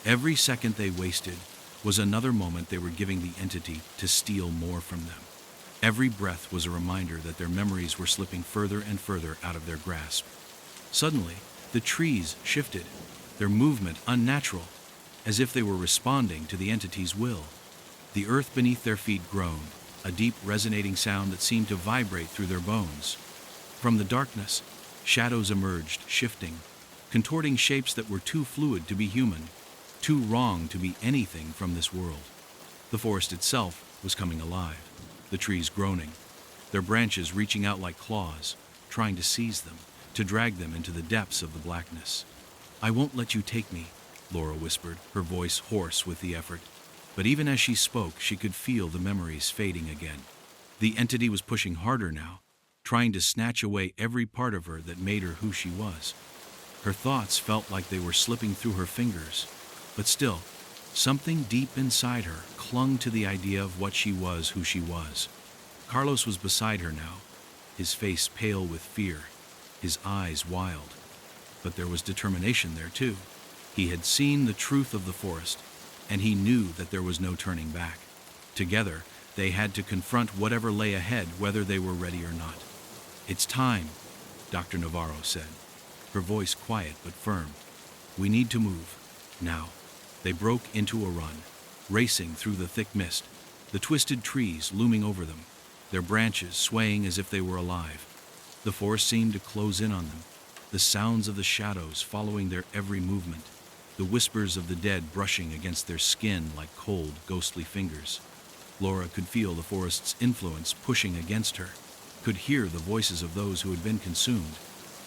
Every second they wasted was another moment they were giving the entity to steal more from them. Every breath was a reminder that their memories were slipping further and further out of their grasp. Suddenly, the trees shifted, their movement unnatural, as if they were responding to the entity's will. The earth beneath their feet groaned, a deep resonating sound that seemed to vibrate through their bones. From the darkness, shadows emerged, shifting, contorting shapes that were too fluid to be human, too wrong to be anything from this world. The forest itself was coming alive, the trees groaning, their branches reaching out like claws, trying to seize them, to drag them into the depths of the blackness. "I won't let you take me," Laura whispered, her voice hoarse with the effort. But even as she spoke, she could feel the memories fading again. The entity was pushing harder now, trying to snatch away every part of her that made her who she was. Her thoughts felt like they were slipping through her fingers, but still, something deep inside her clung to the idea of what she was, who she was. Carlos was beside her now, his face pale with fear, his eyes wild. But there was determination there too. He had seen the truth of the forest, and he knew that there was no turning back. Together, they had to confront whatever lay ahead, whether they were ready or not. "It's time," Dr. Navarro said, her voice quiet but firm. "We need to move, now." They broke into a run, racing through the thick mist, the twisted trees looming over them, their branches swaying as if they were alive. The forest seemed to close in on them, the sounds of the shadows following their every movement, the whispers of the dead brushing against their skin like cold, ghostly fingers. Laura could feel the forest's influence pushing against her, could hear the voices of those who had been consumed,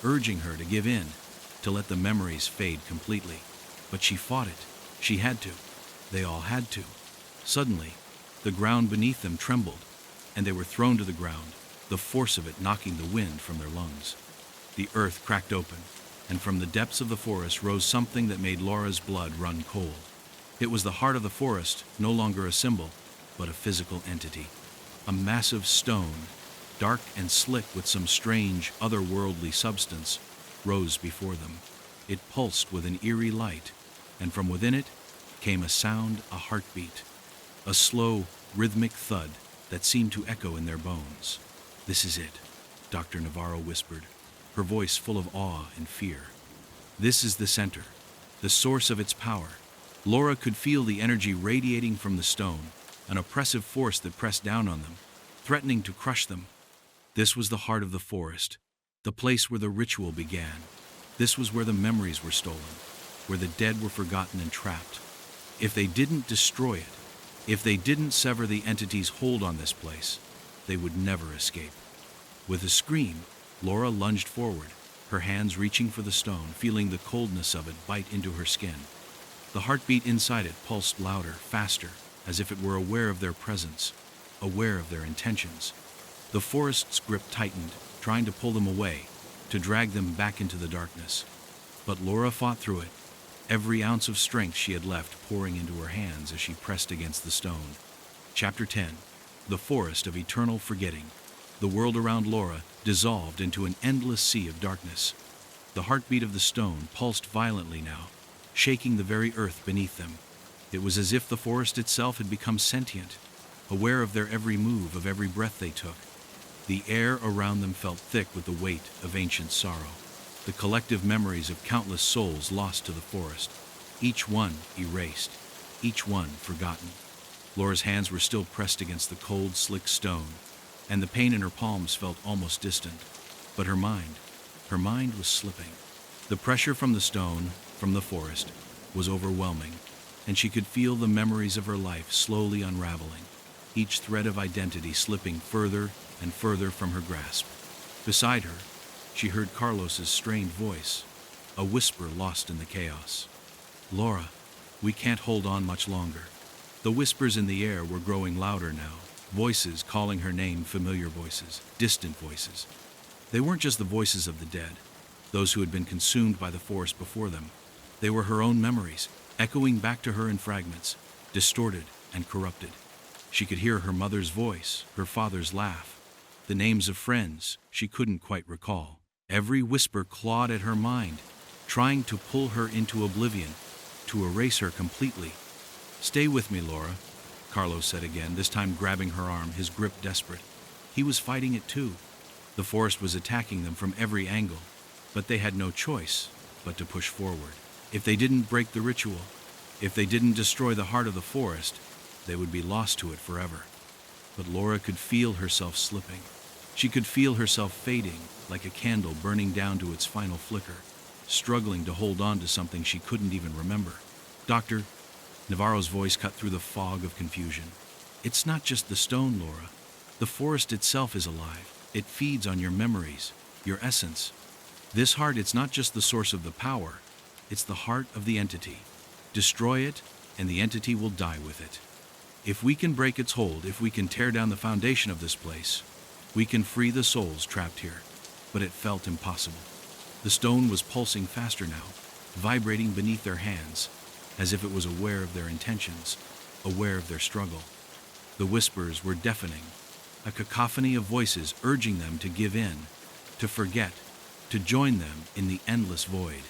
urging her to give in, to let the memories fade completely. But she fought it. She had to. They all had to. Suddenly, the ground beneath them trembled, and they were thrown to the ground, the force of it knocking the wind from their lungs. The earth cracked open, and from the depths of the forest rose something that made Laura's blood run cold. It was the heart of the forest, no longer a symbol, but a physical entity. A massive stone, dark and slick with some strange, otherworldly substance, rose before them. It pulsed with an eerie light, and from within it came a sound, a heartbeat, a slow, rhythmic thud that seemed to echo in their bones. "This is it," Dr. Navarro whispered, her voice full of awe and fear. "This is the center, the source of its power." Laura could feel the energy radiating from the stone, an oppressive force that pressed down on them, threatening to crush them. This was the heart of the forest, the place where the ritual began. This was where the memories were stolen, where the dead were forgotten and trapped. If they didn't destroy it, if they didn't sever the entity's hold on this place, they would never escape. With a scream, Laura lunged forward, her hands reaching for the stone, feeling the coldness of it bite into her skin. The heartbeat inside it pulsed louder, faster, as if it were aware of their presence, aware of their intentions. The forest's grip tightened, trying to pull them away, to drag them back into the darkness. But Laura fought through it, every ounce of strength she had left pouring into her hands as she pressed against the stone. Chapter 10. The Forest of Eternal Forgetting. The world around Laura dissolved into an endless sea of darkness. The heartbeat of the stone pulsed violently now, shaking the very earth beneath them. It was as if the forest itself had become sentient, aware of their every move, of every breath they took. The air around them felt thick with the weight of ancient sorrow, the collective memories of countless souls lost to the forest, each one erased, each one forgotten. Laura's hands were still pressed against the cold, slick stone, and the pain in her palms felt almost distant. But her mind was slipping. The pressure from the stone, from the forest, was overwhelming. and she could feel the memories of her life slowly unraveling, each thread of identity slipping further and further from her grasp. Beside her, she heard Carlos's strained voice, a whisper lost in the chaos. "Laura, we can't hold on much longer." The whispers in the air were growing louder now, voices calling her name, familiar voices, distant voices. They weren't just the voices of the dead, those who had been consumed by the forest before them. They were her own memories, echoing back to her in fragments, distorted and corrupted. She could hear her mother's voice, her father's laugh, the names of friends she couldn't quite recall. Every whisper clawed at her mind, trying to pull her into oblivion, to erase her completely. "Stay with me, Laura," Carlos said again, this time grabbing her arm, his grip desperate. He was fighting it too. The forest was attacking them from every angle, but they had no choice but to push forward. If they didn't break the ritual, if they didn't destroy the heart of the forest, they would be lost to it forever. But Laura could feel herself slipping. She could feel herself fading, like a candle burning down to its final flicker, struggling to hold on to something she couldn't even remember. "Doctor," Navarro's voice cut through the fog of confusion. "It's not just the stone, Laura. The forest itself is alive. It feeds on your memories, your essence. This heart, it's not just the source of the power, it's the heart of the entity. Destroy it, and the entity will die with it. If we can break its hold, if we can tear down the foundation of this place, we can free the souls trapped here." But it felt impossible. The stone was pulsing faster now, vibrating beneath their hands, as if it was aware of their intentions, aware of their struggle. The whispers were deafening, a cacophony of voices urging them to give in, to forget, to join them in the endless void.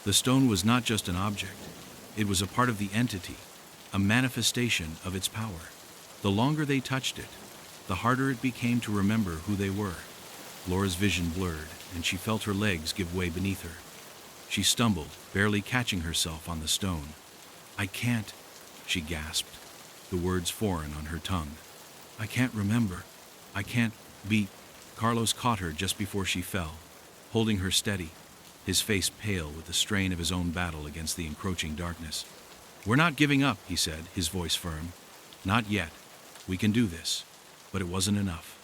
The stone was not just an object, it was a part of the entity, a manifestation of its power. The longer they touched it, the harder it became to remember who they were. Laura's vision blurred, and she felt her legs give way beneath her. She stumbled, barely catching herself on the stone. "I can't," she gasped, the words foreign on her tongue. "I can't remember. I can't be." Carlos caught her just before she fell, holding her steady, his face pale with the strain of his own battle against the encroaching darkness. "We're not giving up," he said, his voice firm. "Not yet. We can do this." But it wasn't enough.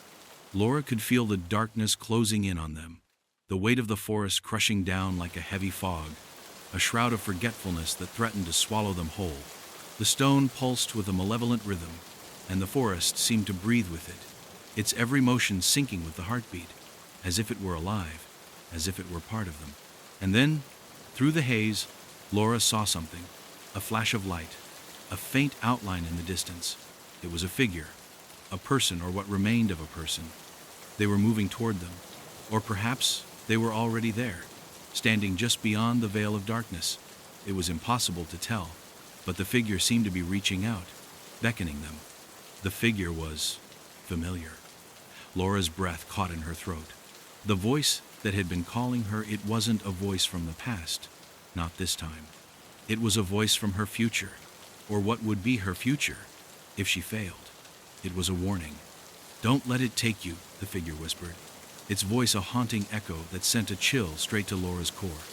Laura could feel the darkness closing in on them, the weight of the forest crushing down like a heavy fog, a shroud of forgetfulness that threatened to swallow them whole. The stone pulsed with a malevolent rhythm, and the forest seemed to breathe with it, its every motion syncing with the heartbeat, as if it were alive, as if it were part of them. And then, through the haze, Laura saw something, a flash of light, a faint outline in the distance. It was a figure, a person or what remained of a person. They were moving toward them, or perhaps they were already there, standing just beyond the veil of darkness. It was impossible to tell, but the figure seemed to be reaching out, beckoning them. The figure was familiar. Laura's breath caught in her throat. The voice that had been calling her, it wasn't a voice from the past, not this time. It was a voice from her future, or what would be her future, if she failed. It was a warning. "Don't let it take you," the figure whispered, its voice a haunting echo that sent a chill straight to Laura's core.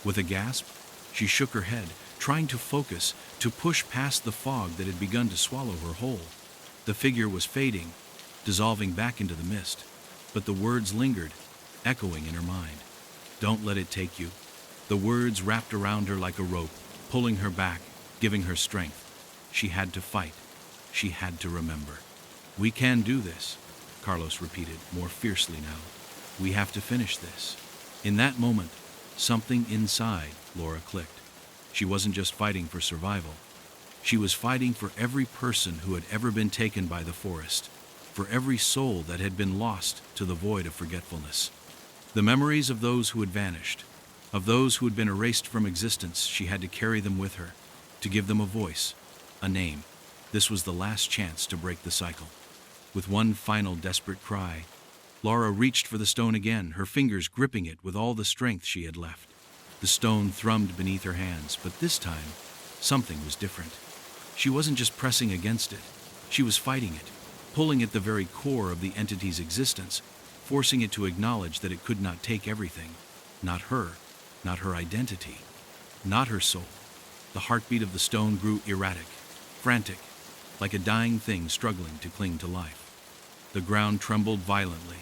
With a gasp, she shook her head, trying to focus, to push past the fog that had begun to swallow her whole. The figure was fading, dissolving back into the mist, but the words lingered, echoing in her mind. "Don't let it take you." The words wrapped around her like a rope, pulling her back, giving her strength. She had to fight. She had to remember. "We can do this," Carlos repeated, more fiercely now. "We have to finish this." In that moment, something inside Laura clicked. She wasn't just fighting for survival. She was fighting for every person who had ever been taken by the forest, for every soul that had been lost to the void of forgetfulness. The memories of those who had vanished, of those who had been erased from existence, she had to carry them with her, to give them a voice, a name. This was the last chance to break the cycle. With one final desperate cry, Laura reached for the stone again, her fingers gripping it with all the strength she had left. The stone thrummed beneath her hands, but this time, something was different. She wasn't just pressing against it. She was fighting it, pulling at the very core of the entity's existence, forcing it to acknowledge that it could not take everything. Not her identity, not her soul. The heartbeat of the stone grew erratic, frantic, like a dying thing struggling to cling to life. The ground trembled violently,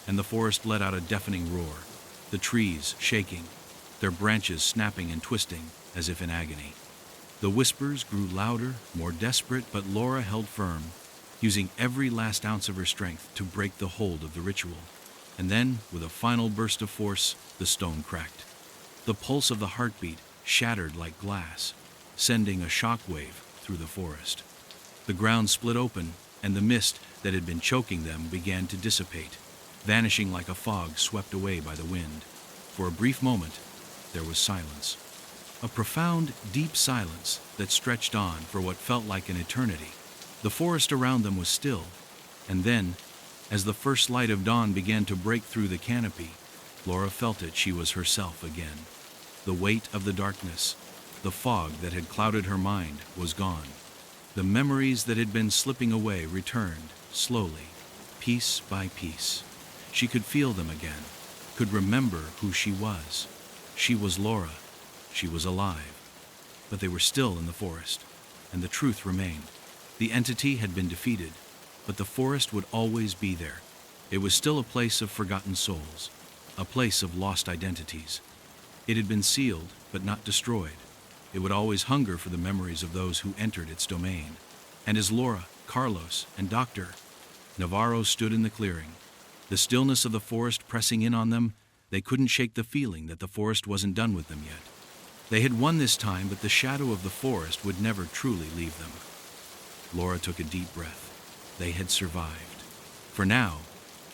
and the forest let out a deafening roar, the trees shaking, their branches snapping and twisting as if in agony. The whispers grew louder, more desperate, but Laura held firm, using every last ounce of her strength to break the hold of the ritual. And then, with a final burst of force, the stone cracked. The pulse of the heartbeat shattered like glass, sending a shock wave through the forest. The ground split open, and the mist that had been choking them began to dissipate, vanishing like a fog swept away by the wind. For a brief moment, there was silence. A profound, deep silence that stretched on for what felt like an eternity. The forest around them was still, and then, as the first light of dawn began to break through the canopy, Laura felt it. She was herself again. The weight of the darkness, the fog that had clouded her mind, was gone. The memories that had been slipping away returned, slowly, piece by piece. She could feel them again, could remember who she was. She was Laura. She was alive. But they were still in the forest, and the truth remained. The entity had been defeated, but the forest would always be there. It was still a place of forgotten souls, a place of lost identities. It had been sealed, but not destroyed. It would always hunger for the memories of those who entered its domain. And as Laura, Carlos, and Dr. Navarro stood in the clearing, the stillness of the forest pressing in on them, they couldn't shake the feeling that the forest wasn't done with them yet. They had won this time, but the shadow of the forest would never truly leave them. Laura took a deep breath. They had survived. For now,